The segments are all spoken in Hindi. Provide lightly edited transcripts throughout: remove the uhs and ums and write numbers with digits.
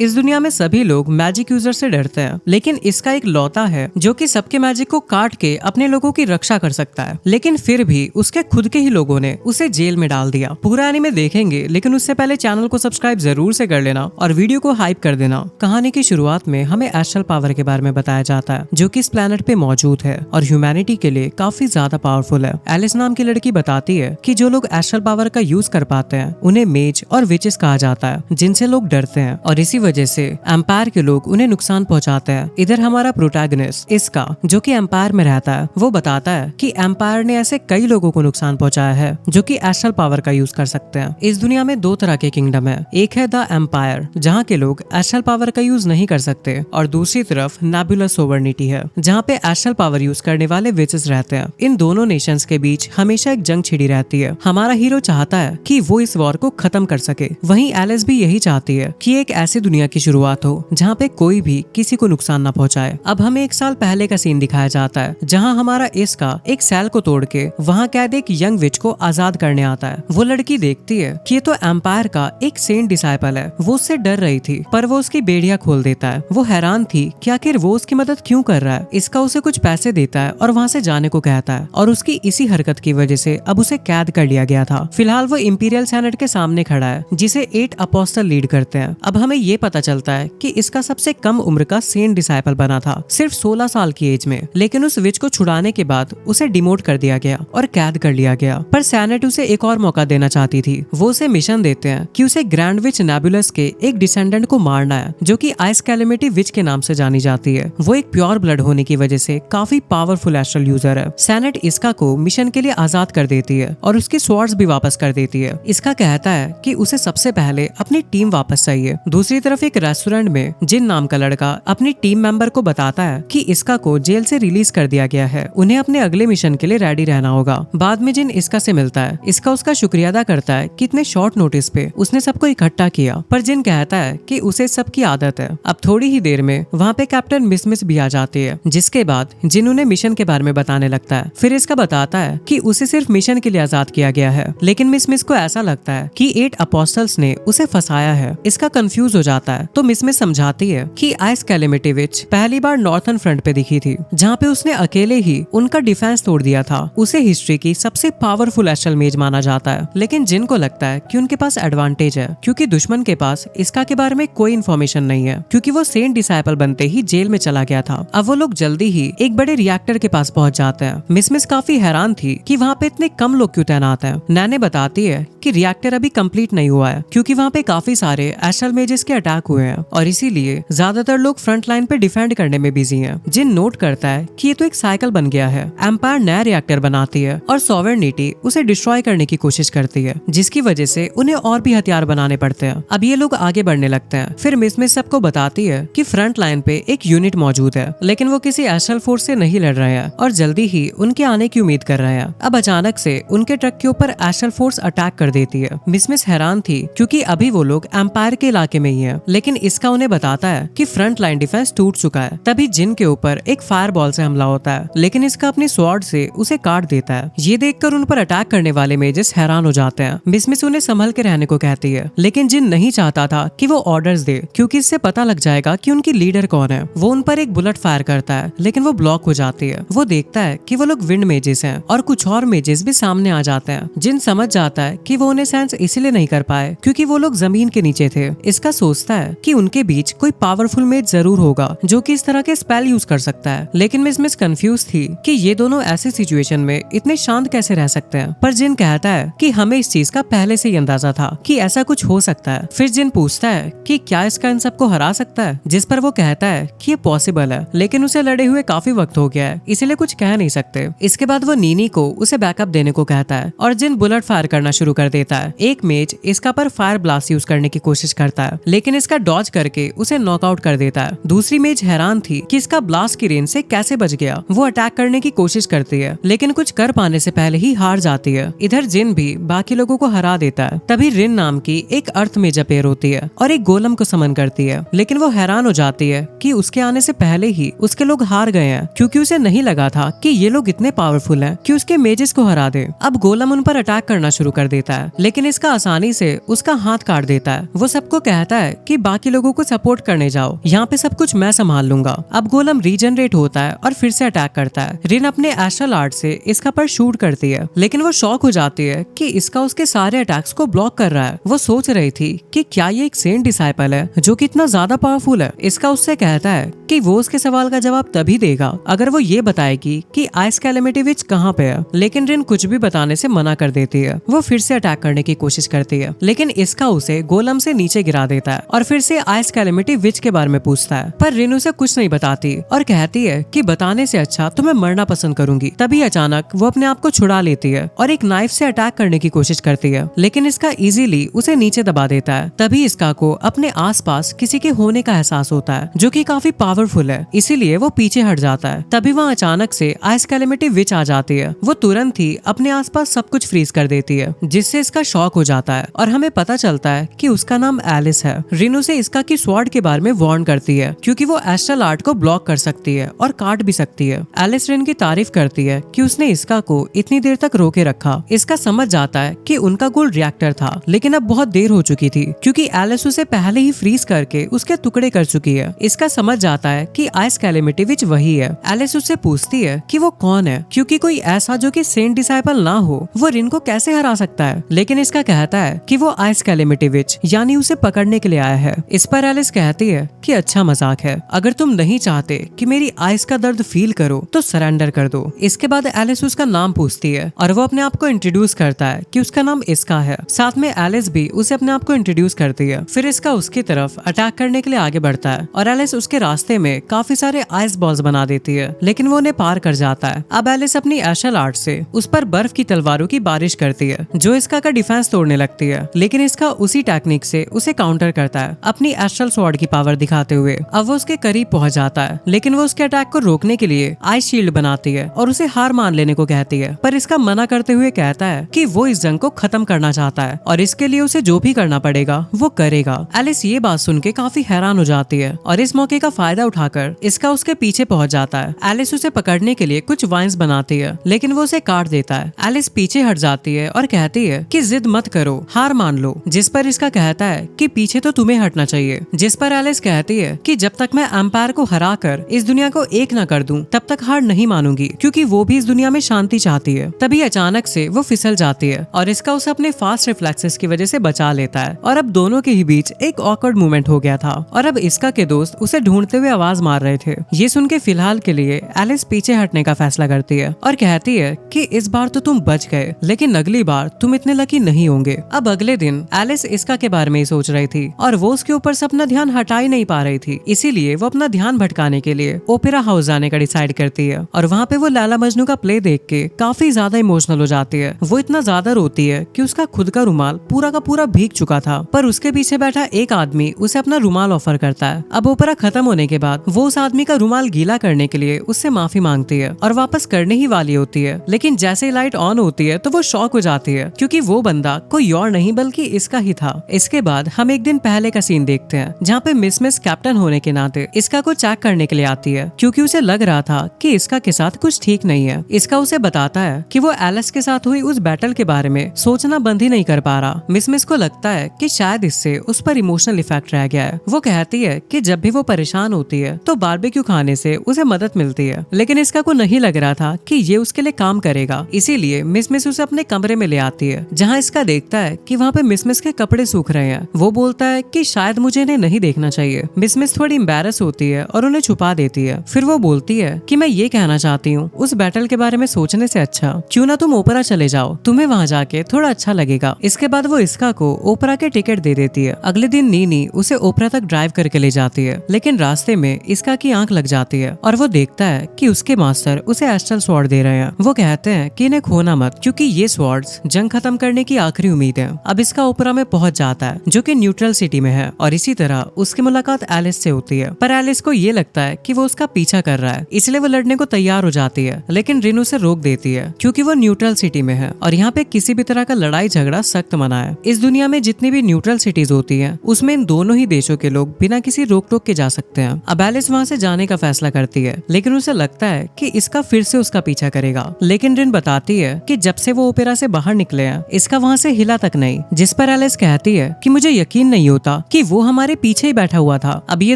इस दुनिया में सभी लोग मैजिक यूजर से डरते हैं, लेकिन इसका एक लौता है जो कि सबके मैजिक को काट के अपने लोगों की रक्षा कर सकता है। लेकिन फिर भी उसके खुद के ही लोगों ने उसे जेल में डाल दिया। पूरा एनीमे देखेंगे, लेकिन उससे पहले चैनल को सब्सक्राइब जरूर से कर लेना और वीडियो को हाइप कर देना। कहानी की शुरुआत में हमें एस्ट्रल पावर के बारे में बताया जाता है, जो कि इस प्लेनेट पे मौजूद है और ह्यूमैनिटी के लिए काफी ज्यादा पावरफुल है। एलिस नाम की लड़की बताती है कि जो लोग एस्ट्रल पावर का यूज कर पाते हैं उन्हें मेज और विचेस कहा जाता है, जिनसे लोग डरते हैं और इसी वजह से एम्पायर के लोग उन्हें नुकसान पहुंचाते हैं। इधर हमारा प्रोटैगनिस्ट इसका, जो कि एम्पायर में रहता है, वो बताता है कि एम्पायर ने ऐसे कई लोगों को नुकसान पहुंचाया है जो कि एस्ट्रल पावर का यूज कर सकते हैं। इस दुनिया में दो तरह के किंगडम है, एक है द एम्पायर जहाँ के लोग एस्ट्रल पावर का यूज नहीं कर सकते, और दूसरी तरफ नेबुला सोवर्निटी है जहाँ पे एस्ट्रल पावर यूज करने वाले विचेस रहते हैं। इन दोनों नेशंस के बीच हमेशा एक जंग छिड़ी रहती है। हमारा हीरो चाहता है कि वो इस वॉर को खत्म कर सके, वहीं एलिस भी यही चाहती है कि एक ऐसी दुनिया की शुरुआत हो जहाँ पे कोई भी किसी को नुकसान न पहुंचाए। अब हमें 1 साल पहले का सीन दिखाया जाता है जहाँ हमारा इसका एक सेल को तोड़ के वहाँ कैद एक यंग विच को आजाद करने आता है। वो लड़की देखती है कि ये तो एम्पायर का एक सेंट डिसाइपल है। वो उससे डर रही थी, पर वो उसकी बेड़ियां खोल देता है। वो हैरान थी कि आखिर वो उसकी मदद क्यों कर रहा है। इसका उसे कुछ पैसे देता है और वहाँ से जाने को कहता है, और उसकी इसी हरकत की वजह से अब उसे कैद कर लिया गया था। फिलहाल वो इंपीरियल सेनेट के सामने खड़ा है, जिसे 8 अपोस्टल लीड करते हैं। अब हमें ये पता चलता है कि इसका सबसे कम उम्र का सेंट डिसाइपल बना था, सिर्फ 16 साल की एज में। लेकिन उस विच को छुड़ाने के बाद उसे डिमोट कर दिया गया और कैद कर लिया गया। पर सेनेट उसे एक और मौका देना चाहती थी। वो उसे मिशन देते हैं कि उसे ग्रैंड विच नेबुलस के एक डिसेंडेंट को मारना है, जो कि आइस कैलेमिटी विच के नाम से जानी जाती है। वो एक प्योर ब्लड होने की वजह से काफी पावरफुल एस्ट्रल यूजर है। सेनेट इसका को मिशन के लिए आजाद कर देती है और उसकी स्वॉर्ड्स भी वापस कर देती है। इसका कहता है कि उसे सबसे पहले अपनी टीम वापस चाहिए। दूसरी तरफ एक रेस्टोरेंट में जिन नाम का लड़का अपनी टीम मेंबर को बताता है कि इसका को जेल से रिलीज कर दिया गया है, उन्हें अपने अगले मिशन के लिए रेडी रहना होगा। बाद में जिन इसका से मिलता है, इसका उसका शुक्रिया अदा करता है कि इतने शॉर्ट नोटिस पे उसने सबको इकट्ठा किया, पर जिन कहता है कि उसे सबकी आदत है। अब थोड़ी ही देर में वहाँ पे कैप्टन मिस भी आ जाती है, जिसके बाद जिन उन्हें मिशन के बारे में बताने लगता है। फिर इसका बताता है कि उसे सिर्फ मिशन के लिए आजाद किया गया है, लेकिन मिस को ऐसा लगता है कि 8 अपोस्टल्स ने उसे फंसाया है। इसका कंफ्यूज हो जाता है तो मिस समझाती है कि आइस कैलेमिटी विच पहली बार नॉर्थर्न फ्रंट पे दिखी थी, जहाँ पे उसने अकेले ही उनका डिफेंस तोड़ दिया था। उसे हिस्ट्री की सबसे पावरफुल एस्ट्रल मेज माना जाता है, लेकिन जिन को लगता है कि उनके पास एडवांटेज है, क्योंकि दुश्मन के पास इसका के बारे में कोई इन्फॉर्मेशन नहीं है, क्योंकि वो सेंट डिसाइपल बनते ही जेल में चला गया था। अब वो लोग जल्दी ही एक बड़े रिएक्टर के पास पहुंच जाते हैं। मिस काफी हैरान थी कि वहाँ पे इतने कम लोग क्यों तैनात हैं। नैने बताती है कि रिएक्टर अभी कंप्लीट नहीं हुआ है, क्योंकि वहाँ पे काफी सारे एस्ट्रल मेजेस के अटैक हुए हैं और इसीलिए ज्यादातर लोग फ्रंट लाइन पे डिफेंड करने में बिजी हैं। जिन नोट करता है कि ये तो एक साइकिल बन गया है। एम्पायर नया रिएक्टर बनाती है और सॉवरेनिटी उसे डिस्ट्रॉय करने की कोशिश करती है, जिसकी वजह से उन्हें और भी हथियार बनाने पड़ते हैं। अब ये लोग आगे बढ़ने लगते हैं। फिर मिस सबको बताती है कि फ्रंट लाइन पे एक यूनिट मौजूद है, लेकिन वो किसी एस्ट्रल फोर्स से नहीं लड़ रहे हैं और जल्दी ही उनके आने की उम्मीद कर रहे हैं। अब अचानक से उनके ट्रक के ऊपर एस्ट्रल फोर्स अटैक कर देती है। मिस हैरान थी, क्योंकि अभी वो लोग एम्पायर के इलाके में ही है, लेकिन इसका उन्हें बताता है कि फ्रंट लाइन डिफेंस टूट चुका है। तभी जिन के ऊपर एक फायर बॉल से हमला होता है, लेकिन इसका अपनी स्वॉर्ड से उसे काट देता है। ये देखकर उन पर अटैक करने वाले मेजेस हैरान हो जाते हैं। मिस उन्हें संभल के रहने को कहती है, लेकिन जिन नहीं चाहता था कि वो ऑर्डर्स दे, क्योंकि इससे पता लग जाएगा कि उनकी लीडर कौन है। वो उन पर एक बुलेट फायर करता है, लेकिन वो ब्लॉक हो जाती है। वो देखता है कि वो लोग विंड मेजेस हैं और कुछ और मेजेस भी सामने आ जाते हैं। जिन समझ जाता है कि वो उन्हें सेंस इसलिए नहीं कर पाए क्योंकि वो लोग जमीन के नीचे थे। इसका सोचता है कि उनके बीच कोई पावरफुल मेज जरूर होगा जो कि इस तरह के स्पेल यूज कर सकता है, लेकिन मिस कंफ्यूज थी कि ये दोनों ऐसे सिचुएशन में इतने शांत कैसे रह सकते हैं। पर जिन कहता है कि हमें इस चीज का पहले से ही अंदाजा था कि ऐसा कुछ हो सकता है। फिर जिन पूछता है कि क्या इसका इन सबको हरा सकता है, जिस पर वो कहता है कि ये पॉसिबल है, लेकिन उसे लड़े हुए काफी वक्त हो गया है, इसीलिए कुछ कह नहीं सकते। इसके बाद वो नीनी को उसे बैकअप देने को कहता है और जिन बुलेट फायर करना शुरू कर देता है। एक मेज इसका पर फायर ब्लास्ट यूज करने की कोशिश करता है, लेकिन इसका डॉज करके उसे नॉकआउट कर देता है। दूसरी मेज हैरान थी कि इसका ब्लास्ट की रेंज से कैसे बच गया। वो अटैक करने की कोशिश करती है, लेकिन कुछ कर पाने से पहले ही हार जाती है। इधर जिन भी बाकी लोगों को हरा देता है। तभी रिन नाम की एक अर्थ मेज अपेयर होती है और एक गोलम को समन करती है, लेकिन वो हैरान हो जाती है कि उसके आने से पहले ही उसके लोग हार गए हैं, क्योंकि उसे नहीं लगा था कि ये लोग इतने पावरफुल हैं कि उसके मेजेस को हरा दे। अब गोलम उन पर अटैक करना शुरू कर देता है, लेकिन इसका आसानी से उसका हाथ काट देता है। वो सबको कहता है कि कि बाकी लोगों को सपोर्ट करने जाओ, यहाँ पे सब कुछ मैं संभाल लूंगा। अब गोलम रीजनरेट होता है और फिर से अटैक करता है। रिन अपने एस्ट्रल आर्ट से इसका पर शूट करती है, लेकिन वो शॉक हो जाती है कि इसका उसके सारे अटैक्स को ब्लॉक कर रहा है। वो सोच रही थी कि क्या ये एक सेंट डिसाइपल है जो कि इतना ज्यादा पावरफुल है। इसका उससे कहता है कि वो उसके सवाल का जवाब तभी देगा अगर वो ये बताएगी कि आइस कैलेमिटी विच कहाँ पे है, लेकिन रिन कुछ भी बताने से मना कर देती है। वो फिर से अटैक करने की कोशिश करती है, लेकिन इसका उसे गोलम से नीचे गिरा देता है और फिर से आइस कैलेमिटी विच के बारे में पूछता है, पर रिन उसे कुछ नहीं बताती और कहती है कि बताने से अच्छा तो मैं मरना पसंद करूंगी। तभी अचानक वो अपने आप को छुड़ा लेती है और एक नाइफ से अटैक करने की कोशिश करती है, लेकिन इसका इजीली उसे नीचे दबा देता है। तभी इसका को अपने आसपास किसी के होने का एहसास होता है जो कि काफी पावरफुल है, इसीलिए वो पीछे हट जाता है। तभी वहाँ अचानक से आइस कैलेमिटी विच आ जाती है। वो तुरंत ही अपने आसपास सब कुछ फ्रीज कर देती है, जिससे इसका शॉक हो जाता है और हमें पता चलता है कि उसका नाम एलिस है। रिन उसे इसका की स्वॉर्ड के बारे में वार्न करती है क्योंकि वो एस्ट्रल आर्ट को ब्लॉक कर सकती है और काट भी सकती है। एलिस रिन की तारीफ करती है कि उसने इसका को इतनी देर तक रोके रखा। इसका समझ जाता है कि उनका गोल रिएक्टर था, लेकिन अब बहुत देर हो चुकी थी क्योंकि एलिस उसे पहले ही फ्रीज करके उसके टुकड़े कर चुकी है। इसका समझ जाता है कि आइस कैलेमिटी विच वही है। एलिस उससे पूछती है कि वो कौन है, क्योंकि कोई ऐसा जो कि सेंट डिसाइपल ना हो वो रिन को कैसे हरा सकता है। लेकिन इसका कहता है कि वो आइस कैलेमिटी विच यानी उसे पकड़ने के लिए आया है। इस पर एलिस कहती है कि अच्छा मजाक है, अगर तुम नहीं चाहते कि मेरी आइस का दर्द फील करो तो सरेंडर कर दो। इसके बाद एलिस उसका नाम पूछती है और वो अपने आप को इंट्रोड्यूस करता है कि उसका नाम इसका है। साथ में एलिस भी उसे अपने आप को इंट्रोड्यूस करती है। फिर इसका उसकी तरफ अटैक करने के लिए आगे बढ़ता है और एलिस उसके रास्ते में काफी सारे आइस बॉल्स बना देती है, लेकिन वो उन्हें पार कर जाता है। अब एलिस अपनी एस्ट्रल आर्ट से उस पर बर्फ की तलवारों की बारिश करती है जो इसका का डिफेंस तोड़ने लगती है, लेकिन इसका उसी टेक्निक से उसे काउंटर करता है अपनी एस्ट्रल स्वॉर्ड की पावर दिखाते हुए। अब वो उसके करीब पहुंच जाता है, लेकिन वो उसके अटैक को रोकने के लिए आइस शील्ड बनाती है और उसे हार मान लेने को कहती है, पर इसका मना करते हुए कहता है कि वो इस जंग को खत्म करना चाहता है और इसके लिए उसे जो भी करना पड़ेगा वो करेगा। एलिस ये बात सुन के काफी हैरान हो जाती है और इस मौके का फायदा उठाकर इसका उसके पीछे पहुंच जाता है। एलिस उसे पकड़ने के लिए कुछ वाइन्स बनाती है, लेकिन वो उसे काट देता है। एलिस पीछे हट जाती है और कहती है कि जिद मत करो, हार मान लो, जिस पर इसका कहता है कि पीछे तो तुम्हें हटना चाहिए। जिस पर एलिस कहती है कि जब तक मैं एम्पायर को हरा कर इस दुनिया को एक न कर दूं तब तक हार नहीं मानूंगी, क्योंकि वो भी इस दुनिया में शांति चाहती है। तभी अचानक से वो फिसल जाती है और इसका उसे अपने फास्ट रिफ्लेक्सेस की वजह से बचा लेता है और अब दोनों के ही बीच एक ऑकवर्ड मूवमेंट हो गया था और अब इसका के दोस्त उसे ढूंढते हुए आवाज मार रहे थे। ये सुन के फिलहाल के लिए एलिस पीछे हटने का फैसला करती है और कहती है कि इस बार तो तुम बच गए, लेकिन अगली बार तुम इतने लकी नहीं होंगे। अब अगले दिन एलिस इसका के बारे में ही सोच रही थी और वो उसके ऊपर से अपना ध्यान हटा ही नहीं पा रही थी, इसीलिए वो अपना ध्यान भटकाने के लिए ओपेरा हाउस जाने का डिसाइड करती है और वहाँ पे वो लैला मजनू का प्ले देख के काफी ज्यादा इमोशनल हो जाती है। वो इतना ज्यादा रोती है कि उसका खुद का रुमाल पूरा का पूरा भीग चुका था, पर उसके पीछे बैठा एक आदमी उसे अपना रुमाल ऑफर करता है। अब ओपेरा खत्म होने के बाद वो उस आदमी का रुमाल गीला करने के लिए उससे माफी मांगती है और वापस करने ही वाली होती है, लेकिन जैसे ही लाइट ऑन होती है तो वो शॉक हो जाती है क्योंकि वो बंदा कोई और नहीं बल्कि इसका ही था। इसके बाद हम एक दिन पहले का सीन देखते हैं जहाँ पे मिस कैप्टन होने के नाते इसका को चेक करने के लिए आती है क्योंकि उसे लग रहा था कि इसका के साथ कुछ ठीक नहीं है। इसका उसे बताता है कि वो एलिस के साथ हुई उस बैटल के बारे में सोचना बंद ही नहीं कर पा रहा। मिस को लगता है कि शायद इससे उस पर इमोशनल इफेक्ट रह गया है। वो कहती है कि जब भी वो परेशान होती है तो बारबेक्यू खाने से उसे मदद मिलती है, लेकिन इसका को नहीं लग रहा था कि ये उसके लिए काम करेगा, इसीलिए मिस उसे अपने कमरे में ले आती है जहाँ इसका देखता है कि वहाँ पे मिस के कपड़े सूख रहे हैं। वो बोलता है कि शायद मुझे इन्हें नहीं देखना चाहिए। मिस थोड़ी एम्बैरस होती है और उन्हें छुपा देती है। फिर वो बोलती है कि मैं ये कहना चाहती हूँ, उस बैटल के बारे में सोचने से अच्छा क्यों ना तुम ओपेरा चले जाओ, तुम्हें वहाँ जाके थोड़ा अच्छा लगेगा। इसके बाद वो इसका को ओपेरा के टिकट दे देती है। अगले दिन नीनी उसे ओपेरा तक ड्राइव करके ले जाती है, लेकिन रास्ते में इसका की आंख लग जाती है और वो देखता है कि उसके मास्टर उसे एस्ट्रल स्वॉर्ड दे रहे हैं। वो कहते हैं कि इन्हें खोना मत, क्योंकि ये स्वॉर्ड्स जंग खत्म करने की आखिरी उम्मीद है। अब इसका ओपेरा में पहुंच जाता है जो कि न्यूट्रल सिटी में है और इसी तरह उसकी मुलाकात एलिस से होती है, पर एलिस को ये लगता है कि वो उसका पीछा कर रहा है, इसलिए वो लड़ने को तैयार हो जाती है, लेकिन रिन उसे रोक देती है क्योंकि वो न्यूट्रल सिटी में है और यहाँ पे किसी भी तरह का लड़ाई झगड़ा सख्त मना है। इस दुनिया में जितनी भी न्यूट्रल सिटीज होती है उसमें इन दोनों ही देशों के लोग बिना किसी रोक टोक के जा सकते हैं। अब एलिस वहाँ से जाने का फैसला करती है, लेकिन उसे लगता है कि इसका फिर से उसका पीछा करेगा, लेकिन रिन बताती है कि जब से वो ओपेरा से बाहर निकले हैं इसका वहाँ से हिला तक नहीं। जिस पर एलिस कहती है कि मुझे यकीन नहीं होता इसका कि वो हमारे पीछे ही बैठा हुआ था। अब ये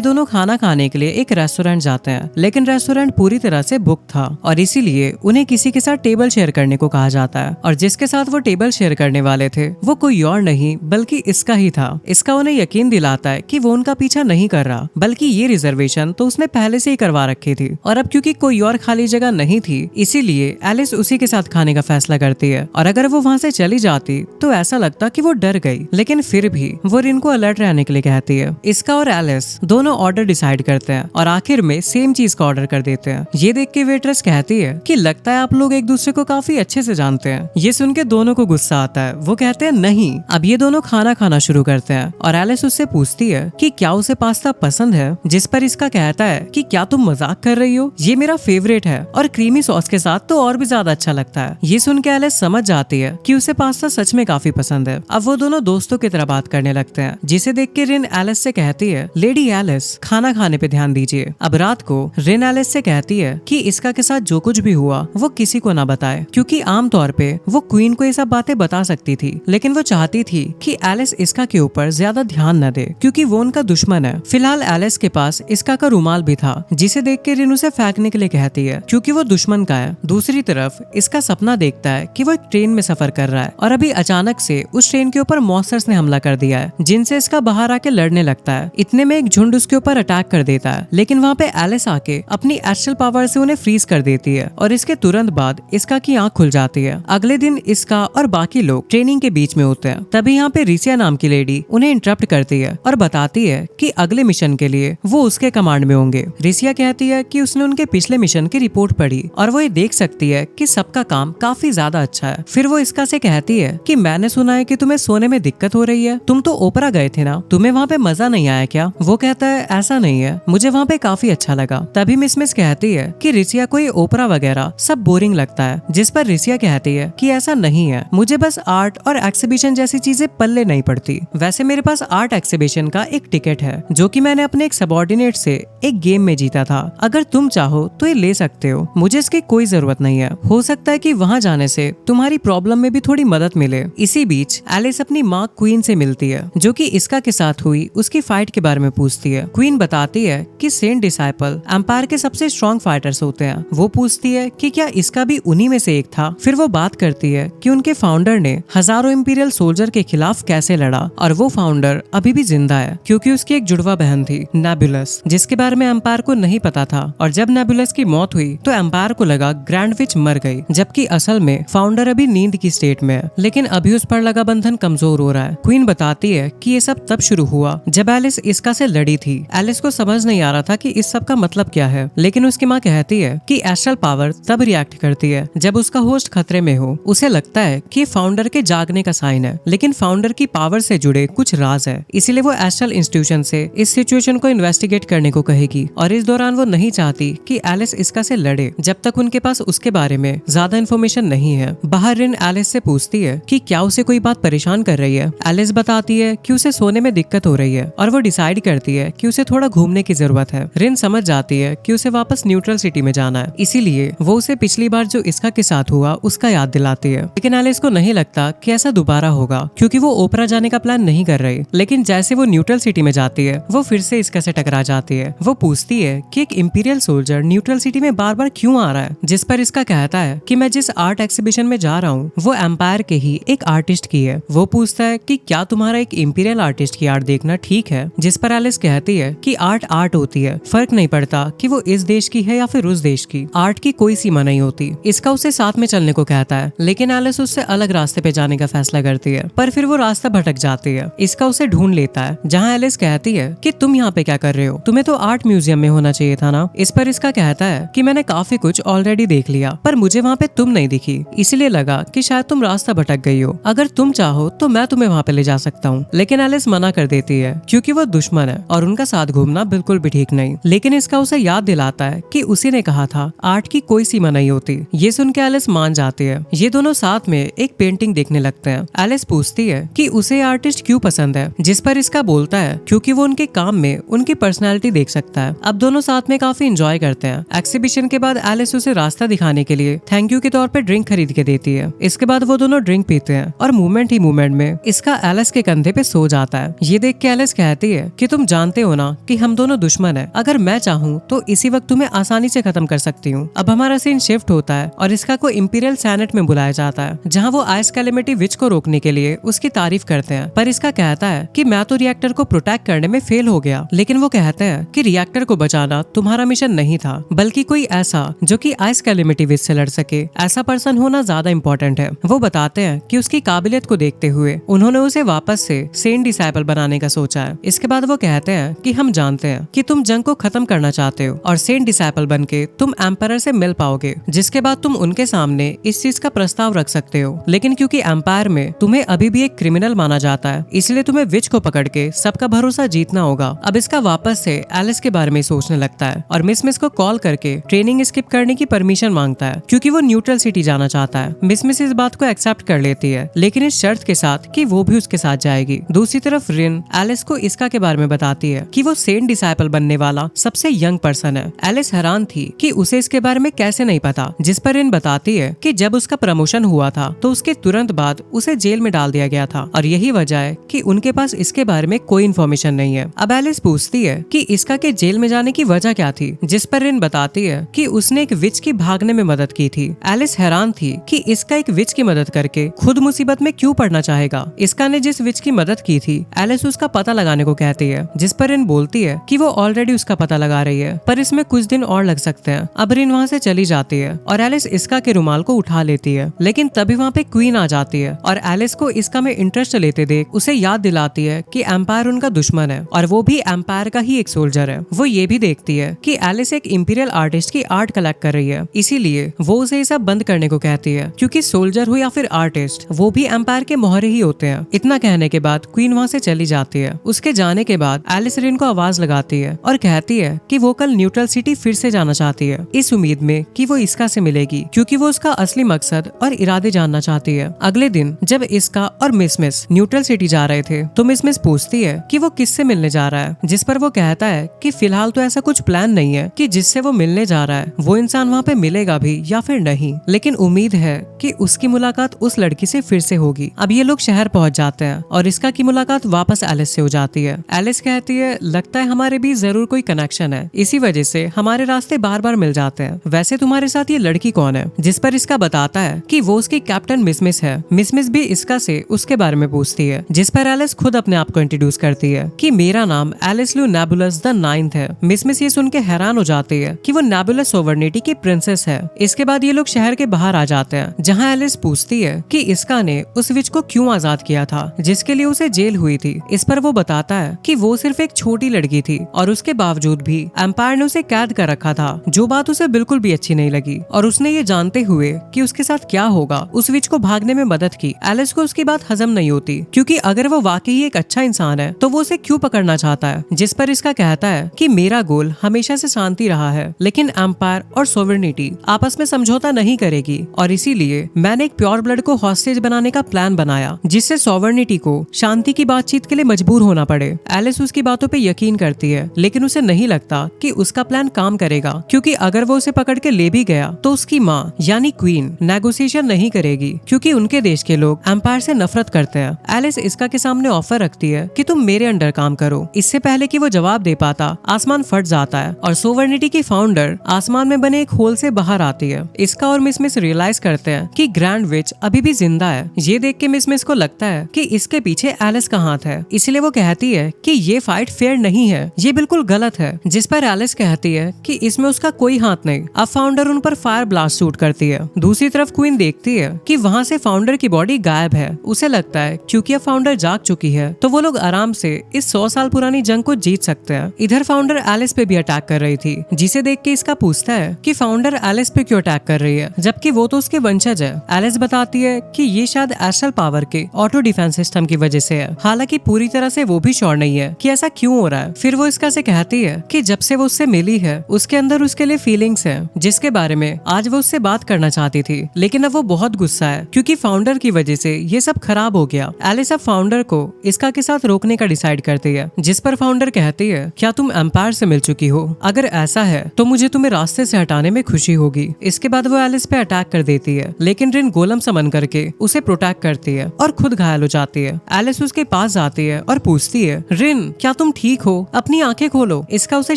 दोनों खाना खाने के लिए एक रेस्टोरेंट जाते हैं, लेकिन रेस्टोरेंट पूरी तरह से बुक था और इसीलिए उन्हें किसी के साथ टेबल शेयर करने को कहा जाता है। और जिसके साथ वो टेबल शेयर करने वाले थे वो कोई और नहीं बल्कि इसका ही था। इसका उन्हें यकीन दिलाता है कि वो उनका पीछा नहीं कर रहा, बल्कि ये रिजर्वेशन तो उसने पहले से ही करवा रखी थी और अब क्योंकि कोई और खाली जगह नहीं थी इसीलिए एलिस उसी के साथ खाने का फैसला करती है। और अगर वो वहाँ से चली जाती तो ऐसा लगता कि वो डर गई, लेकिन फिर भी वो रिन को अलर्ट रहने के लिए कहती है। इसका और एलिस दोनों ऑर्डर डिसाइड करते हैं और आखिर में सेम चीज का ऑर्डर कर देते हैं। ये देख के वेट्रेस कहती है कि लगता है आप लोग एक दूसरे को काफी अच्छे से जानते हैं। ये सुन के दोनों को गुस्सा आता है। वो कहते हैं नहीं। अब ये दोनों खाना खाना शुरू करते हैं और एलिस उससे पूछती है कि क्या उसे पास्ता पसंद है, जिस पर इसका कहता है कि क्या तुम मजाक कर रही हो, ये मेरा फेवरेट है और क्रीमी सॉस के साथ तो और भी ज्यादा अच्छा लगता है। ये सुन के एलिस समझ जाती है कि उसे पास्ता सच में काफी पसंद है। अब वो दोनों दोस्तों की तरह बात करने लगते हैं, जिसे देख के रिन एलिस से कहती है लेडी एलिस खाना खाने पे ध्यान दीजिए। अब रात को रिन एलिस से कहती है कि इसका के साथ जो कुछ भी हुआ वो किसी को ना बताए, क्योंकि आमतौर पे वो क्वीन को ये सब बातें बता सकती थी, लेकिन वो चाहती थी कि एलिस इसका के ऊपर ज्यादा ध्यान न दे क्योंकि वो उनका दुश्मन है। फिलहाल एलिस के पास इसका का रुमाल भी था, जिसे देख के रिन उसे फेंकने के लिए कहती है क्योंकि वो दुश्मन का है। दूसरी तरफ इसका सपना देखता है कि वो एक ट्रेन में सफर कर रहा है और अभी अचानक से उस ट्रेन के ऊपर मॉन्स्टर्स ने हमला कर दिया है, जिनसे इसका बाहर आके लड़ने लगता है। इतने में एक झुंड उसके ऊपर अटैक कर देता है, लेकिन वहाँ पे एलिस आके अपनी एस्ट्रल पावर से उन्हें फ्रीज कर देती है और इसके तुरंत बाद इसका की आंख खुल जाती है। अगले दिन इसका और बाकी लोग ट्रेनिंग के बीच में होते हैं। तभी यहाँ पे रिसिया नाम की लेडी उन्हें इंटरप्ट करती है और बताती है कि अगले मिशन के लिए वो उसके कमांड में होंगे। रिसिया कहती है कि उसने उनके पिछले मिशन की रिपोर्ट पढ़ी और वो ये देख सकती है कि सबका काम काफी ज्यादा अच्छा है। फिर वो इसका से कहती है कि मैंने सुना है कि तुम्हें सोने में दिक्कत हो रही है, तुम तो ओपरा गए थे ना, तुम्हें वहाँ पे मजा नहीं आया क्या? वो कहता है ऐसा नहीं है, मुझे वहाँ पे काफी अच्छा लगा। तभी मिस कहती है कि रिसिया को ये ओपरा वगैरह सब बोरिंग लगता है, जिस पर रिसिया कहती है कि ऐसा नहीं है, मुझे बस आर्ट और एक्सिबिशन जैसी चीजें पल्ले नहीं पड़ती। वैसे मेरे पास आर्ट एक्सिबिशन का एक टिकट है जो कि मैंने अपने एक सबऑर्डिनेट से एक गेम में जीता था, अगर तुम चाहो तो ये ले सकते हो, मुझे इसकी कोई जरूरत नहीं है। हो सकता है कि वहाँ जाने से तुम्हारी प्रॉब्लम में भी थोड़ी मदद मिले। इसी बीच एलिस अपनी माँ क्वीन से मिलती है, जो कि इसका के साथ हुई उसकी फाइट के बारे में पूछती है। क्वीन बताती है कि सेंट डिसाइपल एम्पायर के सबसे स्ट्रॉन्ग फाइटर्स होते हैं। वो पूछती है कि क्या इसका भी उन्हीं में से एक था। फिर वो बात करती है कि उनके फाउंडर ने हजारों इंपीरियल सोल्जर के खिलाफ कैसे लड़ा और वो फाउंडर अभी भी जिंदा है क्योंकि उसकी एक जुड़वा बहन थी नेबुलस, जिसके बारे में एम्पायर को नहीं पता था। और जब नेबुलस की मौत हुई तो एम्पायर को लगा ग्रैंड विच मर गई, जबकि असल में फाउंडर अभी नींद की स्टेट में है, लेकिन अभी उस पर लगा बंधन कमजोर हो रहा है। क्वीन बताती है कि ये सब तब शुरू हुआ जब एलिस इसका से लड़ी थी। एलिस को समझ नहीं आ रहा था कि इस सब का मतलब क्या है, लेकिन उसकी माँ कहती है कि एस्ट्रल पावर तब रिएक्ट करती है जब उसका होस्ट खतरे में हो। उसे लगता है कि फाउंडर के जागने का साइन है, लेकिन फाउंडर की पावर से जुड़े कुछ राज है, इसीलिए वो एस्ट्रल इंस्टीट्यूशन से इस सिचुएशन को इन्वेस्टिगेट करने को कहेगी। और इस दौरान वो नहीं चाहती कि एलिस इसका से लड़े जब तक उनके पास उसके बारे में ज्यादा इन्फॉर्मेशन नहीं है। बाहर रिन एलिस से पूछती है कि क्या उसे कोई बात परेशान कर रही है। एलिस बताती है कि उसे सोने में दिक्कत हो रही है और वो डिसाइड करती है कि उसे थोड़ा घूमने की जरूरत है। रिन समझ जाती है कि उसे वापस न्यूट्रल सिटी में जाना है, इसीलिए वो उसे पिछली बार जो इसका के साथ हुआ उसका याद दिलाती है। लेकिन एलिस को नहीं लगता कि ऐसा दोबारा होगा क्योंकि वो ओपरा जाने का प्लान नहीं कर रही। लेकिन जैसे वो न्यूट्रल सिटी में जाती है वो फिर से इसका से टकरा जाती है। वो पूछती है कि एक इंपीरियल सोल्जर न्यूट्रल सिटी में बार बार क्यों आ रहा है, जिस पर इसका कहता है कि मैं जिस आर्ट एक्सिबिशन में जा रहा हूँ वो एम्पायर के ही एक आर्टिस्ट की है। वो पूछता है कि क्या तुम्हारा एक इंपीरियल आर्टिस्ट की आर्ट देखना ठीक है, जिस पर एलिस कहती है कि आर्ट आर्ट होती है, फर्क नहीं पड़ता कि वो इस देश की है या फिर उस देश की, आर्ट की कोई सीमा नहीं होती। इसका उसे साथ में चलने को कहता है, लेकिन एलिस उससे अलग रास्ते पे जाने का फैसला करती है, पर फिर वो रास्ता भटक जाती है। इसका उसे ढूंढ लेता है, जहाँ एलिस कहती है कि तुम यहाँ पे क्या कर रहे हो, तुम्हें तो आर्ट म्यूजियम में होना चाहिए था ना। इस पर इसका कहता है कि मैंने काफी कुछ ऑलरेडी देख लिया, पर मुझे वहाँ पे तुम नहीं दिखी, इसलिए लगा कि शायद तुम रास्ता भटक गई हो, अगर तुम चाहो तो मैं तुम्हें वहाँ पे ले जा सकता हूँ। लेकिन एलिस मना कर देती है क्योंकि वो दुश्मन है और उनका साथ घूमना बिल्कुल भी ठीक नहीं। लेकिन इसका उसे याद दिलाता है कि उसी ने कहा था आर्ट की कोई सीमा नहीं होती। ये सुन के एलिस मान जाती है। ये दोनों साथ में एक पेंटिंग देखने लगते हैं। एलिस पूछती है कि उसे आर्टिस्ट क्यों पसंद है, जिस पर इसका बोलता है क्योंकि वो उनके काम में उनकी पर्सनैलिटी देख सकता है। अब दोनों साथ में काफी एंजॉय करते हैं। एक्सिबिशन के बाद एलिस उसे रास्ता दिखाने के लिए थैंक यू के तौर पे ड्रिंक खरीद के देती है। इसके बाद वो दोनों ड्रिंक पीते हैं और मूवमेंट ही मूवमेंट में इसका एलिस के कंधे पे सो जाता है। है। ये देख के एलिस कहती है कि तुम जानते हो ना कि हम दोनों दुश्मन है, अगर मैं चाहूँ तो इसी वक्त तुम्हें आसानी से खत्म कर सकती हूँ। अब हमारा सीन शिफ्ट होता है और इसका को इंपीरियल सेनेट में बुलाया जाता है, जहाँ वो आइस कैलेमिटी विच को रोकने के लिए उसकी तारीफ करते हैं। पर इसका कहता है कि मैं तो रिएक्टर को प्रोटेक्ट करने में फेल हो गया, लेकिन वो कहते हैं कि रिएक्टर को बचाना तुम्हारा मिशन नहीं था, बल्कि कोई ऐसा जो कि आइस कैलेमिटी विच से लड़ सके, ऐसा पर्सन होना ज्यादा इम्पोर्टेंट है। वो बताते हैं कि उसकी काबिलियत को देखते हुए उन्होंने उसे वापस से सेंट डिसाइपल बनाने का सोचा है। इसके बाद वो कहते हैं कि हम जानते हैं कि तुम जंग को खत्म करना चाहते हो और सेंट डिसाइपल बनके तुम एम्पायर से मिल पाओगे, जिसके बाद तुम उनके सामने इस चीज का प्रस्ताव रख सकते हो। लेकिन क्योंकि एम्पायर में तुम्हें अभी भी एक क्रिमिनल माना जाता है, इसलिए तुम्हें विच को पकड़ के सबका भरोसा जीतना होगा। अब इसका वापस से एलिस के बारे में सोचने लगता है और मिस को कॉल करके ट्रेनिंग स्किप करने की परमिशन मांगता है, क्योंकि वो न्यूट्रल सिटी जाना चाहता है। मिस इस बात को एक्सेप्ट कर लेती है, लेकिन इस शर्त के साथ कि वो भी उसके साथ जाएगी। दूसरी तरफ रिन एलिस को इसका के बारे में बताती है कि वो सेंट डिसाइपल बनने वाला सबसे यंग पर्सन है। एलिस हैरान थी कि उसे इसके बारे में कैसे नहीं पता, जिस पर रिन बताती है कि जब उसका प्रमोशन हुआ था तो उसके तुरंत बाद उसे जेल में डाल दिया गया था और यही वजह है कि उनके पास इसके बारे में कोई इन्फॉर्मेशन नहीं है। अब एलिस पूछती है कि इसका के जेल में जाने की वजह क्या थी, जिस पर रिन बताती है कि उसने एक विच की भागने में मदद की थी। एलिस हैरान थी कि इसका एक विच की मदद करके खुद मुसीबत में क्यों पड़ना चाहेगा। इसका ने जिस विच की मदद की थी एलिस उसका पता लगाने को कहती है, जिस पर रिन बोलती है कि वो ऑलरेडी उसका पता लगा रही है, पर इसमें कुछ दिन और लग सकते हैं। अब रिन वहाँ से चली जाती है और एलिस इसका के रुमाल को उठा लेती है, लेकिन तभी वहाँ पे क्वीन आ जाती है और एलिस को इसका में इंटरेस्ट लेते देख उसे याद दिलाती है कि एम्पायर उनका दुश्मन है और वो भी एम्पायर का ही एक सोल्जर है। वो ये भी देखती है कि एलिस एक इंपीरियल आर्टिस्ट की आर्ट कलेक्ट कर रही है, इसीलिए वो उसे सब बंद करने को कहती है, क्योंकि सोल्जर हो या फिर आर्टिस्ट वो भी एम्पायर के मोहरे ही होते हैं। इतना कहने के बाद क्वीन वहाँ से चली जाती है। उसके जाने के बाद एलिस रिन को आवाज लगाती है और कहती है कि वो कल न्यूट्रल सिटी फिर से जाना चाहती है, इस उम्मीद में कि वो इसका से मिलेगी, क्योंकि वो उसका असली मकसद और इरादे जानना चाहती है। अगले दिन जब इसका और मिस न्यूट्रल सिटी जा रहे थे तो मिस पूछती है कि वो किससे मिलने जा रहा है, जिस पर वो कहता है कि फिलहाल तो ऐसा कुछ प्लान नहीं है कि जिससे वो मिलने जा रहा है वो इंसान वहाँ पे मिलेगा भी या फिर नहीं, लेकिन उम्मीद है कि उसकी मुलाकात उस लड़की से फिर से होगी। अब ये लोग शहर पहुँच जाते हैं और इसका की मुलाकात वापस एलिस से हो जाती है। एलिस कहती है लगता है हमारे बीच जरूर कोई कनेक्शन है, इसी वजह से हमारे रास्ते बार बार मिल जाते हैं। वैसे तुम्हारे साथ ये लड़की कौन है, जिस पर इसका बताता है कि वो उसकी कैप्टन मिस है। मिस भी इसका से उसके बारे में पूछती है, जिस पर एलिस खुद अपने आप को इंट्रोड्यूस करती है कि मेरा नाम एलिस लू नेबुलस द 9th है। मिस ये सुन के हैरान हो जाती है कि वो नेबुलस सोवर्निटी की प्रिंसेस है। इसके बाद ये लोग शहर के बाहर आ जाते हैं, जहाँ एलिस पूछती है कि इसका ने उस विच को क्यों आजाद किया था जिसके लिए उसे जेल हुई थी। इस पर वो बताता है कि वो सिर्फ एक छोटी लड़की थी और उसके बावजूद भी एम्पायर ने उसे कैद कर रखा था, जो बात उसे बिल्कुल भी अच्छी नहीं लगी और उसने ये जानते हुए कि उसके साथ क्या होगा उस विच को भागने में मदद की। एलिस को उसकी बात हजम नहीं होती, क्योंकि अगर वो वाकई एक अच्छा इंसान है तो वो उसे क्यों पकड़ना चाहता है। जिस पर इसका कहता है कि मेरा गोल हमेशा से शांति रहा है, लेकिन एम्पायर और सोवरेनिटी आपस में समझौता नहीं करेगी और इसीलिए मैंने एक प्योर ब्लड को हॉस्टेज बनाने का प्लान बनाया, जिससे सोवरेनिटी को शांति की बातचीत के लिए मजबूर होना पड़े। एलिस उसकी बातों पे यकीन करती है, लेकिन उसे नहीं लगता कि उसका प्लान काम करेगा, क्योंकि अगर वो उसे पकड़ के ले भी गया तो उसकी माँ यानी क्वीन नेगोशिएशन नहीं करेगी, क्योंकि उनके देश के लोग एम्पायर से नफरत करते हैं। एलिस इसका के सामने ऑफर रखती है कि तुम मेरे अंडर काम करो। इससे पहले कि वो जवाब दे पाता आसमान फट जाता है और सोवरेनिटी की फाउंडर आसमान में बने एक होल से बाहर आती है। इसका और मिस रियलाइज करते हैं कि ग्रैंड विच अभी भी जिंदा है। ये देख के मिस को लगता है कि इसके पीछे एलिस का हाथ है, इसलिए वो कहती है कि ये फाइट फेयर नहीं है, ये बिल्कुल गलत है। जिस पर एलिस कहती है कि इसमें उसका कोई हाथ नहीं। अब फाउंडर उन पर फायर ब्लास्ट शूट करती है। दूसरी तरफ क्वीन देखती है कि वहाँ से फाउंडर की बॉडी गायब है। उसे लगता है क्योंकि अब फाउंडर जाग चुकी है तो वो लोग आराम से इस 100 साल पुरानी जंग को जीत सकते हैं। इधर फाउंडर एलिस पे भी अटैक कर रही थी, जिसे देख के इसका पूछता है कि फाउंडर एलिस पे क्यों अटैक कर रही है, जबकि वो तो उसके वंशज है। एलिस बताती है कि ये शायद एस्ट्रल पावर के ऑटो डिफेंस सिस्टम की वजह से है, हालांकि पूरी तरह से वो भी श्योर नहीं है कि ऐसा क्यों हो रहा है। फिर वो इसका से कहती है कि जब से वो उससे मिली है उसके अंदर उसके लिए फीलिंग्स है, जिसके बारे में आज वो उससे बात करना चाहती थी, लेकिन अब वो बहुत गुस्सा है क्योंकि फाउंडर की वजह से ये सब खराब हो गया। एलिस अब फाउंडर को इसका के साथ रोकने का डिसाइड करती है, जिस पर फाउंडर कहती है क्या तुम एम्पायर से मिल चुकी हो, अगर ऐसा है तो मुझे तुम्हें रास्ते से हटाने में खुशी होगी। इसके बाद वो एलिस पे अटैक कर देती है, लेकिन रिन गोलम समन करके उसे प्रोटेक्ट करती है और खुद घायल हो जाती है। एलिस उसके पास पास आती है और पूछती है, रिन क्या तुम ठीक हो, अपनी आंखें खोलो। इसका उसे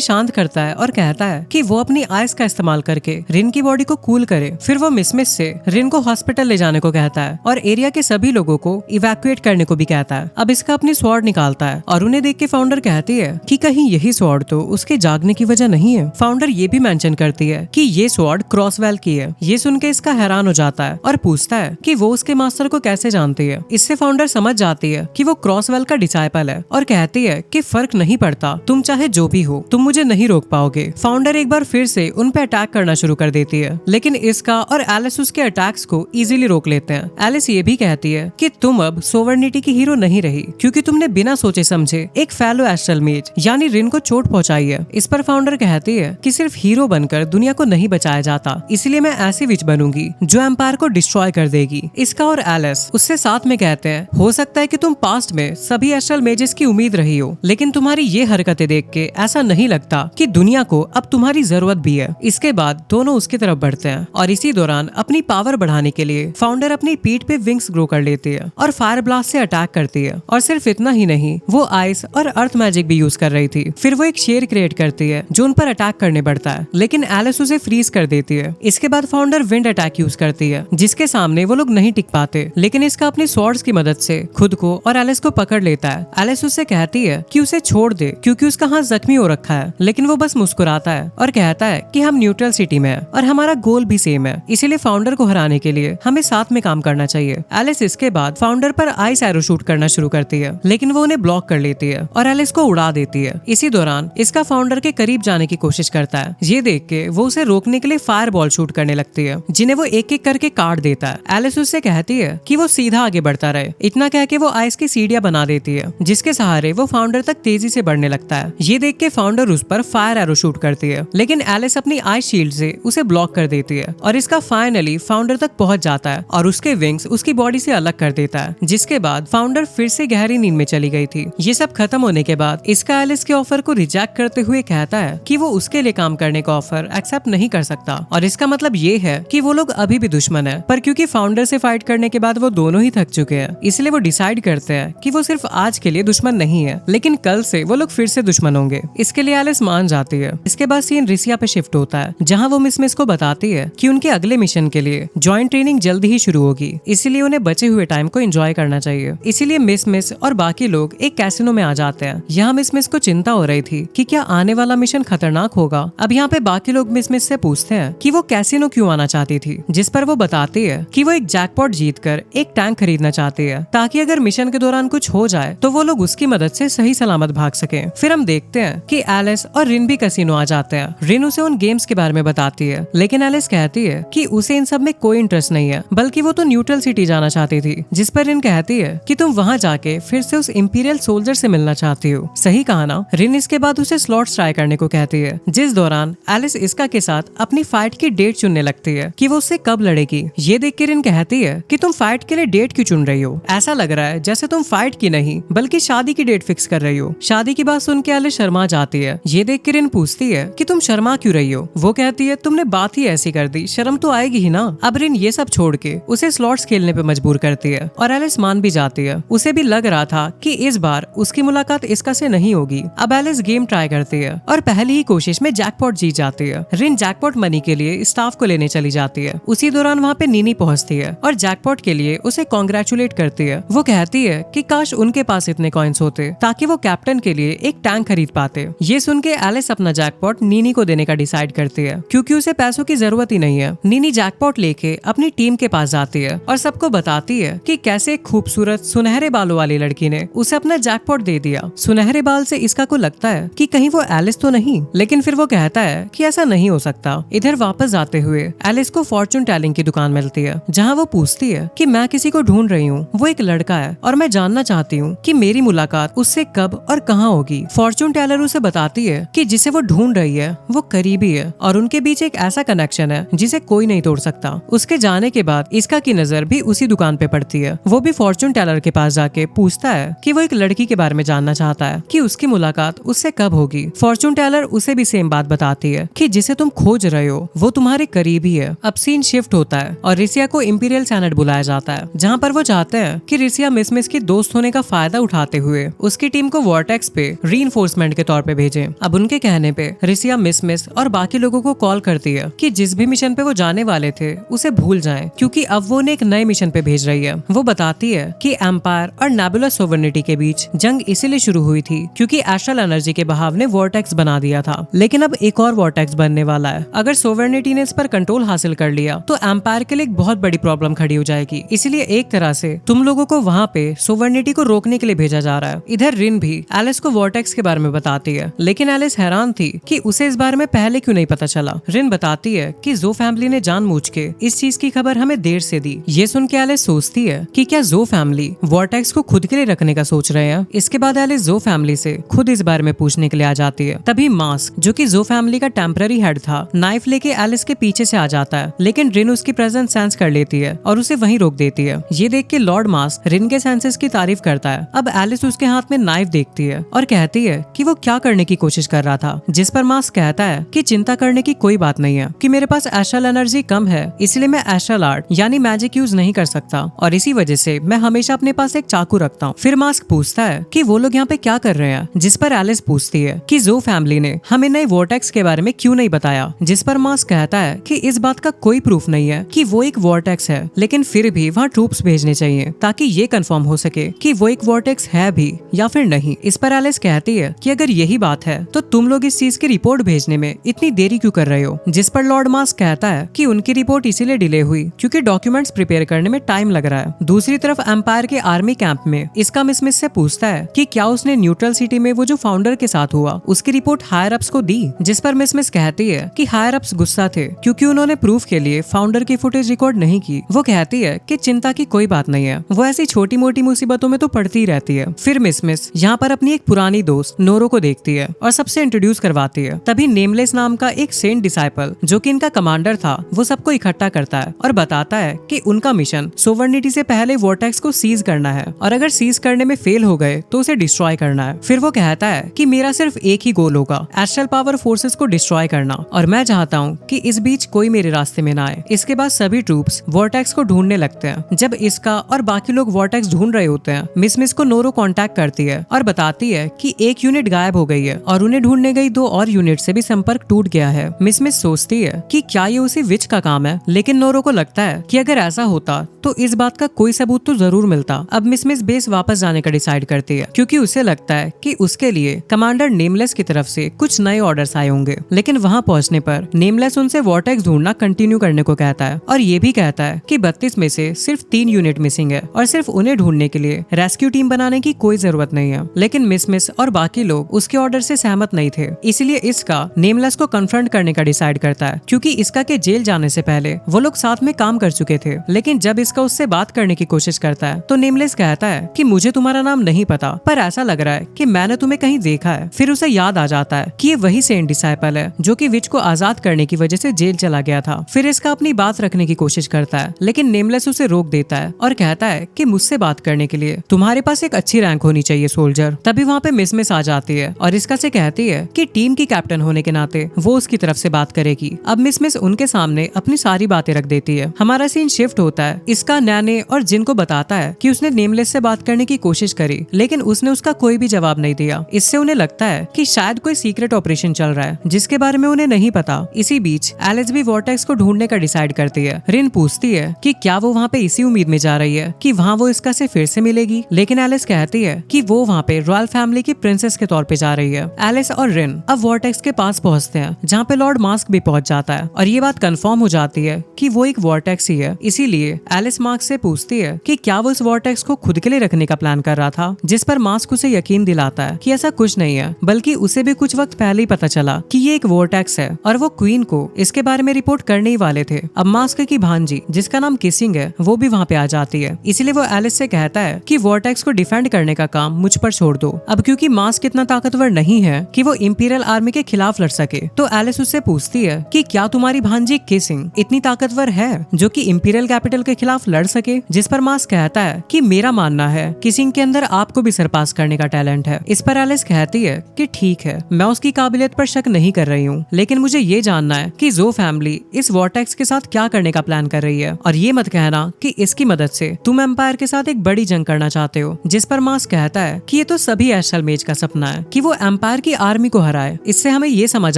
शांत करता है और कहता है कि वो अपनी आइस का इस्तेमाल करके रिन की बॉडी को कूल करे। फिर वो मिस से रिन को हॉस्पिटल ले जाने को कहता है और एरिया के सभी लोगों को इवैक्यूएट करने को भी कहता है। अब इसका अपनी स्वॉर्ड निकालता है और उन्हें देख के फाउंडर कहती है कि कहीं यही स्वॉर्ड तो उसके जागने की वजह नहीं है। फाउंडर ये भी मेंशन करती है कि ये स्वॉर्ड क्रॉसवेल की है। ये सुन के इसका हैरान हो जाता है और पूछता है कि वो उसके मास्टर को कैसे जानती है। इससे फाउंडर समझ जाती है कि वो क्रॉसवेल का डिसाइपल है और कहती है कि फर्क नहीं पड़ता, तुम चाहे जो भी हो, तुम मुझे नहीं रोक पाओगे। फाउंडर एक बार फिर से उन पे अटैक करना शुरू कर देती है, लेकिन इसका और एलिस उसके अटैक्स को इजीली रोक लेते हैं। एलिस ये भी कहती है कि तुम अब सोवर्निटी की हीरो नहीं रही क्योंकि तुमने बिना सोचे समझे एक फेलो एस्ट्रल मेज यानी रिन को चोट पहुंचाई है। इस पर फाउंडर कहती है कि सिर्फ हीरो बनकर दुनिया को नहीं बचाया जाता, इसलिए मैं ऐसी विच बनूंगी जो एम्पायर को डिस्ट्रॉय कर देगी। इसका और एलिस उससे साथ में कहते हैं, हो सकता है कि तुम पास्ट में सभी एस्ट्रल मेजेस की उम्मीद रही हो, लेकिन तुम्हारी ये हरकतें देख के ऐसा नहीं लगता कि दुनिया को अब तुम्हारी जरूरत भी है। इसके बाद दोनों उसकी तरफ बढ़ते हैं और इसी दौरान अपनी पावर बढ़ाने के लिए फाउंडर अपनी पीठ पे विंग्स ग्रो कर लेती है और फायर ब्लास्ट से अटैक करती है। और सिर्फ इतना ही नहीं, वो आइस और अर्थ मैजिक भी यूज कर रही थी। फिर वो एक शेर क्रिएट करती है जो उन पर अटैक करने बढ़ता है, लेकिन एलिस उसे फ्रीज कर देती है। इसके बाद फाउंडर विंड अटैक यूज करती है जिसके सामने वो लोग नहीं टिक पाते, लेकिन इसका अपनी स्वॉर्ड्स की मदद से खुद को और एलिस को पकड़ लेता है। एलिस उससे कहती है कि उसे छोड़ दे क्योंकि उसका हाथ जख्मी हो रखा है, लेकिन वो बस मुस्कुराता है और कहता है कि हम न्यूट्रल सिटी में हैं और हमारा गोल भी सेम है, इसीलिए फाउंडर को हराने के लिए हमें साथ में काम करना चाहिए। एलिस इसके बाद फाउंडर पर आइस एरो शूट करना शुरू करती है, लेकिन वो उन्हें ब्लॉक कर लेती है और एलिस को उड़ा देती है। इसी दौरान इसका फाउंडर के करीब जाने की कोशिश करता है। ये देख के वो उसे रोकने के लिए फायर बॉल शूट करने लगती है जिन्हें वो एक एक करके काट देता है। एलिस उससे कहती है कि वो सीधा आगे बढ़ता रहे। इतना कह के वो आइस की सीढ़ियां बना देती है जिसके सहारे वो फाउंडर तक तेजी से बढ़ने लगता है। ये देख के फाउंडर उस पर फायर एरो शूट करती है, लेकिन एलिस अपनी आइस शील्ड से उसे ब्लॉक कर देती है और इसका फाइनली फाउंडर तक पहुंच जाता है और उसके विंग्स उसकी बॉडी से अलग कर देता है, जिसके बाद फाउंडर फिर से गहरी नींद में चली गई थी। ये सब खत्म होने के बाद इसका एलिस के ऑफर को रिजेक्ट करते हुए कहता है कि वो उसके लिए काम करने का ऑफर एक्सेप्ट नहीं कर सकता और इसका मतलब ये है कि वो लोग अभी भी दुश्मन है, पर क्योंकि फाउंडर से फाइट करने के बाद वो दोनों ही थक चुके हैं, इसलिए वो डिसाइड करते हैं कि वो सिर्फ आज के लिए दुश्मन नहीं है, लेकिन कल से वो लोग फिर से दुश्मन होंगे। इसके लिए एलिस मान जाती है। इसके बाद सीन रिसिया पे शिफ्ट होता है जहाँ वो मिस को बताती है कि उनके अगले मिशन के लिए जॉइंट ट्रेनिंग जल्दी ही शुरू होगी, इसीलिए उन्हें बचे हुए टाइम को एंजॉय करना चाहिए। इसीलिए मिस और बाकी लोग एक कैसीनो में आ जाते हैं। यहाँ मिस को चिंता हो रही थी कि क्या आने वाला मिशन खतरनाक होगा। अब यहाँ पे बाकी लोग मिस से पूछते हैं कि वो कैसीनो क्यों आना चाहती थी, जिस पर वो बताती है कि वो एक जैकपॉट जीतकर एक टैंक खरीदना चाहती है ताकि अगर मिशन के दौरान कुछ हो जाए तो वो लोग उसकी मदद से सही सलामत भाग सके। फिर हम देखते हैं कि एलिस और रिन भी कैसीनो आ जाते हैं। रिन उसे उन गेम्स के बारे में बताती है, लेकिन एलिस कहती है कि उसे इन सब में कोई इंटरेस्ट नहीं है, बल्कि वो तो न्यूट्रल सिटी जाना चाहती थी। जिस पर रिन कहती है कि तुम वहाँ जाके फिर से उस इंपीरियल सोल्जर से मिलना चाहती हो। सही कहा ना। रिन इसके बाद उसे स्लॉट्स ट्राई करने को कहती है, जिस दौरान एलिस इसका के साथ अपनी फाइट की डेट चुनने लगती है कि वो उससे कब लड़ेगी। ये देख के रिन कहती है कि तुम फाइट के लिए डेट क्यों चुन रही हो, ऐसा लग रहा है जैसे तुम फाइट की नहीं बल्कि शादी की डेट फिक्स कर रही हो। शादी की बात सुन के एलिस शर्मा जाती है। ये देख के रिन पूछती है कि तुम शर्मा क्यों रही हो। वो कहती है तुमने बात ही ऐसी कर दी, शर्म तो आएगी ही ना। अब रिन ये सब छोड़ के उसे स्लॉट्स खेलने पे मजबूर करती है और एलिस मान भी जाती है। उसे भी लग रहा था कि इस बार उसकी मुलाकात इसका से नहीं होगी। अब एलिस गेम ट्राई करती है और पहली ही कोशिश में जैकपॉट जीत जाती है। रिन जैकपॉट मनी के लिए स्टाफ को लेने चली जाती है। उसी दौरान वहाँ पे नीनी पहुँचती है और जैकपॉट के लिए उसे कॉन्ग्रेचुलेट करती है। वो कहती है कि काश उनके पास इतने कॉइन्स होते ताकि वो कैप्टन के लिए एक टैंक खरीद पाते। ये सुन के एलिस अपना जैकपॉट नीनी को देने का डिसाइड करती है क्योंकि उसे पैसों की जरूरत ही नहीं है। नीनी जैकपॉट लेके अपनी टीम के पास जाती है और सबको बताती है कि कैसे एक खूबसूरत सुनहरे बालों वाली लड़की ने उसे अपना जैकपॉट दे दिया। सुनहरे बाल से इसका को लगता है कि कहीं वो एलिस तो नहीं, लेकिन फिर वो कहता है कि ऐसा नहीं हो सकता। इधर वापस जाते हुए एलिस को फॉर्चून टेलिंग की दुकान मिलती है जहाँ वो पूछती है कि मैं किसी को ढूंढ रही हूँ, वो एक लड़का है और मैं जानना चाहती हूँ कि मेरी मुलाकात उससे कब और कहाँ होगी। फॉर्चून टेलर उसे बताती है कि जिसे वो ढूंढ रही है वो करीबी है और उनके बीच एक ऐसा कनेक्शन है जिसे कोई नहीं तोड़ सकता। उसके जाने के बाद इसका की नजर भी उसी दुकान पे पड़ती है। वो भी फॉर्चून टेलर के पास जाके पूछता है कि वो एक लड़की के बारे में जानना चाहता है कि उसकी मुलाकात उससे कब होगी। फॉर्चून टेलर उसे भी सेम बात बताती है कि जिसे तुम खोज रहे हो वो तुम्हारे करीब ही है। अब सीन शिफ्ट होता है और रिसिया को इंपीरियल सेनेट बुलाया जाता है जहाँ पर वो चाहते हैं कि रिसिया मिस के दोस्त होने होने का फायदा उठाते हुए उसकी टीम को वॉर्टेक्स पे रीइंफोर्समेंट के तौर पे भेजे। अब उनके कहने पे रिसिया मिस और बाकी लोगों को कॉल करती है कि जिस भी मिशन पे वो जाने वाले थे उसे भूल जाएं, क्योंकि अब वो उन्हें एक नए मिशन पे भेज रही है। वो बताती है कि एम्पायर और नेबुला सोवर्निटी के बीच जंग इसीलिए शुरू हुई थी क्योंकि एस्ट्रल एनर्जी के बहाव ने वॉर्टेक्स बना दिया था, लेकिन अब एक और वॉर्टेक्स बनने वाला है। अगर सोवर्निटी ने इस पर कंट्रोल हासिल कर लिया तो एम्पायर के लिए एक बहुत बड़ी प्रॉब्लम खड़ी हो जाएगी। इसीलिए एक तरह से तुम लोगों को वहाँ पे सोवर्निटी को रोकने के लिए भेजा जा रहा है। इधर रिन भी एलिस को वॉर्टेक्स के बारे में बताती है, लेकिन एलिस हैरान थी कि उसे इस बारे में पहले क्यों नहीं पता चला। रिन बताती है कि जो फैमिली ने जानबूझ के इस चीज की खबर हमें देर से दी। ये सुन के एलिस सोचती है कि क्या जो फैमिली वॉर्टेक्स को खुद के लिए रखने का सोच रहे हैं। इसके बाद एलिस जो फैमिली से खुद इस बारे में पूछने के लिए आ जाती है। तभी मास्क, जो कि जो फैमिली का टेम्पररी हेड था, नाइफ लेके एलिस के पीछे से आ जाता है, लेकिन रिन उसकी प्रेजेंस सेंस कर लेती है और उसे वहीं रोक देती है। ये देख के लॉर्ड मास्क रिन के सेंसेस की तारीफ करता है। अब एलिस उसके हाथ में नाइफ देखती है और कहती है कि वो क्या करने की कोशिश कर रहा था, जिस पर मास्क कहता है कि चिंता करने की कोई बात नहीं है, कि मेरे पास एस्ट्रल एनर्जी कम है, इसलिए मैं एस्ट्रल आर्ट यानी मैजिक यूज नहीं कर सकता और इसी वजह से मैं हमेशा अपने पास एक चाकू रखता हूँ। फिर मास्क पूछता है कि वो लोग यहाँ पे क्या कर रहे हैं, जिस पर एलिस पूछती है कि जो फैमिली ने हमें नए वॉर्टेक्स के बारे में क्यों नहीं बताया, जिस पर मास्क कहता है कि इस बात का कोई प्रूफ नहीं है कि वो एक वॉर्टेक्स है, लेकिन फिर भी वहाँ ट्रूप्स भेजने चाहिए ताकि ये कंफर्म हो सके कि वो एक वॉर्टेक्स है भी या फिर नहीं। इस पर एलिस कहती है कि अगर यही बात है तो तुम लोग इस चीज की रिपोर्ट भेजने में इतनी देरी क्यों कर रहे हो, जिस पर लॉर्ड मास्क कहता है कि उनकी रिपोर्ट इसीलिए डिले हुई क्योंकि डॉक्यूमेंट्स प्रिपेयर करने में टाइम लग रहा है। दूसरी तरफ एम्पायर के आर्मी कैंप में इसका मिस से पूछता है कि क्या उसने न्यूट्रल सिटी में वो जो फाउंडर के साथ हुआ उसकी रिपोर्ट हायर अप्स को दी, जिस पर मिस कहती है कि हायर अप्स गुस्सा थे क्योंकि उन्होंने प्रूफ के लिए फाउंडर की फुटेज रिकॉर्ड नहीं की। वो कहती है कि चिंता की कोई बात नहीं है, वो ऐसी छोटी मोटी मुसीबतों में तो पड़ती रहती है। फिर मिस यहाँ पर अपनी एक पुरानी दोस्त नोरो को देखती है और सबसे इंट्रोड्यूस करवाती है। तभी नेमलेस नाम का एक सेंट डिसाइपल, जो कि इनका कमांडर था, वो सबको इकट्ठा करता है और बताता है कि उनका मिशन सोवर्निटी से पहले वॉर्टेक्स को सीज करना है और अगर सीज करने में फेल हो गए तो उसे डिस्ट्रॉय करना है। फिर वो कहता है कि मेरा सिर्फ एक ही गोल होगा, एस्ट्रल पावर फोर्सेस को डिस्ट्रॉय करना, और मैं चाहता हूँ कि इस बीच कोई मेरे रास्ते में ना आए। इसके बाद सभी ट्रूप्स वॉर्टेक्स को ढूंढने लगते हैं। जब इसका और बाकी लोग वॉर्टेक्स ढूंढ रहे होते हैं, मिस को नोरो कांटेक्ट करती है और बताती है कि एक यूनिट गायब हो गई है और उन्हें ढूंढने गई 2 और यूनिट से भी संपर्क टूट गया है। मिस सोचती है कि क्या ये उसी विच का काम है, लेकिन नोरो को लगता है कि अगर ऐसा होता तो इस बात का कोई सबूत तो जरूर मिलता। अब मिस बेस वापस जाने का डिसाइड करती है क्योंकि उसे लगता है कि उसके लिए कमांडर नेमलेस की तरफ से कुछ नए ऑर्डर्स आए होंगे। लेकिन वहां पहुंचने पर नेमलेस उनसे वॉर्टेक्स ढूंढना कंटिन्यू करने को कहता है और ये भी कहता है कि 32 में से सिर्फ 3 यूनिट मिसिंग है और सिर्फ उन्हें ढूंढने के लिए रेस्क्यू टीम बनाने की कोई जरूरत नहीं है। लेकिन मिस और बाकी लोग उसके ऑर्डर से सहमत नहीं थे, इसलिए इसका नेमलेस को कन्फ्रंट करने का डिसाइड करता है क्योंकि इसका के जेल जाने से पहले वो लोग साथ में काम कर चुके थे। लेकिन जब इसका उससे बात करने की कोशिश करता है तो नेमलेस कहता है कि मुझे तुम्हारा नाम नहीं पता, पर ऐसा लग रहा है कि मैंने तुम्हें कहीं देखा है। फिर उसे याद आ जाता है कि ये वही सेंट डिसाइपल है जो कि विच को आजाद करने की वजह से जेल चला गया था। फिर इसका अपनी बात रखने की कोशिश करता है, लेकिन नेमलेस उसे रोक देता है और कहता है कि मुझसे बात करने के लिए तुम्हारे पास एक अच्छी रैंक होनी चाहिए सोल्जर। तभी वहाँ पे मिस आ जाती है और इसका से कहती है कि टीम की कैप्टन होने के नाते वो उसकी तरफ से बात करेगी। अब मिस उनके सामने अपनी सारी बातें रख देती है। हमारा सीन शिफ्ट होता है। इसका नैने और जिन को बताता है कि उसने नेमलेस से बात करने की कोशिश करी, लेकिन उसने उसका कोई भी जवाब नहीं दिया। इससे उन्हें लगता है कि शायद कोई सीक्रेट ऑपरेशन चल रहा है जिसके बारे में उन्हें नहीं पता। इसी बीच एलिस भी वॉर्टेक्स को ढूंढने का डिसाइड करती है। रिन पूछती है कि क्या वो वहाँ पे इसी उम्मीद में जा रही है कि वहाँ वो इसका से फिर से मिलेगी, लेकिन एलिस कहती है कि वो वहाँ पे रॉयल फैमिली की प्रिंसेस के तौर पे जा रही है। एलिस और रिन अब वॉर्टेक्स के पास पहुँचते हैं जहाँ पे लॉर्ड मास्क भी पहुँच जाता है और ये बात कंफर्म हो जाती है कि वो एक वॉर्टेक्स ही है। इसीलिए एलिस मास्क से पूछती है कि क्या वो इस वॉर्टेक्स को खुद के लिए रखने का प्लान कर रहा था, जिस पर मास्क उसे यकीन दिलाता है कि ऐसा कुछ नहीं है, बल्कि उसे भी कुछ वक्त पहले ही पता चला कि ये एक वॉर्टेक्स है और वो क्वीन को इसके बारे में रिपोर्ट करने ही वाले थे। अब मास्क की भांजी, जिसका नाम किसिंग है, वो भी वहाँ पे आ जाती है। इसलिए वो एलिस से कहता है कि वॉर्टेक्स को डिफेंड करने का काम मुझ पर छोड़ दो। अब क्योंकि मास्क इतना ताकतवर नहीं है कि वो इंपीरियल आर्मी के खिलाफ लड़ सके, तो एलिस उससे पूछती है कि क्या तुम्हारी भांजी किसिंग इतनी ताकतवर है जो कि इंपीरियल कैपिटल के खिलाफ लड़ सके, जिस पर मास्क कहता है कि मेरा मानना है किसिंग के अंदर आपको भी सरपास करने का टैलेंट है। इस पर एलिस कहती है कि ठीक है, मैं उसकी काबिलियत पर शक नहीं कर रही हूँ, लेकिन मुझे ये जानना है कि जो फैमिली इस वॉर्टेक्स के साथ क्या करने का प्लान कर रही है, और ये मत कहना कि इसकी मदद से तुम एम्पायर के साथ एक बड़ी जंग करना चाहते हो, जिस पर मास्क कहता है कि ये तो सभी एस्ट्रल मेज का सपना है कि वो एम्पायर की आर्मी को हराए। इससे हमें ये समझ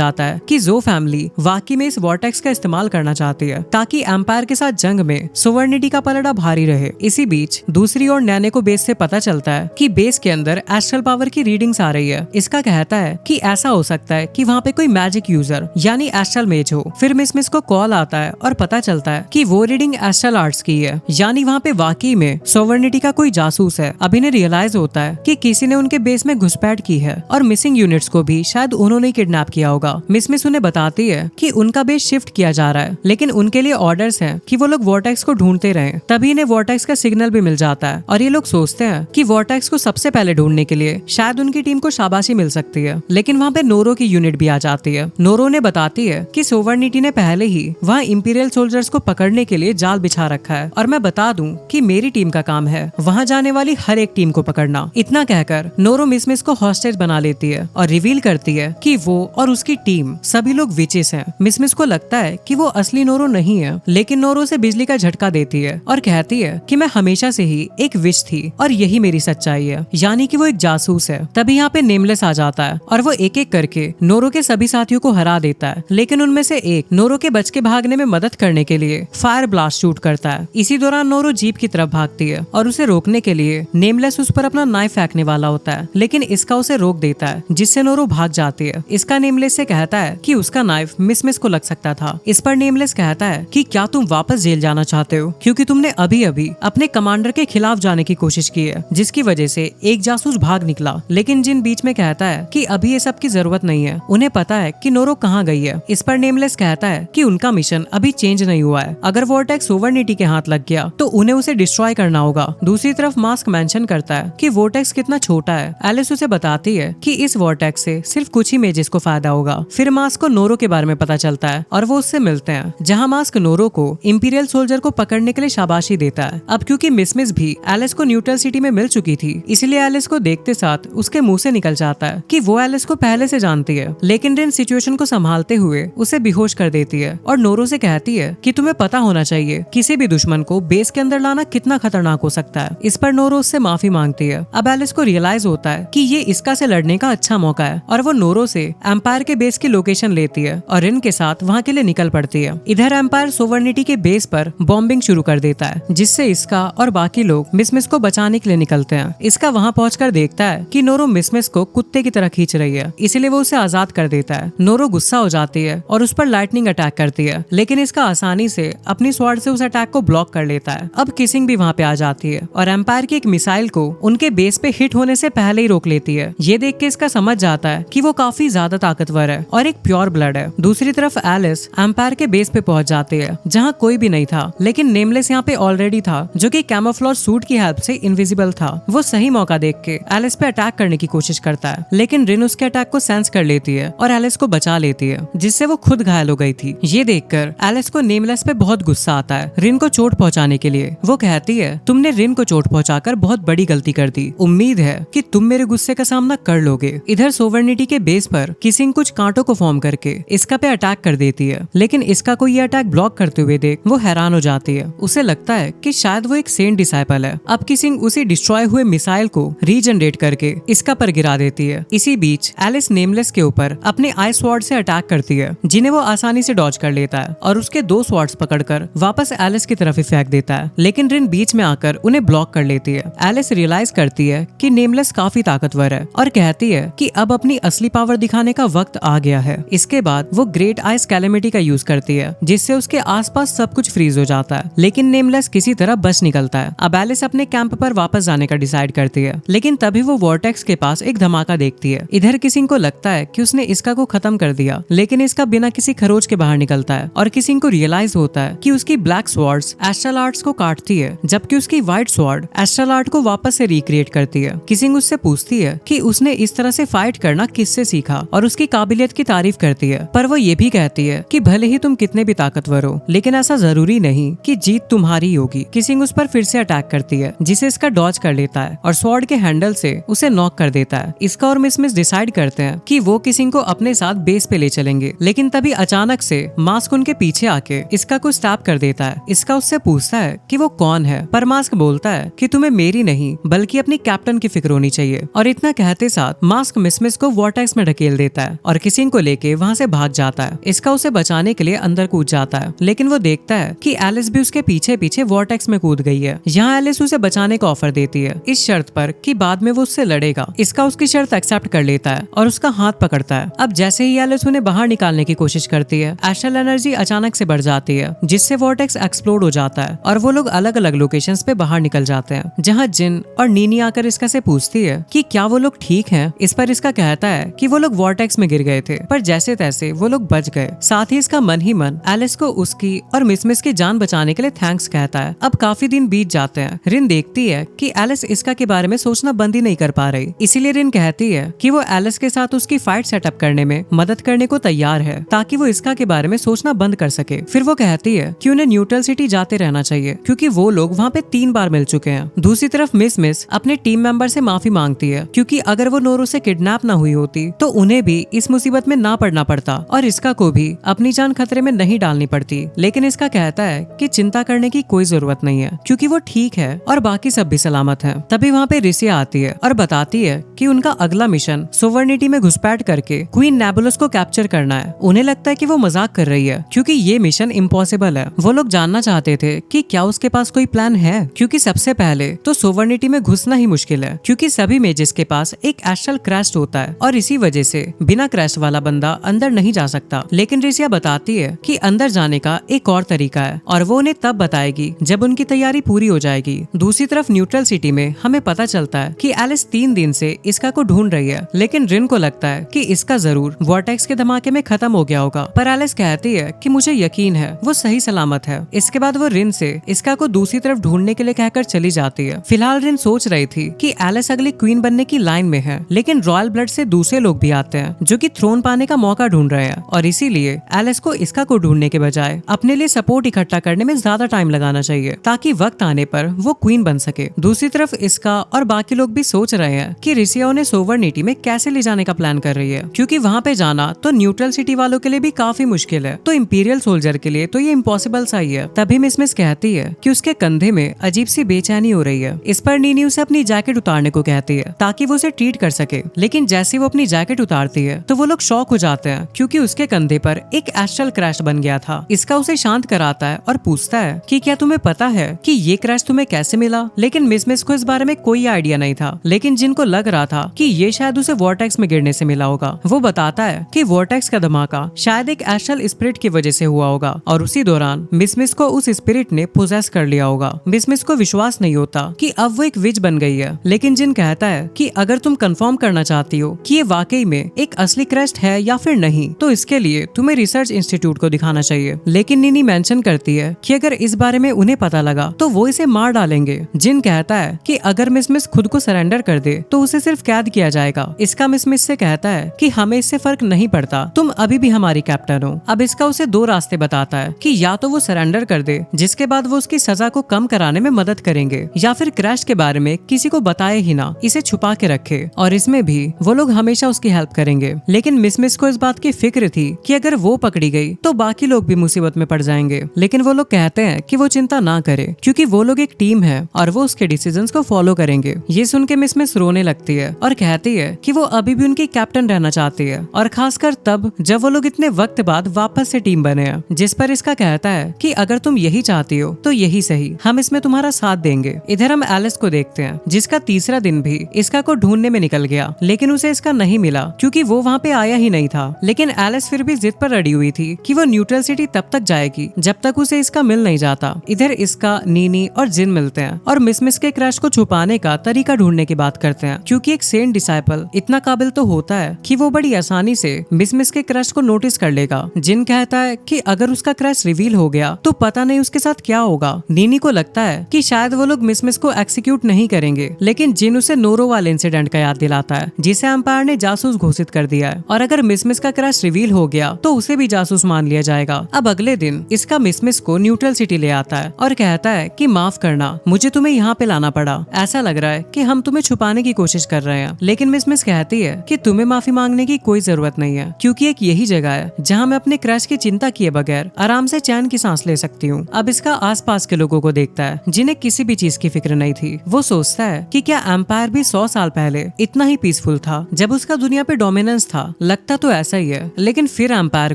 आता है कि जो फैमिली वाकई में इस वॉर्टेक्स का इस्तेमाल करना चाहती है ताकि एम्पायर के साथ जंग में सोवर्निटी का पलड़ा भारी रहे। इसी बीच दूसरी ओर नैने को बेस से पता चलता है कि बेस के अंदर एस्ट्रल पावर की रीडिंग्स आ रही है। इसका कहता है कि ऐसा हो सकता है कि वहाँ पे कोई मैजिक यूजर यानी एस्ट्रल मेज हो। फिर मिस को कॉल आता है और पता चलता है कि वो रीडिंग एस्ट्रल आर्ट्स की है, यानी वहाँ पे वाकई में सोवर्निटी का कोई जासूस है। अभी ने रियलाइज होता है कि किसी ने उनके बेस में घुसपैठ की है और मिसिंग यूनिट्स को भी शायद उन्होंने किडनैप किया होगा। मिस उन्हें बताती है कि उनका बेस शिफ्ट किया जा रहा है, लेकिन उनके लिए ऑर्डर्स हैं कि वो लोग वॉर्टेक्स को ढूंढते रहें। तभी इन्हें वॉर्टेक्स का सिग्नल भी मिल जाता है और ये लोग सोचते हैं कि वॉर्टेक्स को सबसे पहले ढूंढने के लिए शायद उनकी टीम को शाबाशी मिल सकती है। लेकिन वहाँ पे नोरो की यूनिट भी आ जाती है। नोरो ने बताती है कि सोवर्निटी ने पहले ही वहाँ इंपीरियल सोल्जर्स को पकड़ने के लिए जाल बिछा रखा है और मैं बता दूं कि मेरी टीम का काम है वहाँ जाने वाली हर एक टीम को पकड़ना। इतना कहकर नोरो मिस को हॉस्टेज बना लेती है और रिवील करती है कि वो और उसकी टीम सभी लोग विचेस हैं। मिस को लगता है कि वो असली नोरो नहीं है, लेकिन नोरो से बिजली का झटका देती है और कहती है कि मैं हमेशा से ही एक विश थी और यही मेरी सच्चाई है, यानी कि वो एक जासूस है। तभी यहाँ पे नेमलेस आ जाता है और वो एक एक करके नोरो के सभी साथियों को हरा देता है, लेकिन उनमें से एक नोरो के बच के भागने में मदद करने के लिए फायर ब्लास्ट शूट करता है। इसी दौरान नोरो जीप की तरफ भागती है और उसे रोकने के लिए नेमलेस उस पर अपना नाइफ फेंकने वाला होता है, लेकिन इसका उसे रोक देता है, जिससे नोरो भाग जाती है। इसका नेमलेस से कहता है कि उसका नाइफ मिस को लग सकता था। इस पर नेमलेस कहता है कि क्या तुम वापस जेल जाना चाहते हो, क्योंकि तुमने अभी अभी अपने कमांडर के खिलाफ जाने की कोशिश की है, जिसकी वजह से एक जासूस भाग निकला। लेकिन जिन बीच में कहता है कि अभी ये सब की जरूरत नहीं है, उन्हें पता है कि नोरो कहाँ गई है। इस पर नेमलेस कहता है कि उनका मिशन अभी चेंज नहीं हुआ है, अगर वॉर्टेक्स सोवर्निटी के हाथ लग गया तो उन्हें उसे डिस्ट्रॉय करना होगा। दूसरी तरफ मास्क मेंशन करता है कि वॉर्टेक्स कितना छोटा है। एलिस उसे बताती है कि इस वॉर्टेक्स से सिर्फ कुछ ही मेजेस को फायदा होगा। फिर मास्क को नोरो के बारे में पता चलता है और वो उससे मिलते हैं, जहाँ मास्क नोरो को इंपीरियल सोल्जर को पकड़ने के लिए शाबाशी देता है। अब क्योंकि मिस भी एलिस को न्यूट्रल सिटी में मिल चुकी थी, इसलिए एलिस को देखते साथ उसके मुंह से निकल जाता है कि वो एलिस को पहले से जानती है। लेकिन रिन सिचुएशन को संभालते हुए उसे बेहोश कर देती है और नोरो से कहती है कि तुम्हें पता होना चाहिए किसी भी दुश्मन को बेस के अंदर लाना कितना खतरनाक हो सकता है। इस पर नोरो उससे माफी मांगती है। अब एलिस को रियलाइज होता है कि ये इसका से लड़ने का अच्छा मौका है और वो नोरो से एम्पायर के बेस की लोकेशन लेती है और रिन के साथ वहाँ के लिए निकल पड़ती है। इधर एम्पायर सोवर्निटी के बेस पर बॉम्बिंग शुरू कर देता है, जिससे इसका और बाकी लोग मिस को बचाने के लिए निकलते हैं। इसका वहाँ पहुंचकर देखता है कि नोरो मिस को कुत्ते की तरह खींच रही है, इसलिए वो उसे आजाद कर देता है। नोरो गुस्सा हो जाती है और उस पर लाइटनिंग अटैक करती है, लेकिन इसका आसानी से अपनी स्वॉर्ड से उस अटैक को ब्लॉक कर लेता है। अब किसिंग भी वहाँ पे आ जाती है और एम्पायर की एक मिसाइल को उनके बेस पे हिट होने से पहले ही रोक लेती है। ये देख के इसका समझ जाता है कि वो काफी ज्यादा ताकतवर है और एक प्योर ब्लड है। दूसरी तरफ एलिस एम्पायर के बेस पे पहुंच जाती है, जहाँ कोई भी नहीं था, लेकिन नेमलेस यहाँ पे ऑलरेडी था, जो कि कैमोफ्लेज सूट की हेल्प से इनविजिबल था। वो सही मौका देख के एलिस पे अटैक करने की कोशिश करता है, लेकिन रिन उसके अटैक को सेंस कर लेती है और एलिस को बचा लेती है, जिससे वो खुद घायल हो गई थी। ये देखकर एलिस को नेमलेस पे बहुत गुस्सा आता है रिन को चोट पहुंचाने के लिए। वो कहती है, तुमने रिन को चोट पहुंचाकर बहुत बड़ी गलती कर दी, उम्मीद है कि तुम मेरे गुस्से का सामना कर लोगे। इधर सोवर्निटी के बेस पर किसिंग कुछ कांटों को फॉर्म करके इसका पे अटैक कर देती है, लेकिन इसका को ये अटैक ब्लॉक करते हुए देख वो हैरान हो जाती है। उसे लगता है कि शायद वो एक सेंट डिसाइपल है। अब किसिंग उसी डिस्ट्रॉय हुए मिसाइल को रीजनरेट करके इसका पर गिरा देती है। इसी बीच एलिस नेमलेस के ऊपर अपने आई स्वॉर्ड से अटैक करती है, जिन्हें वो आसानी से डॉज कर लेता है और उसके दो स्वॉर्ड्स पकड़कर वापस एलिस की तरफ ही फेंक देता है, लेकिन रिन बीच में आकर उन्हें ब्लॉक कर लेती है। एलिस रियलाइज करती है कि नेमलेस काफी ताकतवर है और कहती है कि अब अपनी असली पावर दिखाने का वक्त आ गया है। इसके बाद वो ग्रेट आइस कैलेमिटी का यूज करती है, जिससे उसके आसपास सब कुछ फ्रीज हो जाता है, लेकिन नेमलेस किसी तरह बच निकलता है। अब एलिस अपने कैंप पर वापस जाने का डिसाइड करती है, लेकिन तभी वो वॉर्टेक्स के पास एक धमाका देखती है। इधर किसिंग को लगता है कि उसने इसका को खत्म कर दिया, लेकिन इसका बिना किसी खरोच के बाहर निकलता है और किसिंग को रियलाइज होता है कि उसकी ब्लैक स्वॉर्ड्स एस्ट्रल आर्ट्स को काटती है, जबकि उसकी व्हाइट स्वॉर्ड एस्ट्रल आर्ट को वापस से रिक्रिएट करती है। किसिंग उससे पूछती है कि उसने इस तरह से फाइट करना किससे सीखा और उसकी काबिलियत की तारीफ करती है, पर वो ये भी कहती है कि भले ही तुम कितने भी ताकतवर हो, लेकिन ऐसा जरूरी नहीं कि जीत तुम्हारी होगी। किसिंग उस पर फिर से अटैक करती है, जिसे इसका डॉज कर लेता है और स्वॉर्ड के हैंडल से उसे नॉक कर देता है। इसका और मिस डिसाइड करते हैं कि वो किसिंग को अपने साथ बेस पे ले चलेंगे, लेकिन तभी अचानक से मास्क उनके पीछे आके इसका को स्टैप कर देता है। इसका उससे पूछता है कि वो कौन है, पर मास्क बोलता है कि तुम तुम्हें मेरी नहीं बल्कि अपनी कैप्टन की फिक्र होनी चाहिए। और इतना कहते साथ मास्क मिसमिस को वॉर्टेक्स में ढकेल देता है और किसी को लेके वहाँ से भाग जाता है। इसका उसे बचाने के लिए अंदर कूद जाता है, लेकिन वो देखता है कि एलिस भी उसके पीछे पीछे वॉर्टेक्स में कूद गई है। यहाँ एलिस उसे बचाने का ऑफर देती है इस शर्त पर कि बाद में वो उससे लड़ेगा। इसका उसकी शर्त एक्सेप्ट कर लेता है और उसका हाथ पकड़ता है। अब जैसे ही एलिस उन्हें बाहर निकालने की कोशिश करती है, एस्ट्रल एनर्जी अचानक से बढ़ जाती है जिससे वॉर्टेक्स एक्सप्लोड हो जाता है और वो लोग अलग अलग लोकेशंस पे बाहर निकल जाते हैं, जहाँ जिन और नीनी आकर इसका से पूछती है कि क्या वो लोग ठीक हैं। इस पर इसका कहता है कि वो लोग वॉर्टेक्स में गिर गए थे पर जैसे तैसे वो लोग बच गए। साथ ही इसका मन ही मन एलिस को उसकी और मिसमिस की जान बचाने के लिए थैंक्स कहता है। अब काफी दिन बीत जाते हैं। रिन देखती है कि एलिस इसका के बारे में सोचना बंद ही नहीं कर पा रही, इसीलिए रिन कहती है कि वो एलिस के साथ उसकी फाइट सेटअप करने में मदद करने को तैयार है ताकि वो इसका के बारे में सोचना बंद कर सके। फिर वो कहती है कि उन्हें न्यूट्रल सिटी जाते रहना चाहिए क्योंकि वो लोग वहाँ पे 3 बार मिल चुके हैं। दूसरी तरफ मिस अपने टीम मेंबर से माफी मांगती है क्योंकि अगर वो नोरो से किडनैप ना हुई होती तो उन्हें भी इस मुसीबत में ना पड़ना पड़ता और इसका को भी अपनी जान खतरे में नहीं डालनी पड़ती। लेकिन इसका कहता है कि चिंता करने की कोई जरूरत नहीं है क्योंकि वो ठीक है और बाकी सब भी सलामत है। तभी वहाँ पे रिसिया आती है और बताती है कि उनका अगला मिशन सोवर्निटी में घुसपैठ करके क्वीन नेबुलस को कैप्चर करना है। उन्हें लगता है कि वो मजाक कर रही है क्योंकि ये मिशन इम्पॉसिबल है। वो लोग जानना चाहते थे कि क्या उसके पास कोई प्लान है, क्योंकि सबसे पहले तो सोवर्निटी में घुसना ही मुश्किल है क्योंकि सभी मेजेस के पास एक एस्ट्रल क्रैश होता है और इसी वजह से बिना क्रैश वाला बंदा अंदर नहीं जा सकता। लेकिन रिसिया बताती है कि अंदर जाने का एक और तरीका है और वो उन्हें तब बताएगी जब उनकी तैयारी पूरी हो जाएगी। दूसरी तरफ न्यूट्रल सिटी में हमें पता चलता है कि एलिस 3 दिन से इसका को ढूंढ रही है, लेकिन रिन को लगता है कि इसका जरूर वॉर्टेक्स के धमाके में खत्म हो गया होगा। पर एलिस कहती है कि मुझे यकीन है वो सही सलामत है। इसके बाद वो रिन से इसका को दूसरी तरफ ढूंढने के लिए कहकर चली जाती है। फिलहाल रिन सोच रही थी कि एलिस अगली क्वीन बनने की लाइन में है, लेकिन रॉयल ब्लड से दूसरे लोग भी आते हैं जो कि थ्रोन पाने का मौका ढूंढ रहे हैं और इसीलिए एलिस को इसका को ढूंढने के बजाय अपने लिए सपोर्ट इकट्ठा करने में ज्यादा टाइम लगाना चाहिए ताकि वक्त आने पर वो क्वीन बन सके। दूसरी तरफ इसका और बाकी लोग भी सोच रहे हैं कि रिसिया उन्हें सोवर्निटी में कैसे ले जाने का प्लान कर रही है क्योंकि वहाँ पे जाना तो न्यूट्रल सिटी वालों के लिए भी काफी मुश्किल है, तो इंपीरियल सोल्जर के लिए तो ये इम्पॉसिबल सा ही है। तभी मिस कहती है कि उसके कंधे में अजीब सी बेचैनी हो रही है। इस पर नीनी उसे अपनी जैकेट उतारने को कहती है ताकि वो उसे ट्रीट कर सके, लेकिन जैसे वो अपनी जैकेट उतारती है तो वो लोग शॉक हो जाते हैं क्योंकि उसके कंधे पर एक एस्ट्रल क्रैश बन गया था। इसका उसे शांत कराता है और पूछता है कि क्या तुम्हें पता है कि ये क्रैश तुम्हें कैसे मिला। लेकिन मिस को इस बारे में कोई आइडिया नहीं था, लेकिन जिनको लग रहा था कि ये शायद उसे वॉर्टेक्स में गिरने से मिला होगा। वो बताता है कि वॉर्टेक्स का धमाका शायद एक एस्ट्रल स्पिरिट की वजह से हुआ होगा और उसी दौरान मिस को उस स्पिरिट ने पोजेस कर लिया होगा। मिस को विश्वास नहीं होता कि अब वो एक विच बन गई है, लेकिन जिन कहता है कि अगर तुम कंफर्म करना चाहती हो कि ये वाकई में एक असली क्रस्ट है या फिर नहीं तो इसके लिए तुम्हें रिसर्च इंस्टीट्यूट को दिखाना चाहिए। लेकिन नीनी मेंशन करती है कि अगर इस बारे में उन्हें पता लगा तो वो इसे मार डालेंगे। जिन कहता है कि अगर मिस खुद को सरेंडर कर दे तो उसे सिर्फ कैद किया जाएगा। इसका मिस से कहता है कि हमें इससे फर्क नहीं पड़ता, तुम अभी भी हमारी कैप्टन हो। अब इसका उसे 2 रास्ते बताता है कि या तो वो सरेंडर कर दे जिसके बाद वो उसकी सजा को कम कराने में मदद करेंगे, या फिर क्रैश के बारे में किसी को बताए ही ना, इसे छुपा के रखे और इसमें भी वो लोग हमेशा उसकी हेल्प करेंगे। लेकिन मिस को इस बात की फिक्र थी कि अगर वो पकड़ी गई तो बाकी लोग भी मुसीबत में पड़ जाएंगे। लेकिन वो लोग कहते हैं कि वो चिंता ना करे क्योंकि वो लोग एक टीम है और वो उसके डिसीजंस को फॉलो करेंगे। ये सुन के मिस रोने लगती है और कहती है कि वो अभी भी उनकी कैप्टन रहना चाहती है और खासकर तब जब वो लोग इतने वक्त बाद वापस से टीम बने हैं। जिस पर इसका कहता है कि अगर तुम यही चाहती हो तो यही सही, हम इसमें तुम्हारा साथ देंगे। इधर हम एलिस को देखते हैं जिसका तीसरा दिन भी इसका को ढूंढने में निकल गया, लेकिन उसे इसका नहीं मिला क्योंकि वो वहाँ पे आया ही नहीं था। लेकिन एलिस फिर भी जिद पर अड़ी हुई थी कि वो न्यूट्रल सिटी तब तक जाएगी जब तक उसे इसका मिल नहीं जाता। इधर इसका, नीनी और जिन मिलते हैं और मिस के क्रैश को छुपाने का तरीका ढूंढने की बात करते हैं क्योंकि एक सेंट डिसाइपल इतना काबिल तो होता है कि वो बड़ी आसानी से मिस के क्रैश को नोटिस कर लेगा। जिन कहता है कि अगर उसका क्रैश रिवील हो गया तो पता नहीं उसके साथ क्या होगा। नीनी को लगता है कि शायद वो लोग मिस को एक्सिक्यूट नहीं करेंगे, लेकिन जिन उसे नोरो वाले इंसिडेंट का याद दिलाता है जिसे एम्पायर ने जासूस घोषित कर दिया है और अगर मिस का क्रैश रिवील हो गया तो उसे भी जासूस मान लिया जाएगा। अब अगले दिन इसका मिस को न्यूट्रल सिटी ले आता है और कहता है कि माफ करना, मुझे तुम्हें यहाँ पे लाना पड़ा। ऐसा लग रहा है कि हम तुम्हें छुपाने की कोशिश कर रहे हैं। लेकिन मिस कहती है कि तुम्हें माफी मांगने की कोई जरूरत नहीं है क्योंकि एक यही जगह है जहाँ मैं अपने क्रैश की चिंता किए बगैर आराम से चैन की सांस ले सकती हूँ। अब इसका आसपास के लोगों को देखता है जिन्हें किसी भी चीज की फिक्र नहीं थी। वो सोचता है कि क्या एम्पायर भी 100 साल पहले इतना ही पीसफुल था जब उसका दुनिया पे डोमिनेंस था। लगता तो ऐसा ही है, लेकिन फिर एम्पायर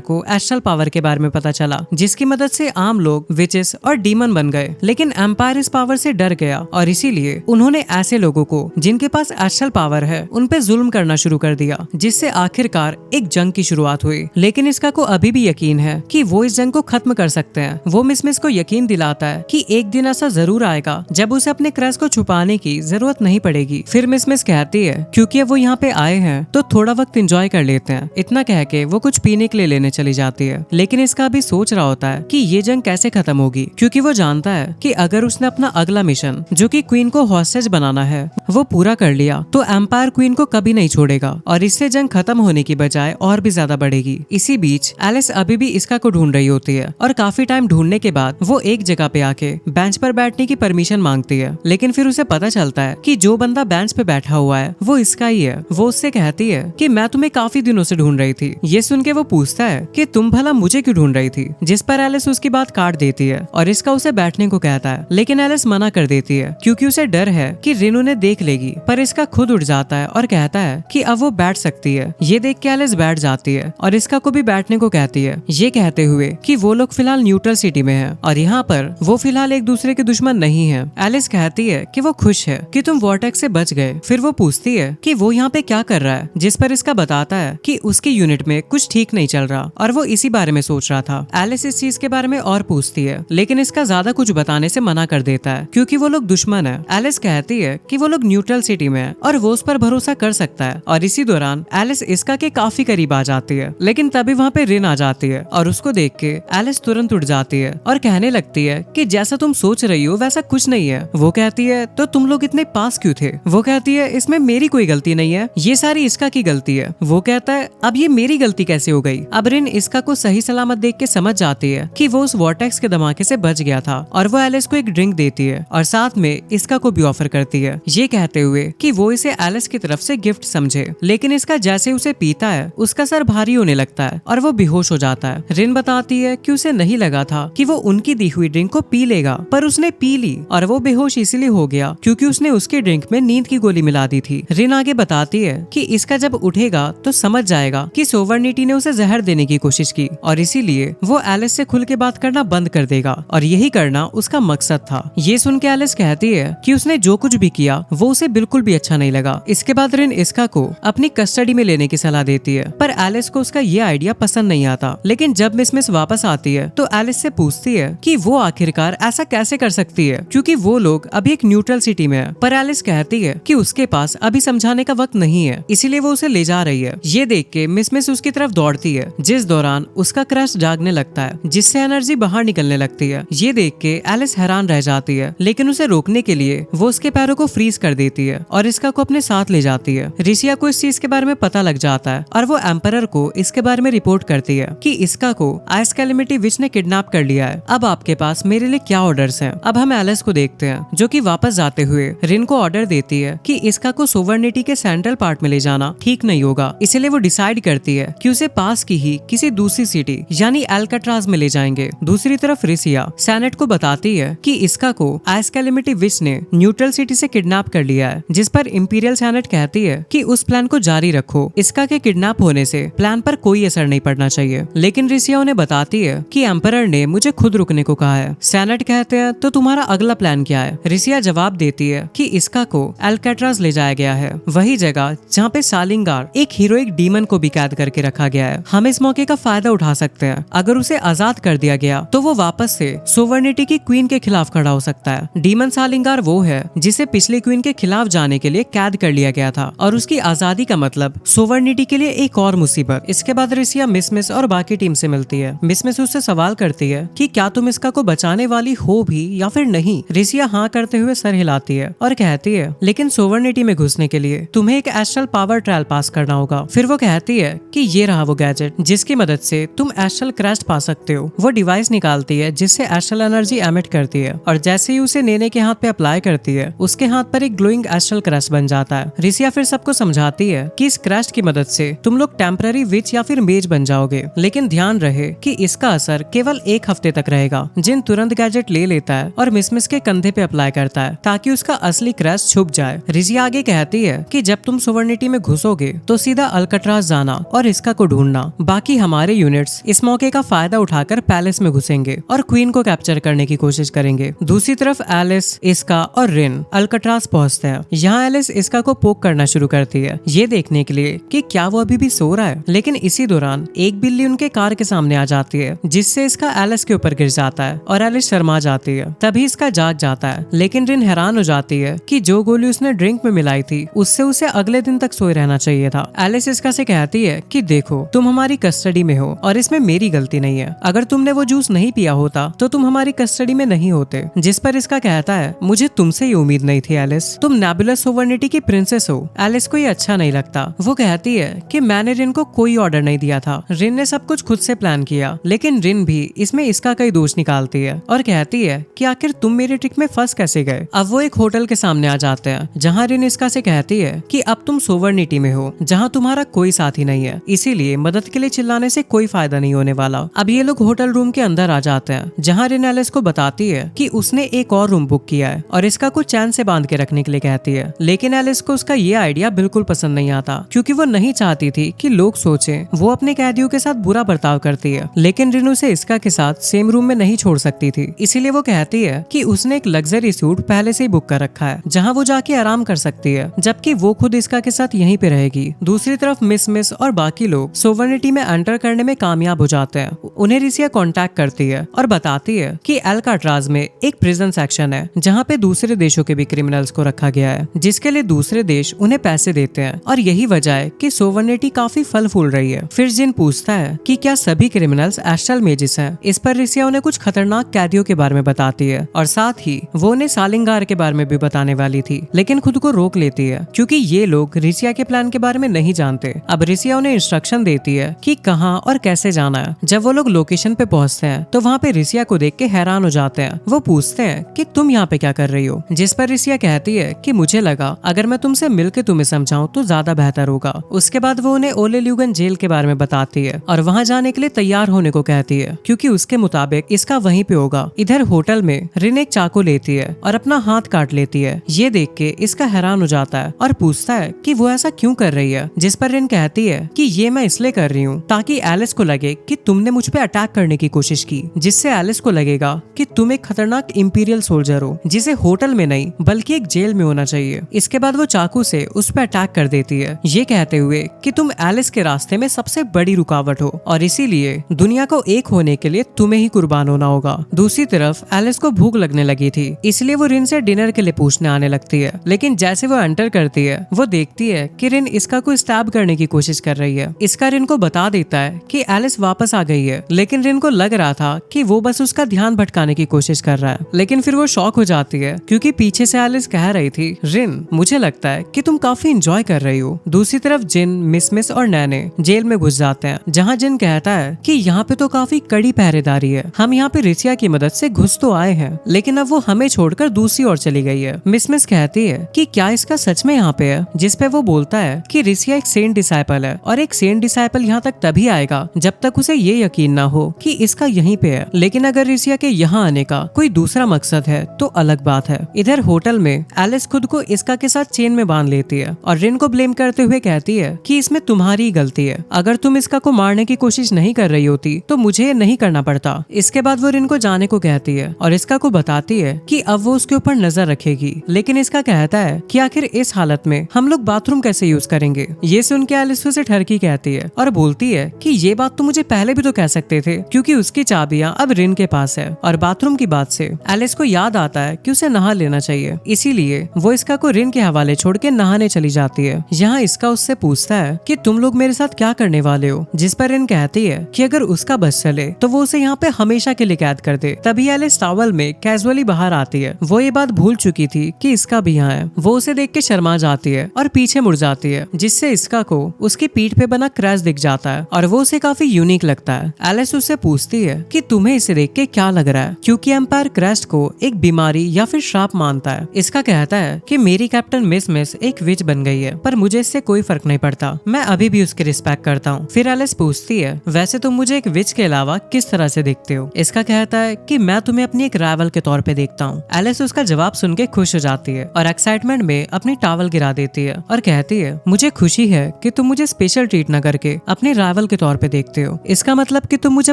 को एस्ट्रल पावर के बारे में पता चला, जिसकी मदद से आम लोग विचेस और डीमन बन गए। लेकिन एम्पायर इस पावर से डर गया और इसीलिए उन्होंने ऐसे लोगों को जिनके पास एस्ट्रल पावर है उन पे जुल्म करना शुरू कर दिया, जिससे आखिरकार एक जंग की शुरुआत हुई। लेकिन इसका को अभी भी यकीन है कि वो इस जंग को खत्म कर सकते हैं। वो मिस को यकीन दिलाता है कि एक दिन ऐसा जरूर आएगा जब उसे अपने क्रश को छुपाने की जरूरत नहीं पड़ेगी। फिर मिस कहती है क्योंकि वो यहाँ पे आए हैं तो थोड़ा वक्त एंजॉय कर लेते हैं। इतना कह के वो कुछ पीने के लिए लेने चली जाती है, लेकिन इसका अभी सोच रहा होता है कि ये जंग कैसे खत्म होगी, क्योंकि वो जानता है कि अगर उसने अपना अगला मिशन जो कि क्वीन को हॉस्टेज बनाना है वो पूरा कर लिया तो एम्पायर क्वीन को कभी नहीं छोड़ेगा और इससे जंग खत्म होने की बजाय और भी ज्यादा बढ़ेगी। इसी बीच एलिस अभी भी इसका को ढूंढ रही होती है और काफी टाइम ढूंढने के बाद वो एक जगह पे आके बेंच पर बैठने की परमिशन मांगती है, लेकिन फिर उसे पता चलता है कि जो बंदा बेंच पे बैठा हुआ है वो इसका ही है। वो उससे कहती है कि मैं तुम्हें काफी दिनों से ढूंढ रही थी। ये सुन के वो पूछता है कि तुम भला मुझे क्यों ढूंढ रही थी, जिस पर एलिस उसकी बात काट देती है और इसका उसे बैठने को कहता है, लेकिन एलिस मना कर देती है क्योंकि उसे डर है कि रिन उन्हें देख लेगी। पर इसका खुद उठ जाता है और कहता है कि अब वो बैठ सकती है। ये देख के एलिस बैठ जाती है और इसका को भी बैठने को कहती है, ये कहते हुए कि वो लोग फिलहाल न्यूट्रल सिटी में हैं और यहाँ पर वो फिलहाल एक दूसरे के दुश्मन नहीं है। एलिस कहती है कि वो खुश है कि तुम वॉर्टेक्स से बच गए। फिर वो पूछती है कि वो यहाँ पे क्या कर रहा है, जिस पर इसका बताता है कि उसकी यूनिट में कुछ ठीक नहीं चल रहा और वो इसी बारे में सोच रहा था। एलिस इस चीज के बारे में और पूछती है, लेकिन इसका ज्यादा कुछ बताने से मना कर देता है क्योंकि वो लोग दुश्मन है। एलिस कहती है कि वो लोग न्यूट्रल सिटी में है और वो उस पर भरोसा कर सकता है और इसी दौरान एलिस इसका के काफी करीब आ जाती है, लेकिन तभी वहाँ पे रिन आ जाती है और उसको देख के एलिस तुरंत उठ जाती है और कहने लगती है कि जैसा तुम सोच रही हो वैसा कुछ नहीं है। वो कहती है तो तुम लोग इतने पास क्यों थे? वो कहती है इसमें मेरी कोई गलती नहीं है, ये सारी इसका की गलती है। वो कहता है अब ये मेरी गलती कैसे हो गई? अब रिन इसका को सही सलामत देख के समझ जाती है कि वो उस वॉर्टेक्स के धमाके से बच गया था और वो एलिस को एक ड्रिंक देती है और साथ में इसका को भी ऑफर करती है, ये कहते हुए कि वो इसे एलिस की तरफ से गिफ्ट समझे। लेकिन इसका जैसे उसे पीता है उसका सर भारी होने लगता है और वो बेहोश हो जाता है। रिन बताती है कि उसे नहीं लगा था कि वो उनकी दी हुई ड्रिंक को पी लेगा, पर उसने पी ली और वो बेहोश इसीलिए हो गया क्योंकि उसने उसकी ड्रिंक में नींद की गोली मिला दी थी। रिन आगे बताती है कि इसका जब उठेगा तो समझ जाएगा कि सोवर्निटी ने उसे जहर देने की कोशिश की और इसीलिए वो एलिस से खुल के बात करना बंद कर देगा और यही करना उसका मकसद था। ये सुन के एलिस कहती है कि उसने जो कुछ भी किया वो उसे बिल्कुल भी अच्छा नहीं लगा। इसके बाद रिन इसका को अपनी कस्टडी में लेने की सलाह देती है, पर एलिस को उसका ये आइडिया पसंद नहीं आता। लेकिन जब मिस वापस आती है तो एलिस से पूछती है कि वो आखिरकार ऐसा कैसे कर सकती है क्योंकि वो लोग अभी एक न्यूट्रल सिटी में है। पर एलिस कहती है कि उसके पास अभी समझाने का वक्त नहीं है, इसीलिए वो उसे ले जा रही है। ये देख के मिस उसकी तरफ दौड़ती है, जिस दौरान उसका क्रश जागने लगता है जिससे एनर्जी बाहर निकलने लगती है। ये देख के एलिस हैरान रह जाती है, लेकिन उसे रोकने के लिए वो उसके पैरों को फ्रीज कर देती है और इसका को अपने साथ ले जाती है। रिसिया को इस चीज के बारे में पता लग जाता है और वो एम्परर को इसके बारे में रिपोर्ट करती है कि इसका को आइस कैलेमिटी विच ने किडनैप कर लिया है। अब आपके पास मेरे लिए क्या ऑर्डर्स हैं? अब हम एलिस को देखते हैं जो कि वापस जाते हुए रिन को ऑर्डर देती है कि इसका को सोवर्निटी के सेंट्रल पार्ट में ले जाना ठीक नहीं होगा। इसलिए वो डिसाइड करती है कि उसे पास की ही किसी दूसरी सिटी यानी एल्काट्राज में ले जाएंगे। दूसरी तरफ रिसिया सेनेट को बताती है कि इसका को आइस कैलेमिटी विच ने न्यूट्रल सिटी से किडनैप कर लिया है, जिस पर इंपीरियल सेनेट कहती है कि उस प्लान को जारी रखो। इसका के किडनैप होने से प्लान पर कोई असर नहीं पड़ना चाहिए। लेकिन रिसिया उन्हें बताती है कि एम्परर ने मुझे खुद रुकने को कहा है। सेनेट कहते हैं तो तुम्हारा अगला प्लान क्या है? रिसिया जवाब देती है कि इसका को एल्काट्राज ले जाया गया है, वही जगह जहाँ पे सालिंगार एक हीरोइक डीमन को भी कैद करके रखा गया है। हम इस मौके का फायदा उठा सकते हैं। अगर उसे आजाद कर दिया गया तो वो वापस से सोवर्निटी की क्वीन के खिलाफ खड़ा हो सकता है। डीमन सालिंगार वो है जिसे पिछली क्वीन के खिलाफ जाने के लिए कैद कर लिया गया था और उसकी आजादी का मतलब सोवर्निटी के लिए एक और मुसीबत। इसके बाद रिसिया मिस और बाकी टीम से मिलती है। मिस उससे सवाल करती है कि क्या तुम इसका को बचाने वाली हो भी या फिर नहीं? रिसिया हाँ करते हुए सर हिलाती है और कहती है लेकिन सोवर्निटी में घुसने के लिए तुम्हें एक एस्ट्रल पावर ट्रायल पास करना होगा। फिर वो कहती है कि ये रहा वो गैजेट जिसकी मदद से तुम एस्ट्रल क्रस्ट पा सकते हो। वो डिवाइस निकालती है जिससे एस्ट्रल एनर्जी एमिट करती है और जैसे ही उसे नेने के हाथ पे अप्लाई करती है उसके हाथ पर एक ग्लोइंग एस्ट्रल क्रस्ट बन जाता है। रिसिया फिर सबको समझाती है कि इस क्रस्ट की मदद से तुम लोग टेम्पररी विच या फिर मेज बन जाओगे, लेकिन ध्यान रहे कि इसका असर केवल 1 हफ्ते तक रहेगा। जिन तुरंत गैजेट ले लेता है और मिस के कंधे पे अप्लाई करता है ताकि उसका असली क्रैश छुप जाए। रिजिया आगे कहती है कि जब तुम सोवर्निटी में घुसोगे तो सीधा अल्काट्राज जाना और इसका को ढूंढना। बाकी हमारे यूनिट्स इस मौके का फायदा उठाकर पैलेस में घुसेंगे और क्वीन को कैप्चर करने की कोशिश करेंगे। दूसरी तरफ एलिस, इसका और रिन अल्काट्राज पहुंचते हैं। यहाँ एलिस इसका को पोक करना शुरू करती है, ये देखने के लिए कि क्या वो अभी भी सो रहा है। लेकिन इसी दौरान एक बिल्ली उनके कार के सामने आ जाती है, जिससे इसका एलिस के ऊपर गिर जाता है और एलिस शर्मा जाती है। तभी इसका जाग जाता है, लेकिन रिन हैरान हो जाती है कि जो गोली उसने ड्रिंक में मिलाई थी उससे उसे अगले दिन तक सोए रहना चाहिए था। एलिस इसका से कहती है कि देखो तुम हमारी कस्टडी में हो और इसमें मेरी गलती नहीं है। अगर तुमने वो जूस नहीं पिया होता तो तुम हमारी कस्टडी में नहीं होते। जिस पर इसका कहता है मुझे तुमसे ये उम्मीद नहीं थी एलिस, तुम नेबुलस सोवर्निटी की प्रिंसेस हो। एलिस को ये अच्छा नहीं लगता। वो कहती है कि मैंने रिन को कोई ऑर्डर नहीं दिया था, रिन ने सब कुछ खुद से प्लान किया। लेकिन रिन भी इसमें इसका कई दोष निकालती है और कहती है कि आखिर तुम मेरे ट्रिक में फंस कैसे गए। अब वो एक होटल के सामने आ जाते हैं, जहाँ रिन इसका से कहती है कि अब तुम सोवर्निटी में हो, जहाँ तुम्हारा कोई साथी नहीं है, इसीलिए मदद के लिए चिल्लाने से कोई फायदा नहीं होने वाला। अब ये लोग होटल रूम के अंदर आ जाते हैं, जहाँ रिन एलिस को बताती है कि उसने एक और रूम बुक किया है और इसका कुछ चैन से बांध के रखने के लिए कहती है। लेकिन एलिस को उसका ये आइडिया बिल्कुल पसंद नहीं आता, क्योंकि वो नहीं चाहती थी कि लोग सोचें वो अपने कैदियों के साथ बुरा बर्ताव करती है। लेकिन रिन उसे इसका के साथ सेम रूम में नहीं छोड़ सकती थी, इसीलिए वो कहती है कि उसने एक लग्जरी सूट पहले से ही बुक कर रखा है, जहाँ वो जाके आराम कर सकती है, जबकि वो खुद इसका के साथ यहीं पे रहेगी। दूसरी तरफ मिस और बाकी लोग सोवर्निटी में एंटर करने में कामयाब हो जाते हैं। उन्हें रिसिया कांटेक्ट करती है और बताती है कि अल्काट्राज में एक प्रिजन सेक्शन है, जहाँ पे दूसरे देशों के भी क्रिमिनल्स को रखा गया है, जिसके लिए दूसरे देश उन्हें पैसे देते हैं और यही वजह है कि सोवर्निटी काफी फल फूल रही है। फिर जिन पूछता है कि क्या सभी क्रिमिनल्स एस्ट्रल मेजिस हैं। इस पर रिसिया उन्हें कुछ खतरनाक कैदियों के बारे में बताती है और साथ ही वो उन्हें सालिंगार के बारे में भी बताने वाली थी, लेकिन खुद को रोक लेती है क्योंकि ये लोग रिसिया के प्लान के बारे में नहीं जानते। अब रिसिया उन्हें इंस्ट्रक्शन देती है कि कहाँ और कैसे जाना है। जब वो लोग लोकेशन पे पहुंचते हैं तो वहाँ पे रिसिया को देख के हैरान हो जाते हैं। वो पूछते हैं कि तुम यहाँ पे क्या कर रही हो, जिस पर रिसिया कहती है कि मुझे लगा अगर मैं तुमसे मिलके तुम्हें समझाऊं तो ज्यादा बेहतर होगा। उसके बाद वो उन्हें ओले ल्यूगन जेल के बारे में बताती है और वहाँ जाने के लिए तैयार होने को कहती है, क्योंकि उसके मुताबिक इसका वहीं पे होगा। इधर होटल में रिन एक चाकू लेती है और अपना हाथ काट लेती है। ये देख के इसका हैरान हो जाता है और पूछता है कि वो ऐसा क्यों कर रही है, जिस पर रिन कहती है कि ये मैं इसलिए कर रही हूँ ताकि एलिस को लगे कि तुमने मुझ पे अटैक करने की कोशिश की, जिससे एलिस को लगेगा कि तुम एक खतरनाक इंपीरियल सोल्जर हो, जिसे होटल में नहीं बल्कि एक जेल में होना चाहिए। इसके बाद वो चाकू से उस पर अटैक कर देती है, ये कहते हुए कि तुम एलिस के रास्ते में सबसे बड़ी रुकावट हो और इसीलिए दुनिया को एक होने के लिए तुम्हें ही कुर्बान होना होगा। दूसरी तरफ एलिस को भूख लगने लगी थी, इसलिए वो रिन से डिनर के लिए पूछने आने लगती है। लेकिन जैसे वो एंटर करती है वो देखती है कि रिन इसका को स्टैब करने की कोशिश कर रही है। इसका रिन को बता देता है कि एलिस वापस आ गई है, लेकिन रिन को लग रहा था कि वो बस उसका ध्यान भटकाने की कोशिश कर रहा है। लेकिन फिर वो शॉक हो जाती है क्योंकि पीछे से एलिस कह रही थी, रिन मुझे लगता है कि तुम काफी एंजॉय कर रही हो। दूसरी तरफ जिन, मिस और नैने जेल में घुस जाते हैं, जहाँ जिन कहता है कि यहाँ पे तो काफी कड़ी पहरेदारी है, हम यहाँ पे रिसिया की मदद से घुस तो आए हैं, लेकिन अब वो हमें छोड़कर दूसरी ओर चली गई है। मिस कहती है कि क्या इसका सच में यहाँ पे है, जिस पे वो बोलता है कि रिसिया एक सेंट डिसाइपल है और एक सेंट डिसाइपल यहाँ तक तभी आएगा जब तक उसे ये यकीन ना हो कि इसका यहीं पे है। लेकिन अगर रिसिया के यहाँ आने का कोई दूसरा मकसद है तो अलग बात है। इधर होटल में एलिस खुद को इसका के साथ चेन में बांध लेती है और रिन को ब्लेम करते हुए कहती है कि इसमें तुम्हारी गलती है, अगर तुम इसका को मारने की कोशिश नहीं कर रही होती तो मुझे ये नहीं करना पड़ता। इसके बाद वो रिन को जाने को कहती है और इसका को बताती है कि अब वो उसके ऊपर नजर रखेगी, लेकिन इसका कहता है कि आखिर इस हालत में हम लोग बाथरूम कैसे यूज करेंगे। ये सुन के एलिस उसे ठरकी कहती है और बोलती है कि ये बात तो मुझे पहले भी तो कह सकते थे, क्योंकि उसकी चाबियां अब रिन के पास है। और बाथरूम की बात से एलिस को याद आता है कि उसे नहा लेना चाहिए, इसीलिए वो इसका को रिन के हवाले छोड़ के नहाने चली जाती है। यहाँ इसका उससे पूछता है कि तुम लोग मेरे साथ क्या करने वाले हो, जिस पर रिन कहती है कि अगर उसका बस चले तो वो उसे यहाँ पे हमेशा के लिए कैद कर दे। तभी एलिस टॉवल में कैजुअली बाहर आती है। वो ये बात भूल चुकी थी कि इसका भी यहाँ है। वो उसे देख के शर्मा जाती है और पीछे मुड़ जाती है, जिससे इसका को उसकी पीठ पे बना क्रैश दिख जाता है और वो उसे काफी यूनिक लगता है। एलिस उससे पूछती है कि तुम्हें इसे देख के क्या लग रहा है, क्योंकि एम्पायर क्रस्ट को एक बीमारी या फिर श्राप मानता है। इसका कहता है कि मेरी कैप्टन मिस एक विच बन गई है, पर मुझे इससे कोई फर्क नहीं पड़ता, मैं अभी भी उसकी रिस्पेक्ट करता हूँ। फिर एलिस पूछती है वैसे तुम मुझे एक विच के अलावा किस तरह से देखते हो। इसका कहता है कि मैं तुम्हें अपनी एक राइवल के तौर पे देखता हूँ। एलिस उसका जवाब सुन के खुश हो जाती है और एक्साइटमेंट में अपनी टॉवल गिरा देती है और कहती है मुझे खुशी है कि तुम मुझे स्पेशल ट्रीट न करके अपने राइवल के तौर पे देखते हो, इसका मतलब कि तुम मुझे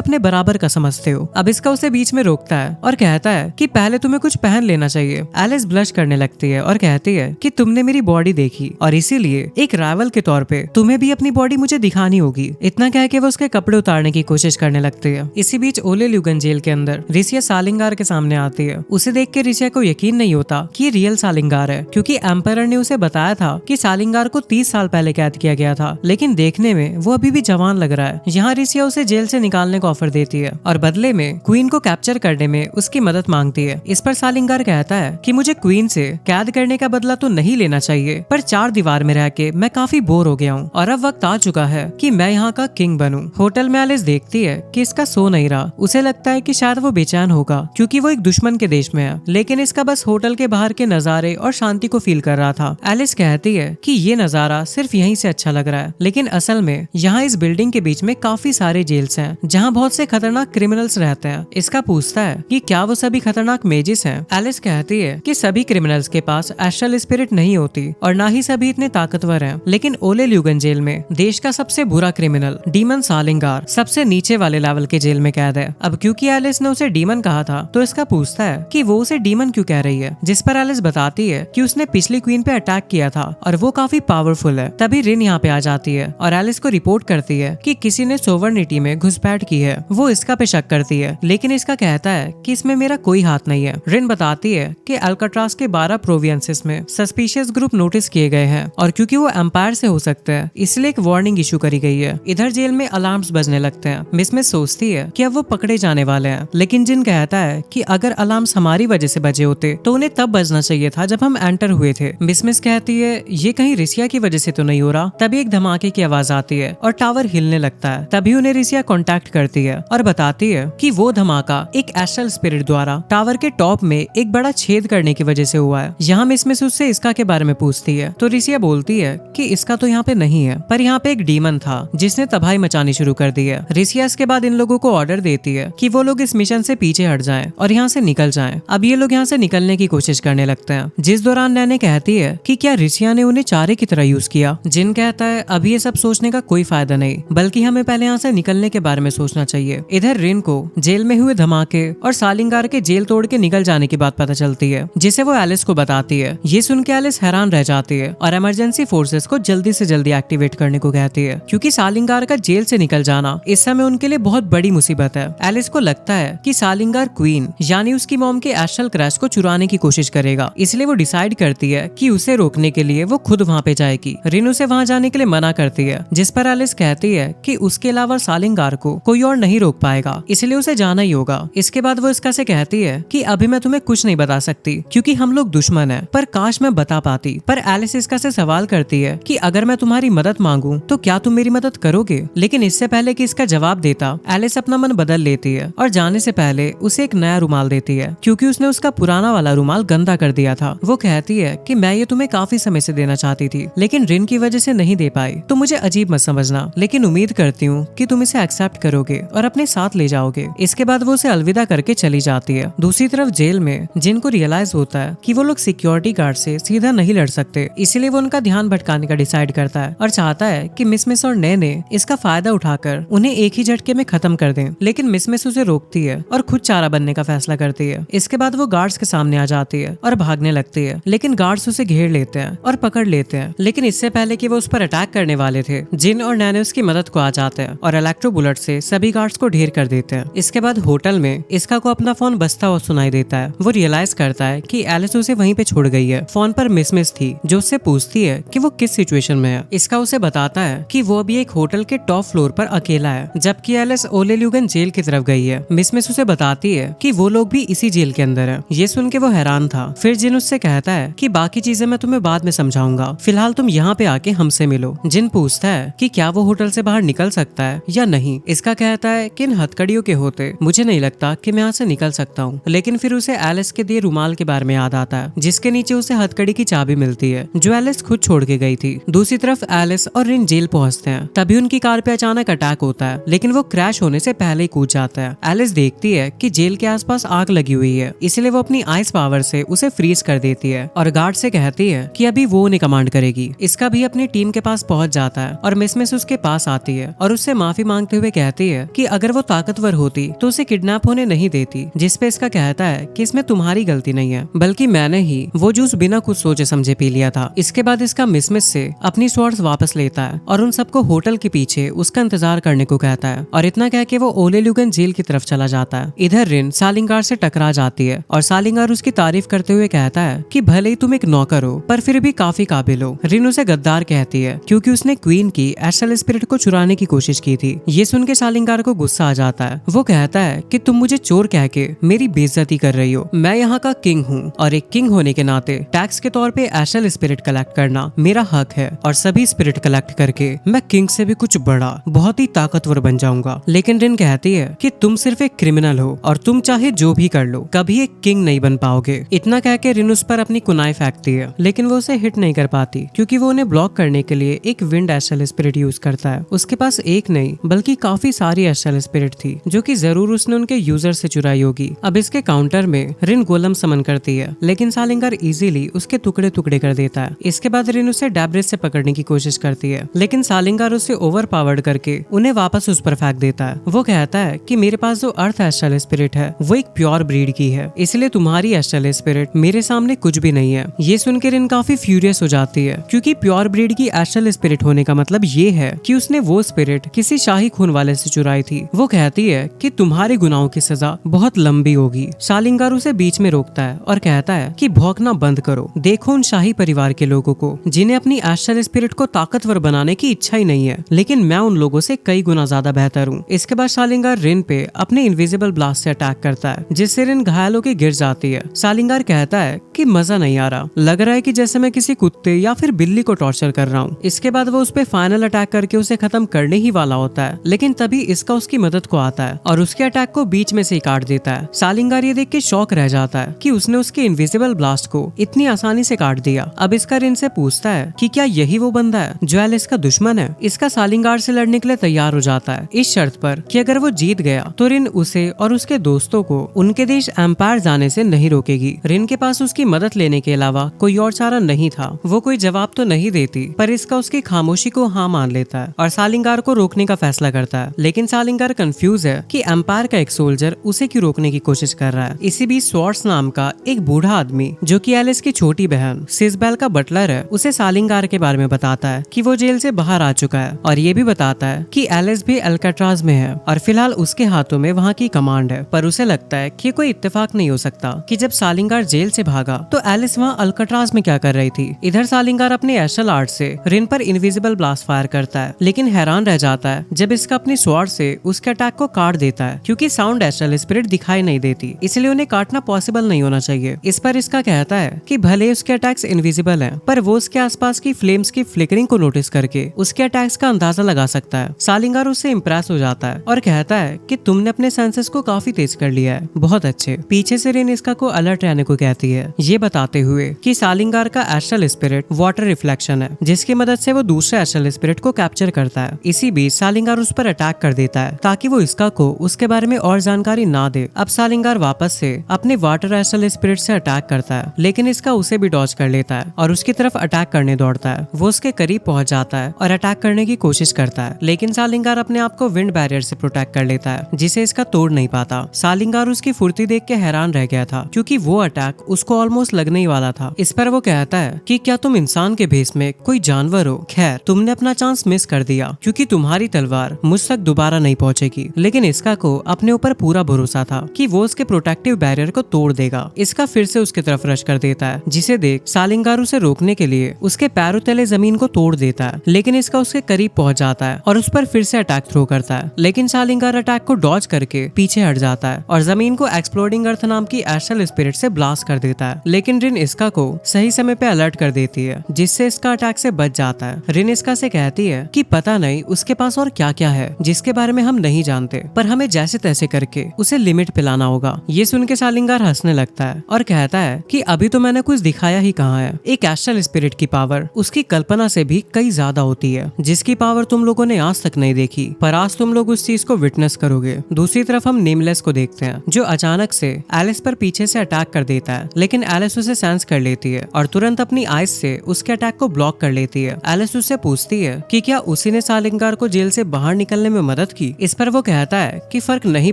अपने बराबर का समझते हो। अब इसका उसे बीच में रोकता है और कहता है कि पहले तुम्हें कुछ पहन लेना चाहिए। एलिस ब्लश करने लगती है और कहती है कि तुमने मेरी बॉडी देखी और इसीलिए एक राइवल के तौर पे तुम्हें भी अपनी बॉडी मुझे दिखानी होगी। इतना कह के वो उसके कपड़े उतारने की कोशिश करने लगती है। इसी बीच ओले ल्यूगन जेल के अंदर रिसिया सालिंगार के सामने आती है। उसे देख के रिसिया को यकीन नहीं होता कि ये रियल सालिंगार है, क्योंकि एम्पायर ने उसे बताया था कि सालिंगार को 30 साल पहले कैद किया गया था, लेकिन देखने में वो अभी भी जवान लग रहा है। यहाँ रिसिया उसे जेल से निकालने का ऑफर देती है और बदले में क्वीन को कैप्चर करने में उसकी मदद मांगती है। इस पर सालिंगार कहता है कि मुझे क्वीन से कैद करने का बदला तो नहीं लेना चाहिए, पर 4 दीवार में रह के मैं काफी बोर हो गया हूँ और अब वक्त आ चुका है कि मैं यहाँ का किंग बनूं। होटल में एलिस देखती है कि इसका सो नहीं रहा। उसे लगता है कि शायद वो बेचैन होगा क्योंकि वो एक दुश्मन के देश में है, लेकिन इसका बस होटल के बाहर के नजारे और शांति को फील कर रहा था। एलिस कहती है कि ये नजारा सिर्फ यहीं से अच्छा लग रहा है, लेकिन असल में यहाँ इस बिल्डिंग के बीच में काफी सारे जेल्स हैं जहाँ बहुत से खतरनाक क्रिमिनल्स रहते हैं। इसका पूछता है कि क्या वो सभी खतरनाक मेजिस हैं। एलिस कहती है कि सभी क्रिमिनल्स के पास एस्ट्रल स्पिरिट नहीं होती और ना ही सभी इतने ताकतवर हैं, लेकिन ओले ल्यूगन जेल में देश का सबसे बुरा क्रिमिनल डीमन सालिंगार सबसे नीचे वाले लेवल के जेल में कैद है। अब क्योंकि एलिस ने उसे डीमन कहा था तो इसका पूछता है कि वो उसे डीमन क्यों कह रही है, जिस पर एलिस बताती है कि उसने पिछली क्वीन पे अटैक किया था और वो काफी पावरफुल है। तभी रिन यहाँ पे आ जाती है और एलिस को रिपोर्ट करती है कि किसी ने सोवर्निटी में घुसपैठ की है। वो इसका पे शक करती है, लेकिन इसका कहता है कि इसमें मेरा कोई हाथ नहीं है। रिन बताती है कि अल्काट्रास के 12 प्रोविंसेस में सस्पिशियस ग्रुप नोटिस किए गए हैं और क्योंकि वो एम्पायर से हो सकते हैं इसलिए एक वार्निंग इशू करी गई है। इधर जेल में अलार्म्स बजने लगते हैं। मिस सोचती है कि अब वो पकड़े जाने वाले हैं, लेकिन जिन कहता है कि अगर अलार्म्स हमारी वजह से बजे होते तो उन्हें तब बजना चाहिए था जब हम एंटर हुए थे। मिस कहती है ये कहीं रिसिया की वजह से तो नहीं हो रहा। तभी एक धमाके की आवाज आती है और टावर हिलने लगता है। तभी उन्हें रिसिया कांटेक्ट करती है और बताती है कि वो धमाका एक एस्ट्रल स्पिरिट द्वारा टावर के टॉप में एक बड़ा छेद करने की वजह से हुआ है। यहाँ मिस उससे इसका के बारे में पूछती है तो रिसिया बोलती है कि इसका तो यहाँ पे नहीं है, पर यहाँ पे एक डीमन था जिसने तबाही मचानी शुरू कर दी है। रिसिया इसके बाद इन लोगों को ऑर्डर देती है कि वो लोग इस मिशन से पीछे हट जाएं और यहाँ से निकल जाएं। अब ये लोग यहाँ से निकलने की कोशिश करने लगते हैं, जिस दौरान नैने कहती है कि क्या रिसिया ने उन्हें चारे की तरह यूज किया। जिन कहता है अभी ये सब सोचने का कोई फायदा नहीं, बल्कि हमें पहले यहाँ से निकलने के बारे में सोचना चाहिए। इधर रिन को जेल में हुए धमाके और सालिंगार के जेल तोड़ के निकल जाने की बात पता चलती है, जिसे वो एलिस को बताती है। ये सुन के एलिस हैरान रह जाती है और इमरजेंसी फोर्सेस को जल्दी से जल्दी एक्टिवेट करने को कहती है, क्योंकि सालिंगार का जेल से निकल जाना इस समय उनके लिए बहुत बड़ी मुसीबत है। एलिस को लगता है कि सालिंगार क्वीन यानी उसकी मॉम के एस्ट्रल क्रैश को चुराने की कोशिश करेगा, इसलिए वो डिसाइड करती है कि उसे रोकने के लिए वो खुद वहाँ पे जाएगी। रिन उसे वहाँ जाने के लिए मना करती है, जिस पर एलिस कहती है कि उसके अलावा सालिंगार को कोई और नहीं रोक पाएगा, इसलिए उसे जाना ही होगा। इसके बाद वो इसका से कहती है कि अभी मैं तुम्हें कुछ नहीं बता सकती क्योंकि हम लोग दुश्मन हैं, पर काश मैं बता पाती। पर एलिस इसका से सवाल करती है कि अगर मैं तुम्हारी मदद मांगूं तो क्या तुम मेरी मदद करोगे। लेकिन इससे पहले कि इसका जवाब देता एलिस अपना मन बदल लेती है और जाने से पहले उसे एक नया रुमाल देती है, क्योंकि उसने उसका पुराना वाला रुमाल गंदा कर दिया था। वो कहती है कि मैं ये तुम्हें काफी समय से देना चाहती थी, लेकिन रिन की वजह से नहीं दे पाई, तो मुझे अजीब मत समझना, लेकिन उम्मीद करती हूँ कि तुम इसे एक्सेप्ट करोगे और अपने साथ ले जाओगे। इसके बाद वो उसे अलविदा करके चली जाती है। दूसरी तरफ जेल में जिन को रियलाइज होता है कि वो लोग सिक्योरिटी गार्ड से सीधा नहीं लड़ सकते, इसीलिए वो उनका ध्यान भटकाने का डिसाइड करता है और चाहता है कि मिस और नैने इसका फायदा उठाकर उन्हें एक ही झटके में खत्म कर दें। लेकिन मिस उसे रोकती है और खुद चारा बनने का फैसला करती है। इसके बाद वो गार्ड्स के सामने आ जाती है और भागने लगती है, लेकिन गार्ड्स उसे घेर लेते हैं और पकड़ लेते हैं। लेकिन इससे पहले कि वो उस पर अटैक करने वाले थे, जिन और नैने उसकी मदद को आ जाते हैं और इलेक्ट्रो बुलेट से सभी गार्ड्स को ढेर कर देते हैं। इसके बाद होटल में इसका को अपना फोन बजता हुआ सुनाई देता है। वो रियलाइज करता है कि एलिस उसे वहीं पे छोड़ गई है। फोन पर मिस थी जो उससे पूछती है कि वो किस सिचुएशन में है। इसका उसे बताता है कि वो अभी एक होटल के टॉप फ्लोर पर अकेला है, जबकि एलिस ओले ल्यूगन जेल की तरफ गई है। मिस उसे बताती है कि वो लोग भी इसी जेल के अंदर है। ये सुन के वो हैरान था। फिर जिन उससे कहता है कि बाकी चीजें मैं तुम्हें बाद में समझाऊंगा, फिलहाल तुम यहाँ पे आके हमसे मिलो। जिन पूछता है कि क्या वो होटल से बाहर निकल सकता है या नहीं। इसका इसका कहता है कि इन हथकड़ियों के होते मुझे नहीं लगता कि मैं यहाँ से निकल सकता हूँ। लेकिन फिर उसे एलिस के दिए रुमाल के बारे में याद आता है, जिसके नीचे उसे हथकड़ी की चाबी मिलती है जो एलिस खुद छोड़ के गई थी। दूसरी तरफ एलिस और रिन जेल पहुंचते हैं। तभी उनकी कार पे अचानक अटैक होता है, लेकिन वो क्रैश होने से पहले ही कूद जाता है। एलिस देखती है कि जेल के आसपास आग लगी हुई है, इसलिए वो अपनी आइस पावर से उसे फ्रीज कर देती है और गार्ड से कहती है कि अभी वो उन्हें कमांड करेगी। इसका भी अपनी टीम के पास पहुंच जाता है और मिस उसके पास आती है और उससे माफी मांगते हुए कहती है कि अगर वो ताकतवर होती तो उसे किडनैप होने नहीं देती। जिसपे इसका कहता है कि इसमें तुम्हारी गलती नहीं है, बल्कि मैंने ही वो जूस बिना कुछ सोचे समझे पी लिया था। इसके बाद इसका मिस से अपनी स्वॉर्ड्स वापस लेता है और उन सबको होटल के पीछे उसका इंतजार करने को कहता है और इतना कह के वो ओले ल्यूगन जेल की तरफ चला जाता है। इधर रिन सालिंगार से टकरा जाती है और सालिंगार उसकी तारीफ करते हुए कहता है कि भले ही तुम एक नौकर हो पर फिर भी काफी काबिल हो। रिन उसे गद्दार कहती है क्योंकि उसने क्वीन की एस्ट्रल स्पिरिट को चुराने की कोशिश की थी। ये सुन के सालिंगार को गुस्सा आ जाता है। वो कहता है कि तुम मुझे चोर कह के मेरी बेइज्जती कर रही हो। मैं यहाँ का किंग हूँ और एक किंग होने के नाते टैक्स के तौर पे एस्ट्रल स्पिरिट कलेक्ट करना मेरा हक है और सभी स्पिरिट कलेक्ट करके मैं किंग से भी कुछ बड़ा बहुत ही ताकतवर बन जाऊंगा। लेकिन रिन कहती है कि तुम सिर्फ एक क्रिमिनल हो और तुम चाहे जो भी कर लो कभी एक किंग नहीं बन पाओगे। इतना कह के रिन उस पर अपनी कुनाई फेंकती है, लेकिन वो उसे हिट नहीं कर पाती क्योंकि वो उन्हें ब्लॉक करने के लिए एक विंड एस्ट्रल स्पिरिट यूज करता है। उसके पास एक नहीं बल्कि काफी सारी एस्ट्रल स्पिरिट थी जो कि जरूर उसने उनके यूजर से चुराई होगी। अब इसके काउंटर में रिन गोलम समन करती है, लेकिन सालिंगार इजीली उसके टुकड़े टुकड़े कर देता है। इसके बाद रिन उसे डैब्रेज से पकड़ने की कोशिश करती है, लेकिन सालिंगार उसे ओवर पावर्ड करके उन्हें वापस उस पर फेंक देता है। वो कहता है कि मेरे पास जो अर्थ एस्ट्रल स्पिरिट है वो एक प्योर ब्रीड की है, इसलिए तुम्हारी एस्ट्रल स्पिरिट मेरे सामने कुछ भी नहीं है। ये सुनकर रिन काफी फ्यूरियस हो जाती है क्योंकि प्योर ब्रीड की एस्ट्रल स्पिरिट होने का मतलब ये है कि उसने वो स्पिरिट किसी शाही खून वाले से चुराई थी। वो कहती है कि तुम्हारे गुनाहों की सजा बहुत लंबी होगी। सालिंगार उसे बीच में रोकता है और कहता है कि भौंकना बंद करो, देखो उन शाही परिवार के लोगों को जिन्हें अपनी एस्ट्रल स्पिरिट को ताकतवर बनाने की इच्छा ही नहीं है, लेकिन मैं उन लोगों से कई गुना ज्यादा बेहतर हूँ। इसके बाद सालिंगार रिन पे अपने इनविजिबल ब्लास्ट से अटैक करता है, जिससे रिन घायल होकर गिर जाती है। सालिंगार कहता है कि मजा नहीं आ रहा, लग रहा है कि जैसे मैं किसी कुत्ते या फिर बिल्ली को टॉर्चर कर रहा हूँ। इसके बाद वो उस पे फाइनल अटैक करके उसे खत्म करने ही वाला होता है, लेकिन तभी इसका उसकी मदद को आता है और उसके अटैक को बीच में से ही काट देता है। सालिंगार ये देख के शॉक रह जाता है कि उसने उसके इनविजिबल ब्लास्ट को इतनी आसानी से काट दिया। अब इसका रिन से पूछता है कि क्या यही वो बंदा है जो एलिस का दुश्मन है। इसका सालिंगार से लड़ने के लिए तैयार हो जाता है, इस शर्त पर कि अगर वो जीत गया तो रिन उसे और उसके दोस्तों को उनके देश एम्पायर जाने से नहीं रोकेगी। रिन के पास उसकी मदद लेने के अलावा कोई और चारा नहीं था। वो कोई जवाब तो नहीं देती, पर इसका उसकी खामोशी को हाँ मान लेता है और सालिंगार को रोकने का फैसला करता है। लेकिन सालिंगार कंफ्यूज है कि एम्पायर का एक सोल्जर उसे क्यों रोकने की कोशिश कर रहा है। इसी बीच स्वॉर्ड्स नाम का एक बूढ़ा आदमी जो कि एलिस की छोटी बहन सिसबेल का बटलर है, उसे सालिंगार के बारे में बताता है कि वो जेल से बाहर आ चुका है और ये भी बताता है कि एलिस भी अल्काट्राज में है और फिलहाल उसके हाथों में वहाँ की कमांड है। पर उसे लगता है कि कोई इत्तेफाक नहीं हो सकता कि जब सालिंगार जेल से भागा तो एलिस वहाँ अल्काट्राज में क्या कर रही थी। इधर सालिंगार अपने एस्ट्रल आर्ट से रिन पर इनविजिबल ब्लास्ट फायर करता है, लेकिन हैरान रह जाता है जब इसका अपनी स्वॉर्ड से उसके अटैक को काट देता है, क्योंकि साउंड एस्ट्रल स्पिरिट दिखाई नहीं देती, इसलिए उन्हें काटना पॉसिबल नहीं होना चाहिए। इस पर इसका कहता है कि भले उसके अटैक्स इनविजिबल हैं, पर वो उसके आसपास की फ्लेम्स की फ्लिकरिंग को नोटिस करके उसके अटैक्स का अंदाजा लगा सकता है। सालिंगार उससे इम्प्रेस हो जाता है और कहता है कि तुमने अपने सेंसेस को काफी तेज कर लिया है, बहुत अच्छे। पीछे से रिन इसका को अलर्ट रहने को कहती है, ये बताते हुए कि सालिंगार का एस्ट्रल स्पिरिट वाटर रिफ्लेक्शन है, जिसकी मदद से वो दूसरे एस्ट्रल स्पिरिट को कैप्चर करता है। इसी बीच सालिंगार उस पर अटैक कर देता है ताकि वो इसका को उसके बारे में और जानकारी ना दे। अब सालिंगार वापस से अपने वाटर एस्ट्रल स्पिरिट से अटैक करता है, लेकिन इसका उसे भी डॉज कर लेता है और उसकी तरफ अटैक करने दौड़ता है। वो उसके करीब पहुंच जाता है और अटैक करने की कोशिश करता है, लेकिन सालिंगार अपने आप को विंड बैरियर से प्रोटेक्ट कर लेता है, जिसे इसका तोड़ नहीं पाता। सालिंगार उसकी फुर्ती देख के हैरान रह गया था, क्योंकि वो अटैक उसको ऑलमोस्ट लगने ही वाला था। इस पर वो कहता है कि क्या तुम इंसान के भेष में कोई जानवर हो? खैर, तुमने अपना चांस मिस कर दिया, क्योंकि तुम्हारी तलवार मुझ तक दोबारा नहीं पहुंचेगी। लेकिन इसका को अपने ऊपर पूरा भरोसा था कि वो उसके प्रोटेक्टिव बैरियर को तोड़ देगा। इसका फिर से उसके तरफ रश कर देता है, जिसे देख सालिंगार उसे रोकने के लिए उसके पैरों तले जमीन को तोड़ देता है, लेकिन इसका उसके करीब पहुंच जाता है और उस पर फिर से अटैक थ्रो करता है। लेकिन सालिंगार अटैक को डॉज करके पीछे हट जाता है और जमीन को एक्सप्लोडिंग अर्थ नाम की एस्ट्रल स्पिरिट से ब्लास्ट कर देता है। लेकिन रिन इसका को सही समय पे अलर्ट कर देती है, जिससे इसका अटैक से बच जाता है। रिन इसका से कहती है कि पता नहीं उसके पास और क्या क्या है इसके बारे में हम नहीं जानते, पर हमें जैसे तैसे करके उसे लिमिट पिलाना होगा। ये सुन के सालिंगार हंसने लगता है और कहता है कि अभी तो मैंने कुछ दिखाया ही कहाँ है। एक एस्ट्रल स्पिरिट की पावर उसकी कल्पना से भी कई ज्यादा होती है, जिसकी पावर तुम लोगों ने आज तक नहीं देखी, पर आज तुम लोग उस चीज को विटनेस करोगे। दूसरी तरफ हम नेमलेस को देखते हैं, जो अचानक से एलिस पर पीछे से अटैक कर देता है, लेकिन एलिस उसे सेंस कर लेती है और तुरंत अपनी आइज से उसके अटैक को ब्लॉक कर लेती है। एलिस उससे पूछती है कि क्या उसी ने सालिंगार को जेल से बाहर निकलने में मदद की। इस पर वो कहता है कि फर्क नहीं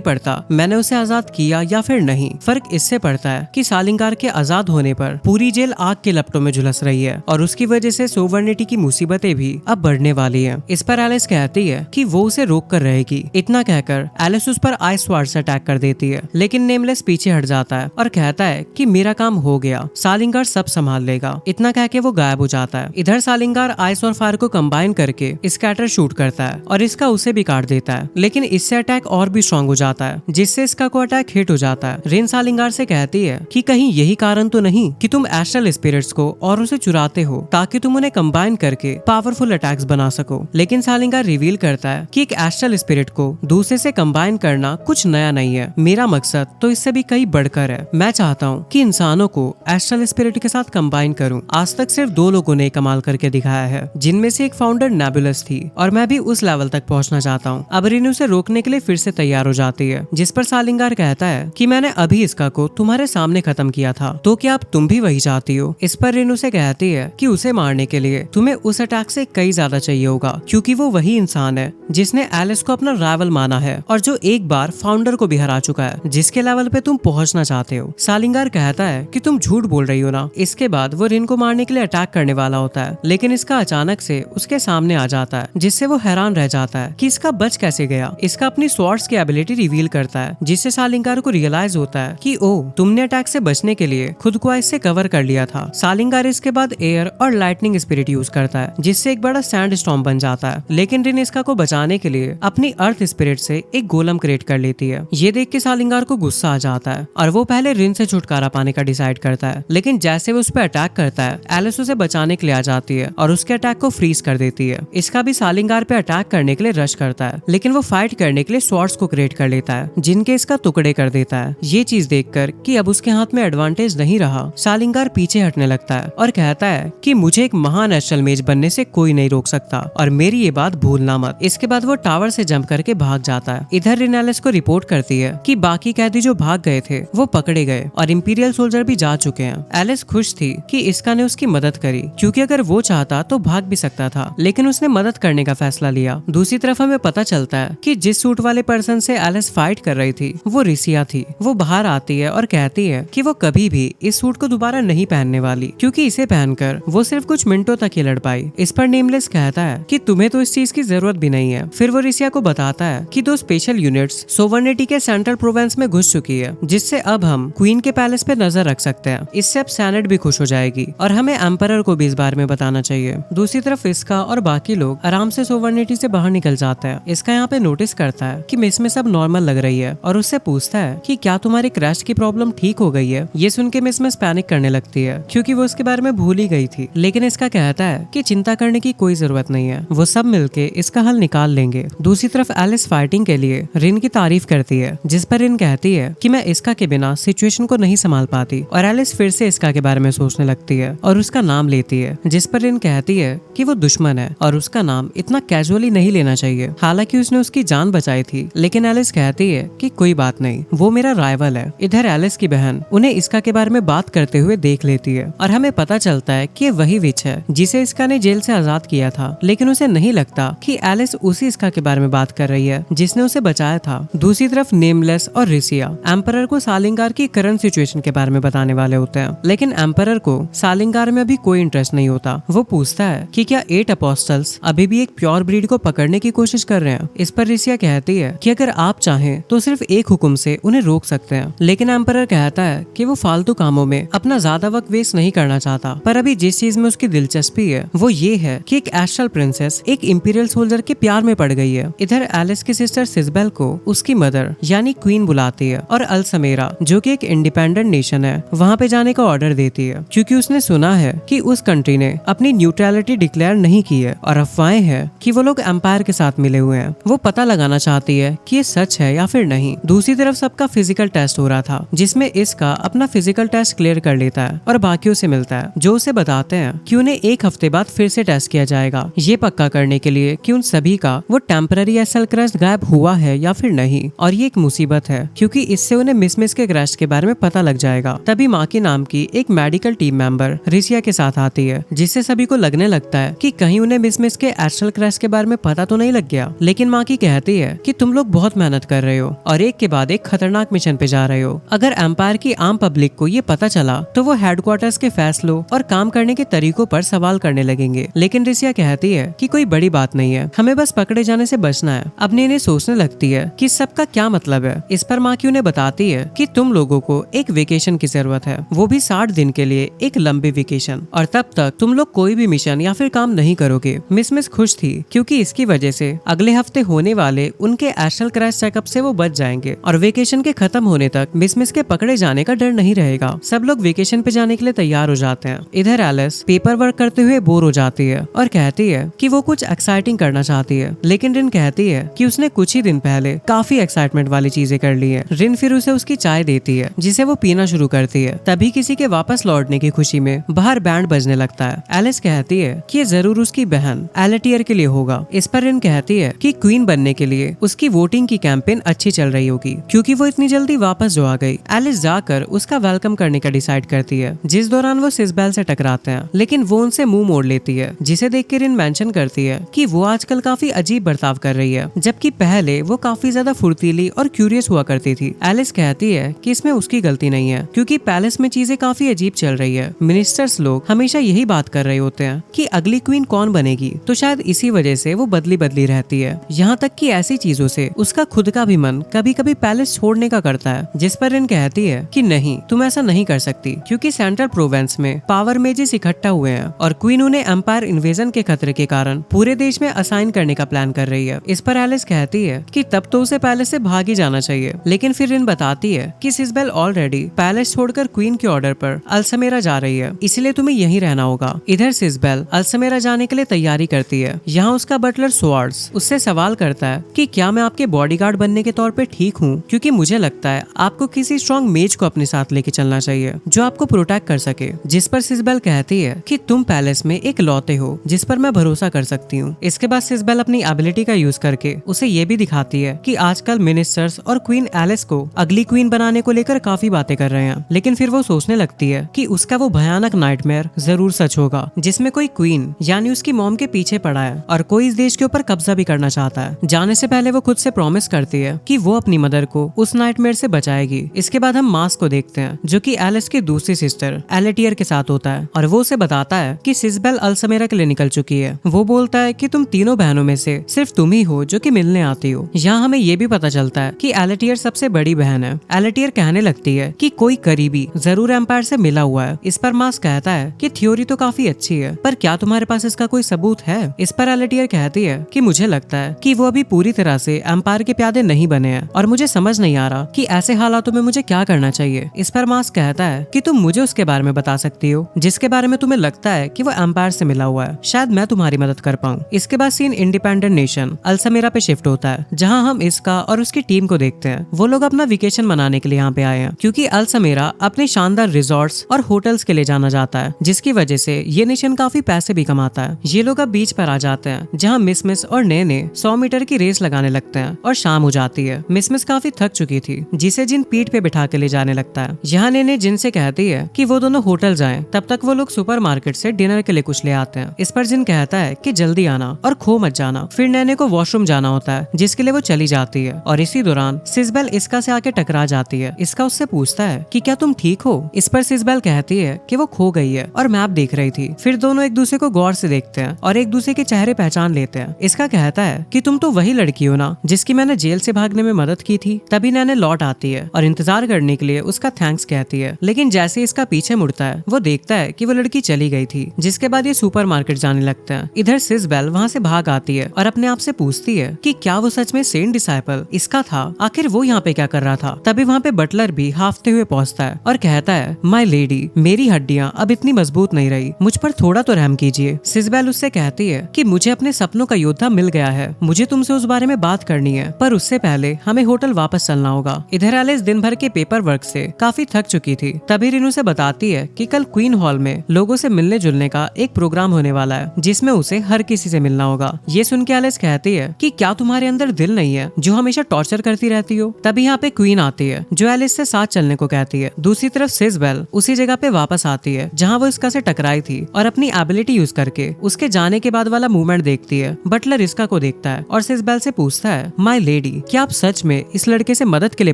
पड़ता मैंने उसे आजाद किया या फिर नहीं, फर्क इससे पड़ता है कि सालिंगार के आजाद होने पर पूरी जेल आग के लपटों में झुलस रही है और उसकी वजह से सोवर्निटी की मुसीबतें भी अब बढ़ने वाली हैं। इस पर एलिस कहती है कि वो उसे रोक कर रहेगी। इतना कहकर एलिस उस पर आइस स्वॉर्ड से अटैक कर देती है, लेकिन नेमलेस पीछे हट जाता है और कहता है कि मेरा काम हो गया, सालिंगार सब संभाल लेगा। इतना कह के वो गायब हो जाता है। इधर सालिंगार आइस और फायर को कंबाइन करके स्कैटर शूट करता है और इसका उसे भी काट देता है, लेकिन इससे अटैक और भी स्ट्रॉन्ग हो जाता है, जिससे इसका को अटैक हिट हो जाता है। रिन सालिंगार से कहती है कि कहीं यही कारण तो नहीं कि तुम एस्ट्रल स्पिरिट्स को और उसे चुराते हो ताकि तुम उन्हें कंबाइन करके पावरफुल अटैक्स बना सको। लेकिन सालिंगार रिवील करता है कि एक एस्ट्रल स्पिरिट को दूसरे से कंबाइन करना कुछ नया नहीं है, मेरा मकसद तो इससे भी कई बढ़कर है। मैं चाहता हूँ कि इंसानों को एस्ट्रल स्पिरिट के साथ कंबाइन करूँ। आज तक सिर्फ 2 लोगों ने कमाल करके दिखाया है, जिनमें से एक फाउंडर नेबुलस थी और मैं भी उस लेवल तक पहुँचना चाहता हूँ। अब रिन उसे रोकने के लिए फिर से तैयार हो जाती है, जिस पर सालिंगार कहता है कि मैंने अभी इसका को तुम्हारे सामने खत्म किया था, तो क्या अब तुम भी वही चाहती हो। इस पर रिन उसे कहती है कि उसे मारने के लिए तुम्हें उस अटैक से कई ज्यादा चाहिए होगा, क्योंकि वो वही इंसान है जिसने एलिस को अपना राइवल माना है और जो एक बार फाउंडर को भी हरा चुका है, जिसके लेवल पे तुम पहुंचना चाहते हो। सालिंगार कहता है कि तुम झूठ बोल रही हो ना। इसके बाद वो रिन को मारने के लिए अटैक करने वाला होता है, लेकिन इसका अचानक से उसके सामने आ जाता है, जिससे वो हैरान रह जाता है कि इसका बच कैसे गया। इसका अपनी स्वॉर्ड्स की एबिलिटी रिवील करता है, जिससे सालिंगार को रियलाइज होता है कि ओ तुमने अटैक से बचने के लिए खुद को आइस से कवर कर लिया था। सालिंगार इसके बाद एयर और लाइटनिंग स्पिरिट यूज करता है, जिससे एक बड़ा सैंड स्टॉर्म बन जाता है, लेकिन रिन इसका को बचाने के लिए अपनी अर्थ स्पिरिट से एक गोलम क्रिएट कर लेती है। ये देख के सालिंगार को गुस्सा आ जाता है और वो पहले रिन से छुटकारा पाने का डिसाइड करता है, लेकिन जैसे वो उस पर अटैक करता है, एलिस उसे बचाने के लिए आ जाती है और उसके अटैक को फ्रीज कर देती है। इसका भी सालिंगार पे अटैक करने के लिए रश करता है, लेकिन वो फाइट करने के लिए स्वॉर्ड्स को क्रिएट कर लेता है, जिनके इसका टुकड़े कर देता है। ये चीज देखकर कि अब उसके हाथ में एडवांटेज नहीं रहा, सालिंगार पीछे हटने लगता है और कहता है कि मुझे एक महान एस्ट्रल मेज बनने से कोई नहीं रोक सकता और मेरी ये बात भूलना मत। इसके बाद वो टावर से जंप करके भाग जाता है। इधर रिन एलिस को रिपोर्ट करती है कि बाकी कैदी जो भाग गए थे वो पकड़े गए और इंपीरियल सोल्जर भी जा चुके हैं। एलिस खुश थी कि इसका ने उसकी मदद करी, क्योंकि अगर वो चाहता तो भाग भी सकता था, लेकिन उसने मदद करने का फैसला लिया। दूसरी तरफ हमें पता चलता है कि जिस सूट वाले पर्सन से एलिस फाइट कर रही थी वो रिसिया थी। वो बाहर आती है और कहती है कि वो कभी भी इस सूट को दोबारा नहीं पहनने वाली, क्योंकि इसे पहनकर वो सिर्फ कुछ मिनटों तक ही लड़ पाई। इस पर नेमलेस कहता है कि तुम्हें तो इस चीज की जरूरत भी नहीं है। फिर वो रिसिया को बताता है कि 2 स्पेशल यूनिट्स सोवर्निटी के सेंट्रल प्रोविंस में घुस चुकी है, जिससे अब हम क्वीन के पैलेस पे नजर रख सकते हैं। इससे अब सेनेट भी खुश हो जाएगी और हमें एम्परर को भी इस बारे में बताना चाहिए। दूसरी तरफ इसका और बाकी लोग आराम से सोवर्निटी से बाहर निकल जाते हैं। इसका यहाँ पे नोटिस करता है कि मिस में सब नॉर्मल लग रही है और उससे पूछता है कि क्या तुम्हारी क्रैश की प्रॉब्लम ठीक हो गई है। ये सुन के मिस पैनिक करने लगती है, क्योंकि वो उसके बारे में भूल ही गई थी, लेकिन इसका कहता है कि चिंता करने की कोई जरूरत नहीं है, वो सब मिलके इसका हल निकाल लेंगे। दूसरी तरफ एलिस फाइटिंग के लिए रिन की तारीफ करती है, जिस पर रिन कहती है कि मैं इसका के बिना सिचुएशन को नहीं संभाल पाती, और एलिस फिर से इसका के बारे में सोचने लगती है और उसका नाम लेती है, जिस पर रिन कहती है कि वो दुश्मन है और उसका नाम इतना कैजुअली नहीं लेना चाहिए। हालांकि उसने उसकी जान बचाई थी, लेकिन एलिस कहती है कि कोई बात नहीं, वो मेरा राइवल है। इधर एलिस की बहन उन्हें इसका के बारे में बात करते हुए देख लेती है और हमें पता चलता है कि वही विच है जिसे इसका ने जेल से आजाद किया था, लेकिन उसे नहीं लगता कि एलिस उसी इसका के बारे में बात कर रही है जिसने उसे बचाया था। दूसरी तरफ नेमलेस और रिसिया एम्परर को सालिंगार की करंट सिचुएशन के बारे में बताने वाले होते हैं, लेकिन एम्परर को सालिंगार में अभी कोई इंटरेस्ट नहीं होता। वो पूछता है कि क्या 8 अपोस्टल्स अभी भी एक प्योर ब्रीड को पकड़ने की कोशिश कर रहे हैं। इस पर रिसिया कहती है कि अगर आप चाहें तो सिर्फ एक हुक्म से उन्हें रोक सकते हैं, लेकिन एम्परर कहता है कि वो फालतू कामों में अपना ज्यादा वक्त वेस्ट नहीं करना चाहता, पर अभी जिस चीज में उसकी दिलचस्पी है वो ये है कि एक एस्ट्रल प्रिंसेस एक इंपीरियल सोल्जर के प्यार में पड़ गई है। इधर एलिस की सिस्टर सिजबेल को उसकी मदर यानी क्वीन बुलाती है और अल्समेरा जो कि एक इंडिपेंडेंट नेशन है वहाँ पे जाने का ऑर्डर देती है, क्योंकि उसने सुना है कि उस कंट्री ने अपनी न्यूट्रलिटी डिक्लेयर नहीं की है और अफवाहें हैं कि वो लोग एम्पायर के साथ मिले हुए हुए हैं। वो पता लगाना चाहती है कि ये सच है या फिर नहीं। दूसरी तरफ सबका फिजिकल टेस्ट हो रहा था, जिसमें इसका अपना फिजिकल टेस्ट क्लियर कर लेता है और बाकियों से मिलता है, जो उसे बताते हैं कि उन्हें एक हफ्ते बाद फिर से टेस्ट किया जाएगा, ये पक्का करने के लिए कि उन सभी का वो टेम्पररी एसएल क्रस्ट गायब हुआ है या फिर नहीं। और ये एक मुसीबत है, क्योंकि इससे उन्हें मिस के क्रस्ट के बारे में पता लग जाएगा। तभी माकी नाम की एक मेडिकल टीम मेंबर रिसिया के साथ आती है, जिससे सभी को लगने लगता है कि कहीं उन्हें मिस के एस्ट्रल क्रैश के बारे में पता तो नहीं लग गया। लेकिन माकी कहती है कि तुम लोग बहुत मेहनत कर रहे हो और एक के बाद एक खतरनाक मिशन पे जा रहे हो। अगर एम्पायर की आम पब्लिक को ये पता चला तो वो हेडक्वार्टर्स के फैसलों और काम करने के तरीकों पर सवाल करने लगेंगे। लेकिन रिसिया कहती है कि कोई बड़ी बात नहीं है, हमें बस पकड़े जाने से बचना है। अब नैने सोचने लगती है कि सबका क्या मतलब है। इस पर माकी उन्हें बताती है कि तुम लोगों को एक वेकेशन की जरूरत है, वो भी 60 दिन के लिए, एक लंबी वेकेशन। और तब तक तुम लोग कोई भी मिशन या फिर काम नहीं करोगे। मिस खुश थी, क्योंकि इसकी वजह से अगले हफ्ते होने वाले उनके एस्ट्रल क्रैश चेकअप से वो बच जाएंगे और वेकेशन के खत्म होने तक मिस के पकड़े जाने का डर नहीं रहेगा। सब लोग वेकेशन पे जाने के लिए तैयार हो जाते हैं। इधर एलिस पेपर वर्क करते हुए बोर हो जाती है और कहती है कि वो कुछ एक्साइटिंग करना चाहती है। लेकिन रिन कहती है कि उसने कुछ ही दिन पहले काफी एक्साइटमेंट वाली चीजें कर ली है। रिन फिर उसे उसकी चाय देती है, जिसे वो पीना शुरू करती है। तभी किसी के वापस लौटने की खुशी में बाहर बैंड बजने लगता है। एलिस कहती है कि ये जरूर उसकी बहन एलेटियर के लिए होगा। इस पर रिन कहती है कि क्वीन बनने के लिए उसकी वोटिंग की कैंपेन अच्छी चल रही होगी, क्योंकि वो इतनी जल्दी वापस जो आ गई। एलिस जाकर उसका वेलकम करने का डिसाइड करती है, जिस दौरान वो सिसबेल से टकराते हैं, लेकिन वो उनसे मुंह मोड़ लेती है, जिसे देख के रिन मेंशन करती है कि वो आजकल काफी अजीब बर्ताव कर रही है, जबकि पहले वो काफी ज्यादा फुर्तीली और क्यूरियस हुआ करती थी। एलिस कहती है कि इसमें उसकी गलती नहीं है, क्योंकि पैलेस में चीजें काफी अजीब चल रही है। मिनिस्टर्स लोग हमेशा यही बात कर रहे होते हैं कि अगली क्वीन कौन बनेगी, तो शायद इसी वजह से वो बदली बदली रहती है। यहाँ तक कि ऐसी चीजों से उसका खुद का भी मन कभी कभी पैलेस छोड़ने का करता है। जिस पर रिन कहती है कि नहीं, तुम ऐसा नहीं कर सकती, क्योंकि सेंट्रल प्रोविंस में पावर मेजेस इकट्ठा हुए हैं और क्वीन उन्हें एम्पायर इन्वेजन के खतरे के कारण पूरे देश में असाइन करने का प्लान कर रही है। इस पर एलिस कहती है कि तब तो उसे पैलेस से भाग ही जाना चाहिए। लेकिन फिर रिन बताती है कि सिसबेल ऑलरेडी पैलेस छोड़कर क्वीन के ऑर्डर पर अल्समेरा जा रही है, इसलिए तुम्हें यहीं रहना होगा। इधर सिसबेल अल्समेरा जाने के लिए तैयारी करती है। यहाँ उसका बटलर स्वार्ड्स उससे सवाल करता है कि क्या मैं आपके बॉडीगार्ड बनने के तौर पे ठीक हूँ, क्योंकि मुझे लगता है आपको किसी स्ट्रॉन्ग मेज को अपने साथ लेके चलना चाहिए जो आपको प्रोटेक्ट कर सके। जिस पर सिसबेल कहती है कि तुम पैलेस में एक लौते हो जिस पर मैं भरोसा कर सकती हूँ। इसके बाद सिसबेल अपनी एबिलिटी का यूज करके उसे ये भी दिखाती है कि आजकल मिनिस्टर्स और क्वीन एलिस को अगली क्वीन बनाने को लेकर काफी बातें कर रहे हैं। लेकिन फिर वो सोचने लगती है कि उसका वो भयानक नाइटमेयर जरूर सच होगा, जिसमें कोई क्वीन यानी उसकी मॉम के पीछे पड़ा है और कोई इस देश के ऊपर कब्जा भी करना चाहता है। जाने से पहले वो खुद से प्रॉमिस करती है कि वो अपनी मदर को उस नाइटमेयर से बचाएगी। इसके बाद हम मास्क को देखते हैं, जो कि एलिस की दूसरी सिस्टर एलेटियर के साथ होता है और वो उसे बताता है कि सिसबेल अल्समेरा के लिए निकल चुकी है। वो बोलता है कि तुम तीनों बहनों में से सिर्फ तुम ही हो जो कि मिलने आती हो। यहाँ हमें ये भी पता चलता है कि एलेटियर सबसे बड़ी बहन है। एलेटियर कहने लगती है कि कोई करीबी जरूर एम्पायर से मिला हुआ है। इस पर मास्क कहता है कि थ्योरी तो काफी अच्छी है, पर क्या तुम्हारे पास इसका कोई सबूत है? इस पर एलेटियर कहती है कि मुझे लगता है कि वो अभी पूरी तरह से एम्पायर के प्यादे नहीं बने हैं और मुझे समझ नहीं आ रहा कि ऐसे हालातों में मुझे क्या करना चाहिए। इस पर मास्क कहता है कि तुम मुझे उसके बारे में बता सकती हो जिसके बारे में तुम्हें लगता है कि वो एम्पायर से मिला हुआ है, शायद मैं तुम्हारी मदद कर पाऊँ। इसके बाद सीन इंडिपेंडेंट नेशन अल्समेरा पे शिफ्ट होता है, जहाँ हम इसका और उसकी टीम को देखते हैं। वो लोग अपना वेकेशन मनाने के लिए यहाँ पे आए हैं, क्योंकि अल्समेरा अपने शानदार रिजॉर्ट्स और होटल्स के लिए जाना जाता है, जिसकी वजह से ये नेशन काफी पैसे भी कमाता है। ये लोग अब बीच पर आ जाते हैं, जहाँ मिस और नैने 100 मीटर की रेस लगाने लगते हैं और शाम हो जाती है। मिस काफी थक चुकी थी, जिसे जिन पीठ पे बिठा के ले जाने लगता है। यहाँ नैने जिन से कहती है कि वो दोनों होटल जाएं, तब तक वो लोग सुपरमार्केट से डिनर के लिए कुछ ले आते हैं। इस पर जिन कहता है कि जल्दी आना और खो मत जाना। फिर नैने को वॉशरूम जाना होता है, जिसके लिए वो चली जाती है और इसी दौरान सिसबेल इसका से आके टकरा जाती है। इसका उससे पूछता है कि क्या तुम ठीक हो? इस पर सिसबेल कहती है कि वो खो गई है और मैप देख रही थी। फिर दोनों एक दूसरे को गौर से देखते हैं और एक दूसरे के चेहरे पहचान लेते हैं। इसका कहता है कि तुम तो वही लड़की हो ना जिसकी मैंने जेल से भागने में मदद की थी। तभी नैने लौट आती है और इंतजार करने के लिए उसका थैंक्स कहती है। लेकिन जैसे इसका पीछे मुड़ता है, वो देखता है कि वो लड़की चली गई थी। जिसके बाद ये सुपरमार्केट जाने लगते हैं। इधर सिसबेल वहाँ से भाग आती है और अपने आप से पूछती है कि क्या वो सच में सेंट डिसाइपल इसका था? आखिर वो यहाँ पे क्या कर रहा था? तभी वहाँ पे बटलर भी हाफते हुए पहुँचता है और कहता है, माय लेडी, मेरी हड्डियाँ अब इतनी मजबूत नहीं रही, मुझ पर थोड़ा तो रहम कीजिए। सिसबेल उससे कहती है कि मुझे अपने सपनों का योद्धा मिल गया है है, मुझे तुमसे उस बारे में बात करनी है, पर उससे पहले हमें होटल वापस चलना होगा। इधर एलिस दिन भर के पेपर वर्क से काफी थक चुकी थी। तभी रिन उसे बताती है कि कल क्वीन हॉल में लोगों से मिलने जुलने का एक प्रोग्राम होने वाला है, जिसमें उसे हर किसी से मिलना होगा। ये सुन के एलिस कहती है कि क्या तुम्हारे अंदर दिल नहीं है जो हमेशा टॉर्चर करती रहती हो। तभी यहाँ पे क्वीन आती है जो एलिस से साथ चलने को कहती है। दूसरी तरफ सिसबेल उसी जगह पे वापस आती है जहाँ वो इसका से टकराई थी और अपनी एबिलिटी यूज करके उसके जाने के बाद वाला मूवमेंट देखती है। बटलर इसका को देखता है और सिसबेल से पूछता है, माय लेडी, क्या आप सच में इस लड़के से मदद के लिए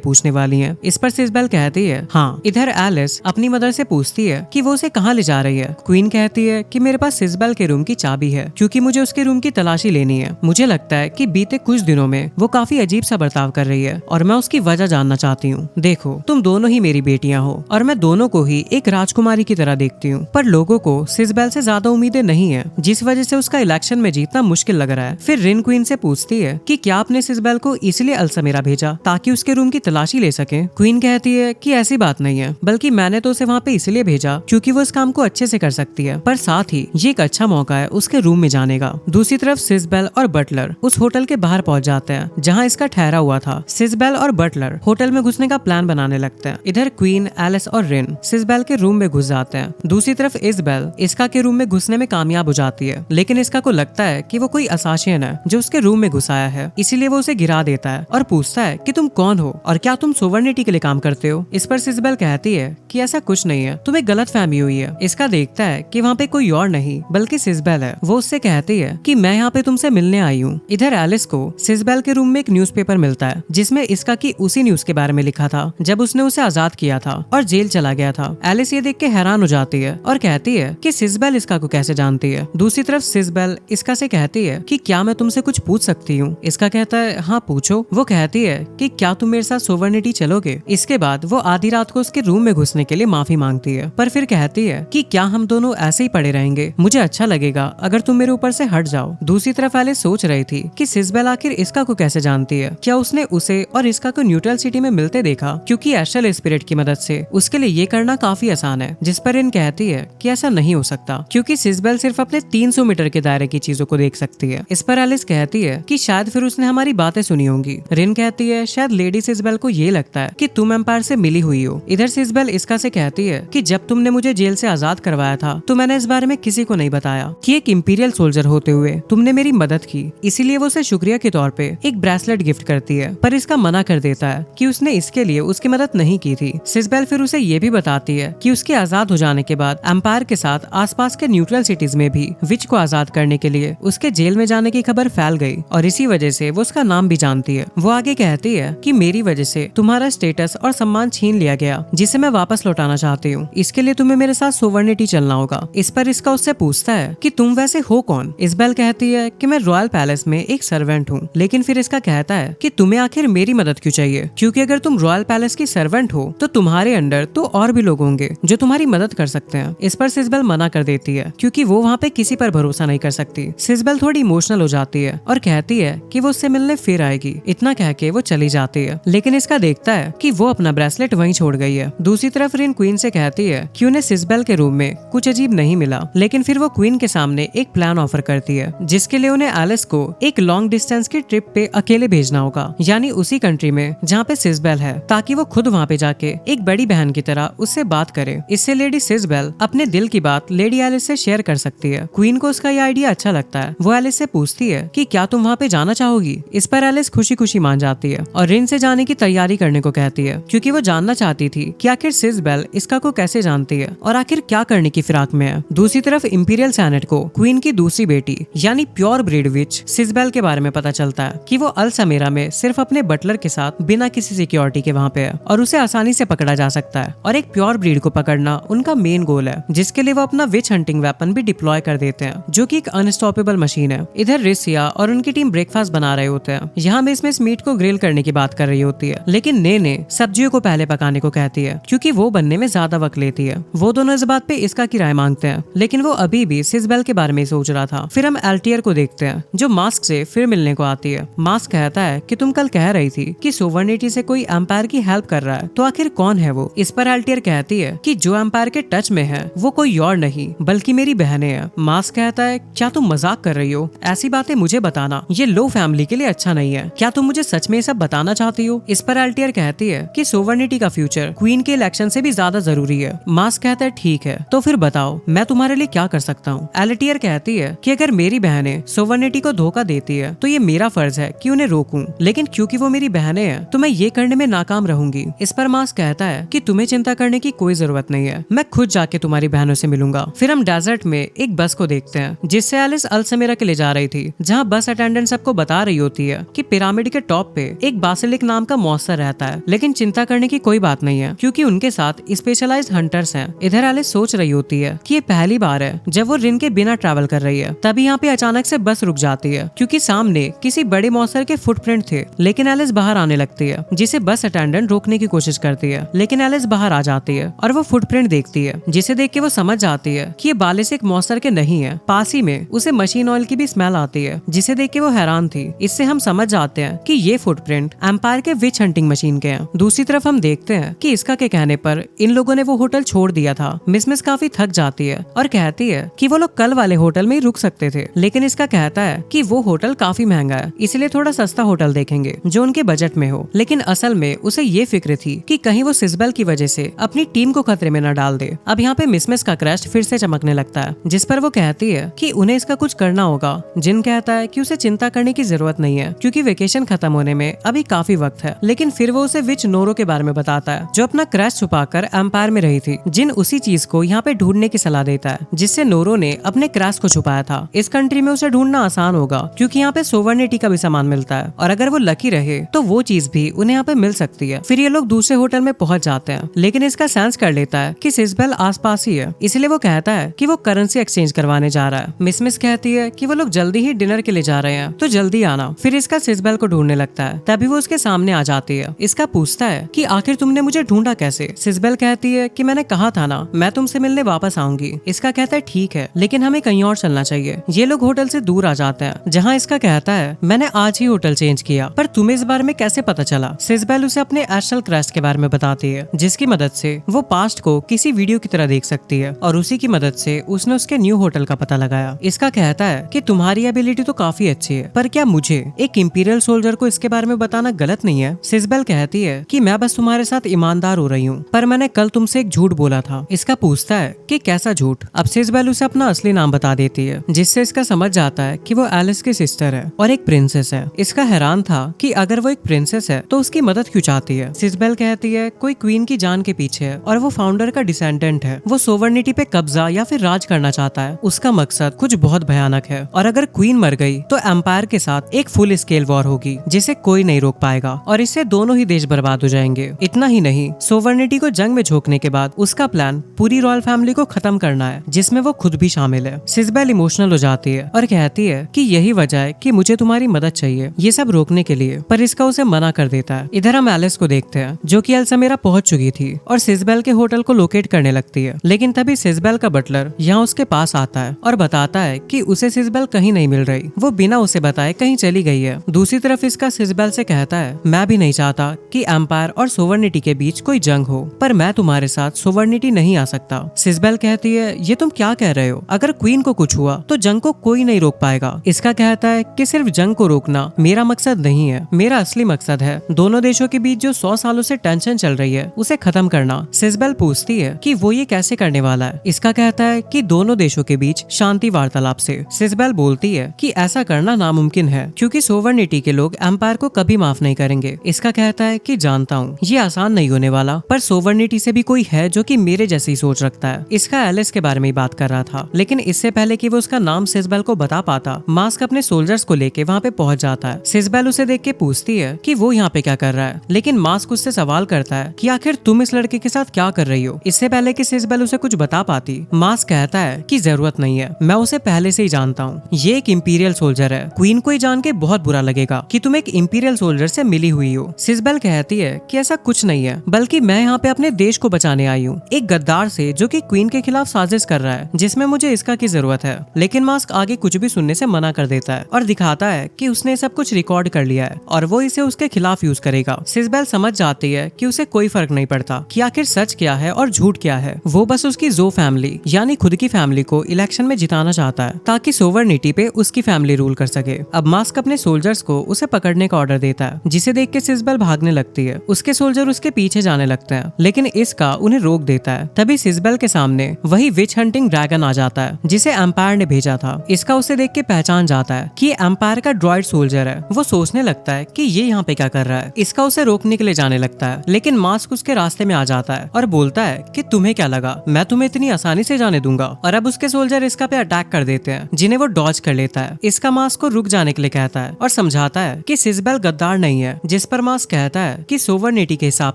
पूछने वाली हैं? इस पर सिसबेल कहती है हाँ। इधर एलिस अपनी मदर से पूछती है कि वो उसे कहाँ ले जा रही है। क्वीन कहती है कि मेरे पास सिसबेल के रूम की चाबी है, क्योंकि मुझे उसके रूम की तलाशी लेनी है। मुझे लगता है कि बीते कुछ दिनों में वो काफी अजीब सा बर्ताव कर रही है और मैं उसकी वजह जानना चाहती हूँ। देखो, तुम दोनों ही मेरी बेटियां हो और मैं दोनों को ही एक राजकुमारी की तरह देखती हूँ, पर लोगों को सिसबेल से ज्यादा उम्मीदें नहीं है, जिस वजह से उसका इलेक्शन में जीतना मुश्किल लग रहा है। फिर रिन क्वीन से पूछती है कि क्या आपने सिसबेल को इसलिए अल्समेरा भेजा ताकि उसके रूम की तलाशी ले सके। क्वीन कहती है कि ऐसी बात नहीं है, बल्कि मैंने तो उसे वहाँ पे इसलिए भेजा क्योंकि वो इस काम को अच्छे से कर सकती है, पर साथ ही ये एक अच्छा मौका है उसके रूम में जाने का। दूसरी तरफ सिसबेल और बटलर उस होटल के बाहर पहुंच जाते हैं जहाँ इसका ठहरा हुआ था। सिसबेल और बटलर होटल में घुसने का प्लान बनाने लगते हैं। इधर क्वीन, एलिस और रिन सिसबेल के रूम में घुस जाते हैं। दूसरी तरफ इजबेल इसका के रूम में घुसने में कामयाब हो जाती है, लेकिन इसका को लगता है कि वो कोई असासियन है जो उसके रूम में घुसाया है, इसीलिए वो उसे गिरा देता है और पूछता है कि तुम कौन हो और क्या तुम सोवर्निटी के लिए काम करते हो। इस पर सिसबेल कहती है कि ऐसा कुछ नहीं है, तुम्हें गलत फहमी हुई है। इसका देखता है कि वहाँ पे कोई और नहीं बल्कि सिसबेल है। वो उससे कहती है कि मैं यहाँ पे तुमसे मिलने आई हूँ। इधर एलिस को सिसबेल के रूम में एक न्यूज़पेपर मिलता है जिसमें इसका की उसी न्यूज के बारे में लिखा था जब उसने उसे आजाद किया था और जेल चला गया था। एलिस ये देख के हैरान हो जाती है और कहती है कि सिसबेल इसका को कैसे जानती है। दूसरी तरफ सिसबेल इसका से कहती है कि क्या मैं तुमसे कुछ पूछ सकती हूँ। इसका कहता है हाँ पूछो। वो कहती है कि क्या तुम मेरे साथ सोवर्निटी चलोगे। इसके बाद वो आधी रात को उसके रूम में घुसने के लिए माफी मांगती है, पर फिर कहती है कि क्या हम दोनों ऐसे ही पड़े रहेंगे, मुझे अच्छा लगेगा अगर तुम मेरे ऊपर से हट जाओ। दूसरी तरफ एलिस सोच रही थी कि सिसबेल आखिर इसका को कैसे जानती है। क्या उसने उसे और इसका को न्यूट्रल सिटी में मिलते देखा, क्योंकि एस्ट्रल स्पिरिट की मदद से उसके लिए ये करना काफी आसान है। जिस पर इन कहती है कि ऐसा नहीं हो सकता, क्योंकि सिसबेल सिर्फ अपने 300 मीटर के दायरे की चीजों को देख सकती है। इस पर एलिस कहती है कि शायद फिर उसने हमारी बातें सुनी होंगी। रिन कहती है शायद लेडी सिसबेल को ये लगता है कि तुम एम्पायर से मिली हुई हो। इधर सिसबेल इसका से कहती है कि जब तुमने मुझे जेल से आजाद करवाया था तो मैंने इस बारे में किसी को नहीं बताया कि एक इंपीरियल सोल्जर होते हुए तुमने मेरी मदद की, इसीलिए वो उसे शुक्रिया के तौर पे एक ब्रेसलेट गिफ्ट करती है, पर इसका मना कर देता है कि उसने इसके लिए उसकी मदद नहीं की थी। सिसबेल फिर उसे ये भी बताती है कि उसके आजाद हो जाने के बाद एम्पायर के साथ आसपास के न्यूट्रल सिटीज में भी विच को आजाद करने के लिए उसके जेल में जाने की खबर फैल गई और इसी वजह से वो उसका नाम भी जानती है। वो आगे कहती है कि मेरी वजह से तुम्हारा स्टेटस और सम्मान छीन लिया गया, जिसे मैं वापस लौटाना चाहती हूँ। इसके लिए तुम्हें मेरे साथ सोवर्निटी चलना होगा। इस पर इसका उससे पूछता है कि तुम वैसे हो कौन। इजबेल कहती है कि मैं रॉयल पैलेस में एक सर्वेंट हूँ, लेकिन फिर इसका कहता है कि तुम्हें आखिर मेरी मदद क्यों चाहिए, क्योंकि अगर तुम रॉयल पैलेस की सर्वेंट हो तो तुम्हारे अंडर तो और भी लोग होंगे जो तुम्हारी मदद कर सकते हैं। इस पर सिसबेल मना कर देती है, क्योंकि वो वहाँ पे किसी पर भरोसा नहीं कर सकती। सिसबेल थोड़ी इमोशनल हो जाती है और कहती है कि वो उससे मिलने फिर आएगी। इतना कह के वो चली जाती है, लेकिन इसका देखता है कि वो अपना ब्रेसलेट वहीं छोड़ गई है। दूसरी तरफ रिन क्वीन से कहती है कि उन्हें सिसबेल के रूम में कुछ अजीब नहीं मिला, लेकिन फिर वो क्वीन के सामने एक प्लान ऑफर करती है जिसके लिए उन्हें एलिस को एक लॉन्ग डिस्टेंस की ट्रिप पे अकेले भेजना होगा, यानी उसी कंट्री में जहाँ पे सिसबेल है, ताकि वो खुद वहाँ पे जाके एक बड़ी बहन की तरह उससे बात करे। इससे लेडी सिसबेल अपने दिल की बात लेडी एलिस से शेयर कर सकती है। क्वीन को उसका ये आइडिया अच्छा लगता है। वो एलिस से पूछती है कि क्या तुम वहाँ पे जाना चाहोगी। इस पर एलिस खुशी खुशी मान जाती है और रिन से जाने की तैयारी करने को कहती है, क्योंकि वो जानना चाहती थी कि आखिर सिसबेल इसका को कैसे जानती है और आखिर क्या करने की फिराक में है। दूसरी तरफ इंपीरियल सेनेट को क्वीन की दूसरी बेटी यानी प्योर ब्रीड विच सिसबेल के बारे में पता चलता है कि वो अल्समेरा में सिर्फ अपने बटलर के साथ बिना किसी सिक्योरिटी के वहाँ पे है और उसे आसानी से पकड़ा जा सकता है, और एक प्योर ब्रीड को पकड़ना उनका मेन गोल है, जिसके लिए वो अपना विच हंटिंग वेपन भी डिप्लॉय कर देते हैं, जो कि एक अनस्टॉपेबल मशीन है। इधर रिसिया और उनकी टीम ब्रेकफास्ट बना रहे होते हैं। यहाँ मिस मीट को ग्रिल करने की बात कर रही होती है, लेकिन ने सब्जियों को पहले पकाने को कहती है, क्योंकि वो बनने में ज्यादा वक्त लेती है। वो दोनों इस बात पे इसका की राय मांगते हैं, लेकिन वो अभी भी सिसबेल के बारे में सोच रहा था। फिर हम एल्टियर को देखते हैं जो मास्क से फिर मिलने को आती है। मास्क कहता है कि तुम कल कह रही थी कि सोवर्निटी से कोई एम्पायर की हेल्प कर रहा है, तो आखिर कौन है वो। इस पर एल्टियर कहती है कि जो एम्पायर के टच में है वो कोई और नहीं बल्कि मेरी बहनें हैं। मास्क कहता है क्या तुम मजाक कर रही हो, ऐसी बातें मुझे बताना, ये लो फैमिली के लिए अच्छा नहीं है। क्या तुम मुझे सच में ये सब बताना चाहती हो? इस पर एल्टियर कहती है कि सोवर्निटी का फ्यूचर क्वीन के इलेक्शन से भी ज्यादा जरूरी है। मास्क कहता है ठीक है, तो फिर बताओ मैं तुम्हारे लिए क्या कर सकता हूँ। एल्टियर कहती है कि अगर मेरी बहनें सोवर्निटी को धोखा देती है तो ये मेरा फर्ज है कि उन्हें रोकूं, लेकिन क्योंकि वो मेरी बहनें हैं तो मैं ये करने में नाकाम रहूंगी। इस पर मास्क कहता है कि तुम्हें चिंता करने की कोई जरूरत नहीं है, मैं खुद जाके तुम्हारी बहनों से मिलूंगा। फिर हम डेजर्ट में एक बस को देखते हैं जिससे एलिस अल्समेरा के ले जा रही थी, जहाँ बस अटेंडेंट सबको बता रही होती है कि पिरामिड के टॉप पे एक बासिलिक नाम का मॉन्स्टर रहता है, लेकिन चिंता करने की कोई बात नहीं है क्योंकि उनके साथ स्पेशलाइज्ड हंटर्स हैं। इधर एलिस सोच रही होती है कि ये पहली बार है जब वो रिन के बिना ट्रैवल कर रही है। तभी यहाँ पे अचानक से बस रुक जाती है क्योंकि सामने किसी बड़े मॉन्स्टर के फुटप्रिंट थे। लेकिन एलिस बाहर आने लगती है जिसे बस अटेंडेंट रोकने की कोशिश करती है, लेकिन एलिस बाहर आ जाती है और वो फुटप्रिंट देखती है, जिसे देख के वो समझ जाती है कि ये बालिस्टिक मॉन्स्टर के नहीं है। पास ही में उसे मशीन ऑयल की भी स्मेल आती है, जिसे देख के वो हैरान थी। इससे हम समझ जाते हैं कि ये फुटप्रिंट एम्पायर के विच हंटिंग मशीन के हैं। दूसरी तरफ हम देखते हैं कि इसका के कहने पर इन लोगों ने वो होटल छोड़ दिया था। मिस काफी थक जाती है और कहती है कि वो लोग कल वाले होटल में ही रुक सकते थे, लेकिन इसका कहता है कि वो होटल काफी महंगा है, इसलिए थोड़ा सस्ता होटल देखेंगे जो उनके बजट में हो। लेकिन असल में उसे ये फिक्र थी कि कहीं वो सिजबेल की वजह से अपनी टीम को खतरे में न डाल दे। अब यहाँ पे मिस का क्रस्ट फिर से चमकने लगता है, जिस पर वो कहती है कि उन्हें इसका कुछ करना होगा। जिन कहता है कि उसे चिंता करने की जरूरत नहीं है क्योंकि वेकेशन खत्म होने में अभी काफी वक्त है, लेकिन फिर वो उसे विच नोरो के बारे में बताता है जो अपना क्रस्ट छुपाकर एम्पायर में रही थी। जिन उसी चीज को यहाँ पे ढूंढने की सलाह देता है जिससे नोरो ने अपने क्रस्ट को छुपाया था। इस कंट्री में उसे ढूंढना आसान होगा क्योंकि यहाँ पे सोवर्निटी का भी सामान मिलता है और अगर वो लकी रहे तो वो चीज भी उन्हें यहाँ पे मिल सकती है। फिर ये लोग दूसरे होटल में पहुंच जाते हैं, लेकिन इसका सेंस कर लेता है कि सिजबेल आसपास ही है, इसलिए वो कहता है कि वो करेंसी एक्सचेंज करवाने जा रहा है। मिस कहती है कि वो लोग जल्दी ही डिनर के लिए जा रहे हैं तो जल्दी आना। फिर इसका सिजबेल को ढूंढने लगता है, तभी वो उसके सामने आ जाती है। इसका पूछता है कि आखिर तुमने मुझे ढूंढा कैसे? सिजबेल कहती है कि मैंने कहा था ना मैं तुमसे मिलने वापस आऊंगी। इसका कहता है ठीक है, लेकिन हमें कहीं और चलना चाहिए। ये लोग होटल से दूर आ जाते हैं, जहाँ इसका कहता है मैंने आज ही होटल चेंज किया, पर तुम्हें इस बारे में कैसे पता चला? सिजबेल उसे अपने एस्ट्रल क्रस्ट के बारे में बताती है, जिसकी मदद से वो पास्ट को किसी वीडियो की तरह देख सकती है और उसी की मदद से उसने उसके न्यू होटल का पता लगाया। इसका कहता है कि तुम्हारी एबिलिटी तो काफी अच्छी है, पर क्या मुझे एक इंपीरियल सोल्जर को इसके बारे में बताना गलत नहीं है? सिजबेल कहती है कि मैं बस तुम्हारे साथ ईमानदार हो रही हूँ, पर मैंने कल तुमसे एक झूठ बोला था। इसका पूछता है कि कैसा झूठ? अब सिजबेल उसे अपना असली नाम बता देती है, जिससे इसका समझ जाता है कि वो एलिस की सिस्टर है और एक प्रिंसेस है। इसका हैरान था कि अगर वो एक प्रिंसेस है तो उसकी मदद क्यों चाहती है? सिजबेल कहती है कोई क्वीन की जान के पीछे है और वो फाउंडर का डिसेंडेंट है। वो सोवर्निटी पे कब्जा या फिर राज करना चाहता है। उसका मकसद कुछ बहुत भयानक है और अगर क्वीन मर गई तो एम्पायर के साथ एक फुल स्केल वॉर होगी जिसे कोई नहीं रोक पाएगा और इससे दोनों ही देश बर्बाद हो जाएंगे। इतना ही नहीं, सोवर्निटी को जंग में झोंकने के बाद उसका प्लान पूरी रॉयल फैमिली को खत्म करना है, जिसमें वो खुद भी शामिल है। सिजबेल इमोशनल हो जाती है और कहती है कि यही वजह है कि मुझे तुम्हारी मदद चाहिए ये सब रोकने के लिए, पर इसका उसे मना कर देता है। इधर हम एलिस को देखते हैं जो कि अल्समेरा पहुंच चुकी थी और सिजबेल के होटल को लोकेट करने लगती है, लेकिन तभी सिजबेल का बटलर यहाँ उसके पास आता है और बताता है कि उसे सिजबेल कहीं नहीं मिल रही, वो बिना उसे बताए कहीं चली गई है। दूसरी तरफ इसका सिजबेल से कहता है मैं भी नहीं चाहता कि एम्पायर और सोवर्निटी के बीच कोई जंग हो, पर मैं तुम्हारे साथ सोवर्निटी नहीं आ सकता। सिजबेल कहती है ये तुम क्या कह रहे हो? अगर क्वीन को कुछ हुआ तो जंग को कोई नहीं रोक पाएगा। इसका कहता है कि सिर्फ जंग को रोकना मेरा मकसद नहीं है, मेरा असली मकसद है दोनों देशों के बीच जो 100 सालों से टेंशन चल रही है उसे खत्म करना। सिजबेल पूछती है कि वो ये कैसे करने वाला है? इसका कहता है कि दोनों देशों के बीच शांति वार्तालाप से। सिजबेल बोलती है कि ऐसा करना नामुमकिन है क्योंकि सोवर्निटी के लोग एम्पायर को कभी माफ नहीं करेंगे। इसका कहता है कि जानता हूँ ये आसान नहीं होने वाला, पर सोवर्निटी से भी कोई है जो कि मेरे जैसी सोच रखता है। इसका एलिस के बारे में बात कर रहा था, लेकिन इससे पहले कि वो उसका नाम सिजबेल को बता पाता, मास्क अपने सोल्जर्स को लेके वहाँ पे पहुंच जाता है। सिजबेल उसे देख के पूछती है कि वो यहाँ पे क्या कर रहा है, लेकिन मास्क उससे सवाल करता है कि आखिर तुम इस लड़के के साथ क्या कर रही हो। इससे पहले कि सिजबेल उसे कुछ बता पाती, मास्क कहता है कि जरूरत नहीं है, मैं उसे पहले से ही जानता हूँ, ये एक इंपीरियल सोल्जर है। क्वीन को जान के बहुत बुरा लगेगा कि तुम एक इंपीरियल सोल्जर से मिली हुई हो। सिजबेल कहती है कि ऐसा कुछ नहीं है, बल्कि मैं यहाँ पे अपने देश को बचाने आई हूँ, एक गद्दार से जो कि क्वीन के खिलाफ साजिश कर रहा है, जिसमें मुझे इसका की जरूरत है। लेकिन मास्क आगे कुछ भी सुनने से मना कर देता है और दिखाता है कि उसने सब कुछ रिकॉर्ड कर लिया है और वो इसे उसके खिलाफ यूज करेगा। सिजबेल समझ जाती है कि उसे कोई फर्क नहीं पड़ता कि आखिर सच क्या है और झूठ क्या है। वो बस उसकी जो फैमिली यानी खुद की फैमिली को इलेक्शन में जिताना चाहता है ताकि सोवर्निटी पे उसकी फैमिली फैमिली रूल कर सके। अब मास्क अपने सोल्जर्स को उसे पकड़ने का ऑर्डर देता है, जिसे देख के सिजबेल भागने लगती है। उसके सोल्जर उसके पीछे जाने लगते हैं, लेकिन इसका उन्हें रोक देता है। तभी सिजबेल के सामने वही विच हंटिंग ड्रैगन आ जाता है, जिसे एम्पायर ने भेजा था। इसका उसे देख के पहचान जाता है कि ये एम्पायर का ड्रॉइड सोल्जर है। वो सोचने लगता है कि ये यहाँ पे क्या कर रहा है। इसका उसे रोकने के लिए जाने लगता है, लेकिन मास्क उसके रास्ते में आ जाता है और बोलता है कि तुम्हें क्या लगा मैं तुम्हें इतनी आसानी से जाने दूंगा। और अब उसके सोल्जर इसका पे अटैक कर देते हैं, जिन्हें वो डॉज कर लेता है। इसका मास्क को रुक जाने के लिए कहता है और समझाता है कि सिजबेल गद्दार नहीं है। जिस पर मास्क कहता है कि सोवर्निटी के हिसाब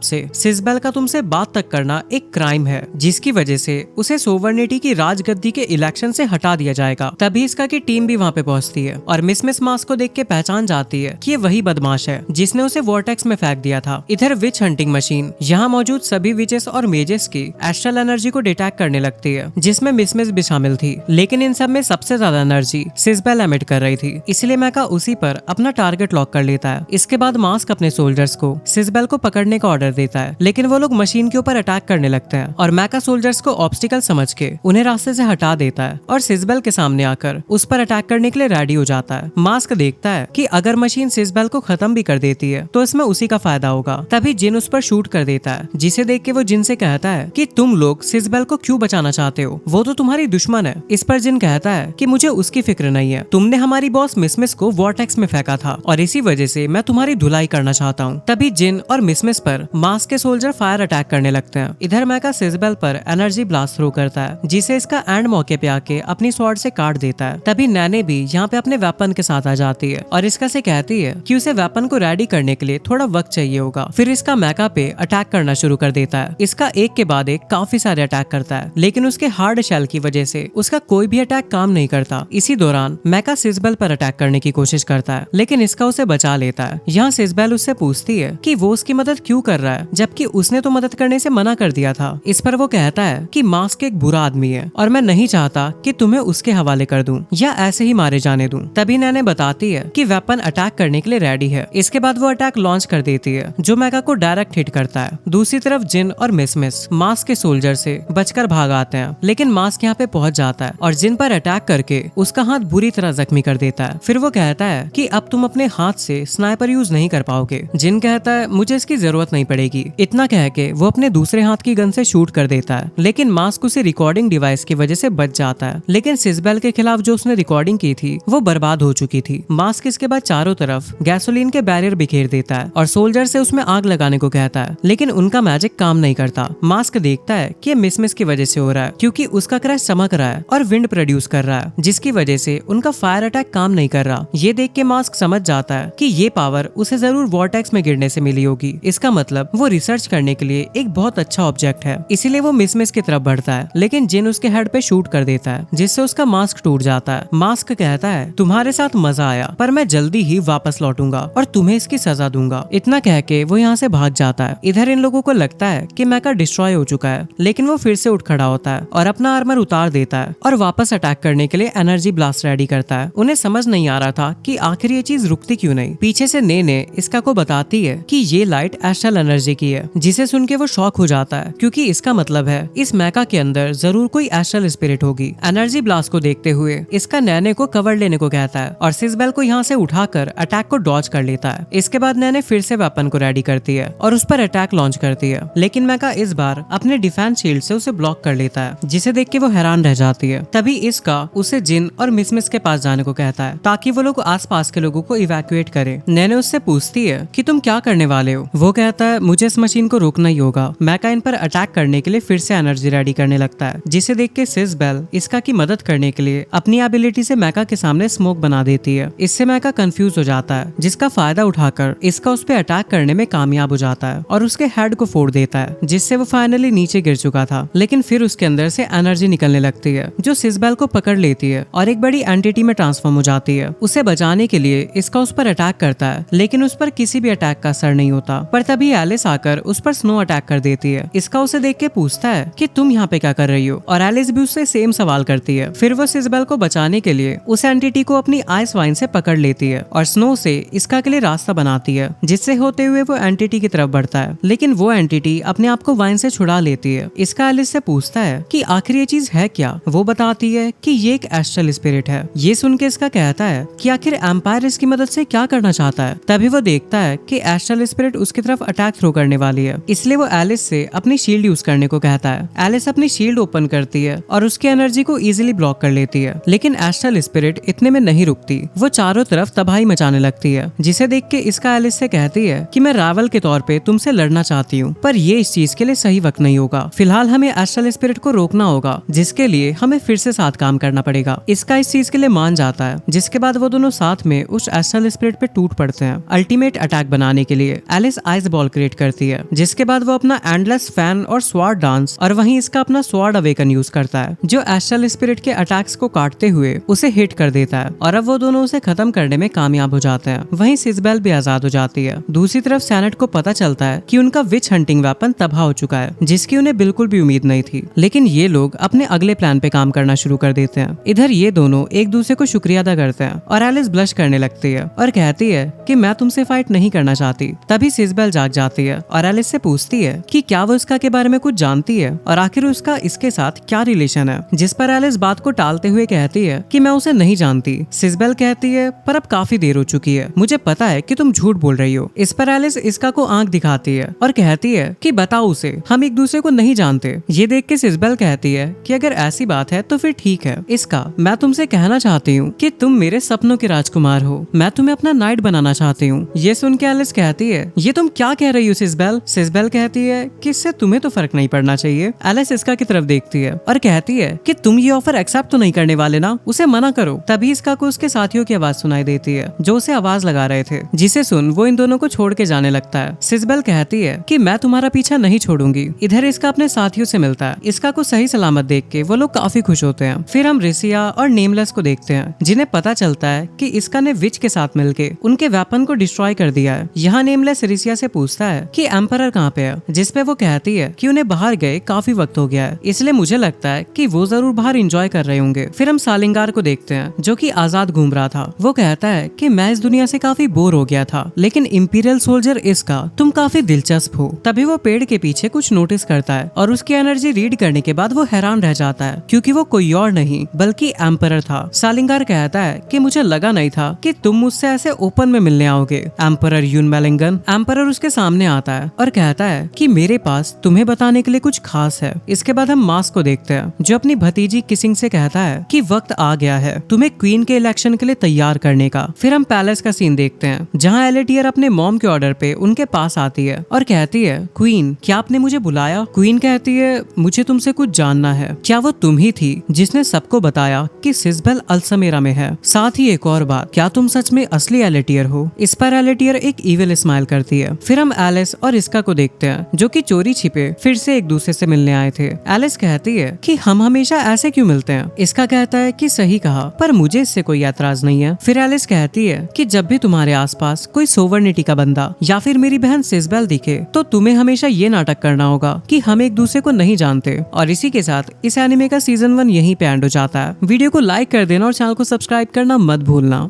से सिजबेल का तुमसे बात तक करना एक क्राइम है, जिसकी वजह से उसे सोवर्निटी की राजगद्दी के इलेक्शन से हटा दिया जाएगा। तभी इसका की टीम भी वहाँ पे पहुँचती है और मिस मास्क को देख के पहचान जाती है कि ये वही बदमाश है जिसने उसे वॉर्टेक्स में फेंक दिया था। इधर विच हंटिंग मशीन यहाँ मौजूद सभी विचेस और मेजेस की एस्ट्रल एनर्जी को डिटेक्ट करने लगती है, जिसमें मिस भी शामिल थी। लेकिन इन सब में सबसे ज्यादा एनर्जी सिजबेल एमिट कर रही थी, इसलिए मैका उसी पर अपना टारगेट लॉक कर लेता है। इसके बाद मास्क अपने सोल्जर्स को सिजबेल को पकड़ने का ऑर्डर देता है, लेकिन वो लोग मशीन के ऊपर अटैक करने लगते हैं और मैका सोल्जर्स को ऑब्स्टिकल समझ के उन्हें रास्ते से हटा देता है और सिजबेल के सामने आकर उस पर अटैक करने के लिए रेडी हो जाता है। मास्क देखता है कि अगर मशीन सिजबेल को खत्म भी कर देती है तो इसमें उसी का फायदा होगा। तभी जिन उस पर शूट कर देता है, जिसे देख के वो जिन से कहता है कि तुम लोग सिजबेल को क्यों बचाना चाहते हो, वो तो तुम्हारी दुश्मन है। इस पर जिन कहता है कि मुझे उसकी फिक्र नहीं है, तुमने हमारी बॉस मिस को वॉर्टेक्स में फेंका था और इसी वजह से मैं तुम्हारी धुलाई करना चाहता हूँ। तभी जिन और मिस पर मास्क के सोल्जर फायर अटैक करने लगते हैं। इधर मैका सिजबेल पर एनर्जी ब्लास्ट थ्रो करता है, जिसे इसका एंड मौके पे आके अपनी स्वॉर्ड से काट देता है। तभी नैने भी यहाँ पे अपने वेपन के साथ आ जाती है और इसका से कहती है कि उसे वेपन को रेडी करने के लिए थोड़ा वक्त चाहिए होगा। फिर इसका मैका पे अटैक करना शुरू कर देता है। इसका एक के बाद एक काफी सारे अटैक करता है, लेकिन उसके हार्ड शेल की वजह से उसका कोई भी अटैक काम नहीं करता। इसी दौरान मैका सिजबेल पर अटैक करने की कोशिश करता है, लेकिन इसका उसे बचा लेता है। यहाँ सिजबेल उससे पूछती है कि वो उसकी मदद क्यों कर रहा है, जबकि उसने तो मदद करने से मना कर दिया था। इस पर वो कहता है कि मास्क एक बुरा आदमी है और मैं नहीं चाहता कि तुम्हें उसके हवाले कर दूं या ऐसे ही मारे जाने दूं। तभी नैने बताती है कि वेपन अटैक करने के लिए रेडी है। इसके बाद वो अटैक लॉन्च कर देती है, जो मैका को डायरेक्ट हिट करता है। दूसरी तरफ जिन और मिस मास्क के सोल्जर से बचकर भाग आते हैं, लेकिन मास्क यहाँ पे पहुंच जाता है और जिन पर अटैक करके उसका हाथ बुरी तरह जख्मी कर देता है। फिर वो कहता है कि अब तुम अपने हाथ से स्नाइपर यूज नहीं कर पाओगे। जिन कहता है मुझे इसकी जरूरत नहीं पड़ेगी। इतना कह के वो अपने दूसरे हाथ की गन से शूट कर देता है, लेकिन मास्क उसे रिकॉर्डिंग डिवाइस की वजह से बच जाता है। लेकिन सिजबेल के खिलाफ जो उसने रिकॉर्डिंग की थी वो बर्बाद हो चुकी थी। मास्क इसके बाद चारों तरफ गैसोलीन के बैरियर बिखेर देता है और सोल्जर से उसमें आग लगाने को कहता है, लेकिन उनका मैजिक काम नहीं करता। मास्क देखता है कि मिस की वजह से हो रहा है, क्योंकि उसका क्रैश चमक रहा है और विंड प्रोड्यूस कर रहा है, जिसकी वजह से उनका फायर अटैक काम नहीं कर रहा। ये देख के मास्क समझ जाता है कि ये पावर उसे जरूर वॉर्टेक्स में गिरने से मिली होगी। इसका मतलब वो रिसर्च करने के लिए एक बहुत अच्छा ऑब्जेक्ट है। इसीलिए वो मिस की तरफ बढ़ता है, लेकिन जिन उसके हेड पे शूट कर देता है, जिससे उसका मास्क टूट जाता है। मास्क कहता है तुम्हारे साथ मजा आया, पर मैं जल्दी ही वापस लौटूंगा और तुम्हें इसकी सजा दूंगा। इतना कह के वो यहाँ से भाग जाता है। इधर इन लोगों को लगता है कि मैका डिस्ट्रॉय हो चुका है, लेकिन वो फिर से उठ खड़ा होता है और अपना आर्मर उतार देता है और वापस अटैक करने के लिए एनर्जी ब्लास्ट रेडी करता है। उन्हें समझ नहीं आ रहा था कि आखिर ये चीज रुकती क्यों नहीं। पीछे से ने इसका को बताती है कि ये लाइट एस्ट्रल एनर्जी की है, जिसे सुन के वो शॉक हो जाता है, क्योंकि इसका मतलब है इस मैका के अंदर जरूर कोई एस्ट्रल स्पिरिट होगी। एनर्जी ब्लास्ट को देखते हुए इसका नैने को कवर लेने को कहता है और सिजबेल को यहाँ से उठाकर अटैक को डॉज कर लेता है। इसके बाद नैने फिर से वेपन को रेडी करती है और उस पर अटैक लॉन्च करती है, लेकिन मैका इस बार अपने डिफेंस शील्ड से उसे ब्लॉक कर लेता है, जिसे देख के वो हैरान रह जाती है। तभी इसका उसे जिन और मिस के पास जाने को कहता है, ताकि वो लोग आसपास के लोगों को इवैक्यूएट करे। नैने उससे पूछती है कि तुम क्या करने वाले हो। वो कहता है मुझे इस मशीन को रोकना ही होगा। मैका इन पर अटैक करने के लिए फिर से एनर्जी रेडी करने लगता है, जिसे देख के सिजबेल इसका की मदद करने के लिए अपनी एबिलिटी से मैका के सामने स्मोक बना देती है। इससे मैका कंफ्यूज हो जाता है, जिसका फायदा उठाकर इसका उस पर अटैक करने में कामयाब हो जाता है और उसके हेड को फोड़ देता है, जिससे वो फाइनली नीचे गिर चुका था। लेकिन फिर उसके अंदर से एनर्जी निकलने लगती है, जो सिजबेल को पकड़ लेती है और एक बड़ी एंटिटी में ट्रांसफॉर्म हो जाती है। उसे बचाने के लिए इसका उस पर अटैक करता है, लेकिन उस पर किसी भी अटैक का असर नहीं होता। पर तभी एलिस आकर उस पर स्नो अटैक कर देती है। इसका उसे देख के पूछता है कि तुम यहाँ पे क्या कर रही हो, और एलिस भी उससे सेम सवाल करती है। फिर वो सिजबेल को बचाने के लिए उस एंटिटी को अपनी आइस वाइन से पकड़ लेती है और स्नो से इसका के लिए रास्ता बनाती है, जिससे होते हुए वो एंटिटी की तरफ बढ़ता है। लेकिन वो एंटिटी अपने आप को वाइन से छुड़ा लेती है। इसका एलिस से पूछता है कि आखिर ये चीज है क्या। वो बताती है कि ये एक एस्ट्रल स्पिरिट है। ये सुन सुन के इसका कहता है कि आखिर एम्पायर इसकी मदद से क्या करना चाहता है। तभी वो देखता है कि एस्ट्रल स्पिरिट उसकी तरफ अटैक थ्रो करने वाली है, इसलिए वो एलिस से अपनी शील्ड यूज करने को कहता है। एलिस अपनी शील्ड ओपन करती है और उसकी एनर्जी को इजीली ब्लॉक कर लेती है, लेकिन एस्ट्रल स्पिरिट इतने में नहीं रुकती। वो चारों तरफ तबाही मचाने लगती है, जिसे देख के इसका एलिस से कहती है कि मैं रावल के तौर पे तुमसे लड़ना चाहती हूँ, पर ये इस चीज के लिए सही वक्त नहीं होगा। फिलहाल हमें एस्ट्रल स्पिरिट को रोकना होगा, जिसके लिए हमें फिर से साथ काम करना पड़ेगा। इसका इस चीज के लिए मान जाता है, जिसके बाद वो दोनों साथ में उस एस्ट्रल स्पिरिट पे टूट पड़ते हैं। अल्टीमेट अटैक बनाने के लिए एलिस आइस बॉल क्रिएट करती है, जिसके बाद वो अपना एंडलेस फैन और स्वॉर्ड डांस और वहीं इसका अपना स्वॉर्ड अवेकन यूज करता है, जो एस्ट्रल स्पिरिट के अटैक्स को काटते हुए उसे हिट कर देता है और अब वो दोनों उसे खत्म करने में कामयाब हो जाते हैं। वहीं सिजबेल भी आजाद हो जाती है। दूसरी तरफ सैनेट को पता चलता है कि उनका विच हंटिंग वेपन तबाह हो चुका है, जिसकी उन्हें बिल्कुल भी उम्मीद नहीं थी, लेकिन ये लोग अपने अगले प्लान पे काम करना शुरू कर देते हैं। इधर ये दोनों एक दूसरे को शुक्रिया अदा करते हैं और एलिस ब्लश करने लगती है और कहती है कि मैं तुमसे फाइट नहीं करना चाहती। तभी सिजबेल जाग जाती है और एलिस से पूछती है कि क्या वो इसका के बारे में कुछ जानती है और आखिर उसका इसके साथ क्या रिलेशन है, जिस पर एलिस बात को टालते हुए कहती है कि मैं उसे नहीं जानती। सिजबेल कहती है पर अब काफी देर हो चुकी है, मुझे पता है कि तुम झूठ बोल रही हो। इस पर एलिस इसका को आंख दिखाती है और कहती है कि बताओ उसे, हम एक दूसरे को नहीं जानते। ये देख के सिजबेल कहती है कि अगर ऐसी बात है तो फिर ठीक है। इसका मैं तुमसे कहना चाहती हूँ कि तुम मेरे सपनों के राजकुमार हो, मैं तुम्हें अपना नाइट बनाना चाहती हूँ। ये सुन के एलिस कहती है ये तुम क्या कह रही हो सिजबेल। सिजबेल कहती है कि इससे तुम्हें तो फर्क नहीं पड़ना चाहिए। एलिस इसका की तरफ देखती है और कहती है कि तुम ये ऑफर एक्सेप्ट तो नहीं करने वाले ना, उसे मना करो। तभी इसका को उसके साथियों की आवाज सुनाई देती है जो उसे आवाज लगा रहे थे, जिसे सुन वो इन दोनों को छोड़ के जाने लगता है। सिजबेल कहती है कि मैं तुम्हारा पीछा नहीं छोड़ूंगी। इधर इसका अपने साथियों से मिलता है। इसका को सही सलामत देख के वो लोग काफी खुश होते हैं। फिर हम रिसिया और नेमलेस को देखते हैं, जिन्हें पता चलता है कि इसका ने विच के साथ मिलके उनके वेपन को डिस्ट्रॉय कर दिया है। यहाँ नेमलेस रिसिया से पूछता है कि एम्परर कहाँ पे है, जिसपे वो कहती है कि उन्हें बाहर गए काफी वक्त हो गया है, इसलिए मुझे लगता है कि वो जरूर बाहर एंजॉय कर रहे होंगे। फिर हम सालिंगार को देखते हैं, जो कि आजाद घूम रहा था। वो कहता है कि मैं इस दुनिया से काफी बोर हो गया था, लेकिन इंपीरियल सोल्जर इसका तुम काफी दिलचस्प हो। तभी वो पेड़ के पीछे कुछ नोटिस करता है और उसकी एनर्जी रीड करने के बाद वो हैरान रह जाता है, क्योंकि वो कोई और नहीं बल्कि एम्परर था। सालिंगार कहता है कि मुझे लगा नहीं था कि तुम मुझसे ऐसे ओपन में मिलने आओगे एम्परर यून मेलिंगन। एम्परर उसके सामने आता है और कहता है कि मेरे पास तुम्हें बताने के लिए कुछ खास है। इसके बाद हम मास्क को देखते हैं, जो अपनी भतीजी किसिंग से कहता है कि वक्त आ गया है तुम्हें क्वीन के इलेक्शन के लिए तैयार करने का। फिर हम पैलेस का सीन देखते हैं, जहाँ एलेटियर अपने मॉम के ऑर्डर पे उनके पास आती है और कहती है क्वीन क्या आपने मुझे बुलाया। क्वीन कहती है मुझे तुमसे कुछ जानना है, क्या वो तुम ही थी जिसने सबको बताया कि सिजबेल अल्समेरा में है। साथ ही एक और बात, क्या तुम सच में असली एलेटियर हो। इस पर एलेटियर एक इविल स्माइल करती है। फिर हम एलिस और इसका को देखते हैं, जो कि चोरी छिपे फिर से एक दूसरे से मिलने आए थे। एलिस कहती है कि हम हमेशा ऐसे क्यों मिलते हैं। इसका कहता है कि सही कहा, पर मुझे इससे कोई ऐतराज नहीं है। फिर एलिस कहती है कि जब भी तुम्हारे आसपास कोई सोवर्निटी का बंदा या फिर मेरी बहन सिजबेल दिखे तो तुम्हें हमेशा ये नाटक करना होगा कि हम एक दूसरे को नहीं जानते। और इसी के साथ इस एनिमे का सीजन 1 यहीं पे एंड हो जाता है। वीडियो को लाइक कर देना और चैनल को सब्सक्राइब करना मत भूलना।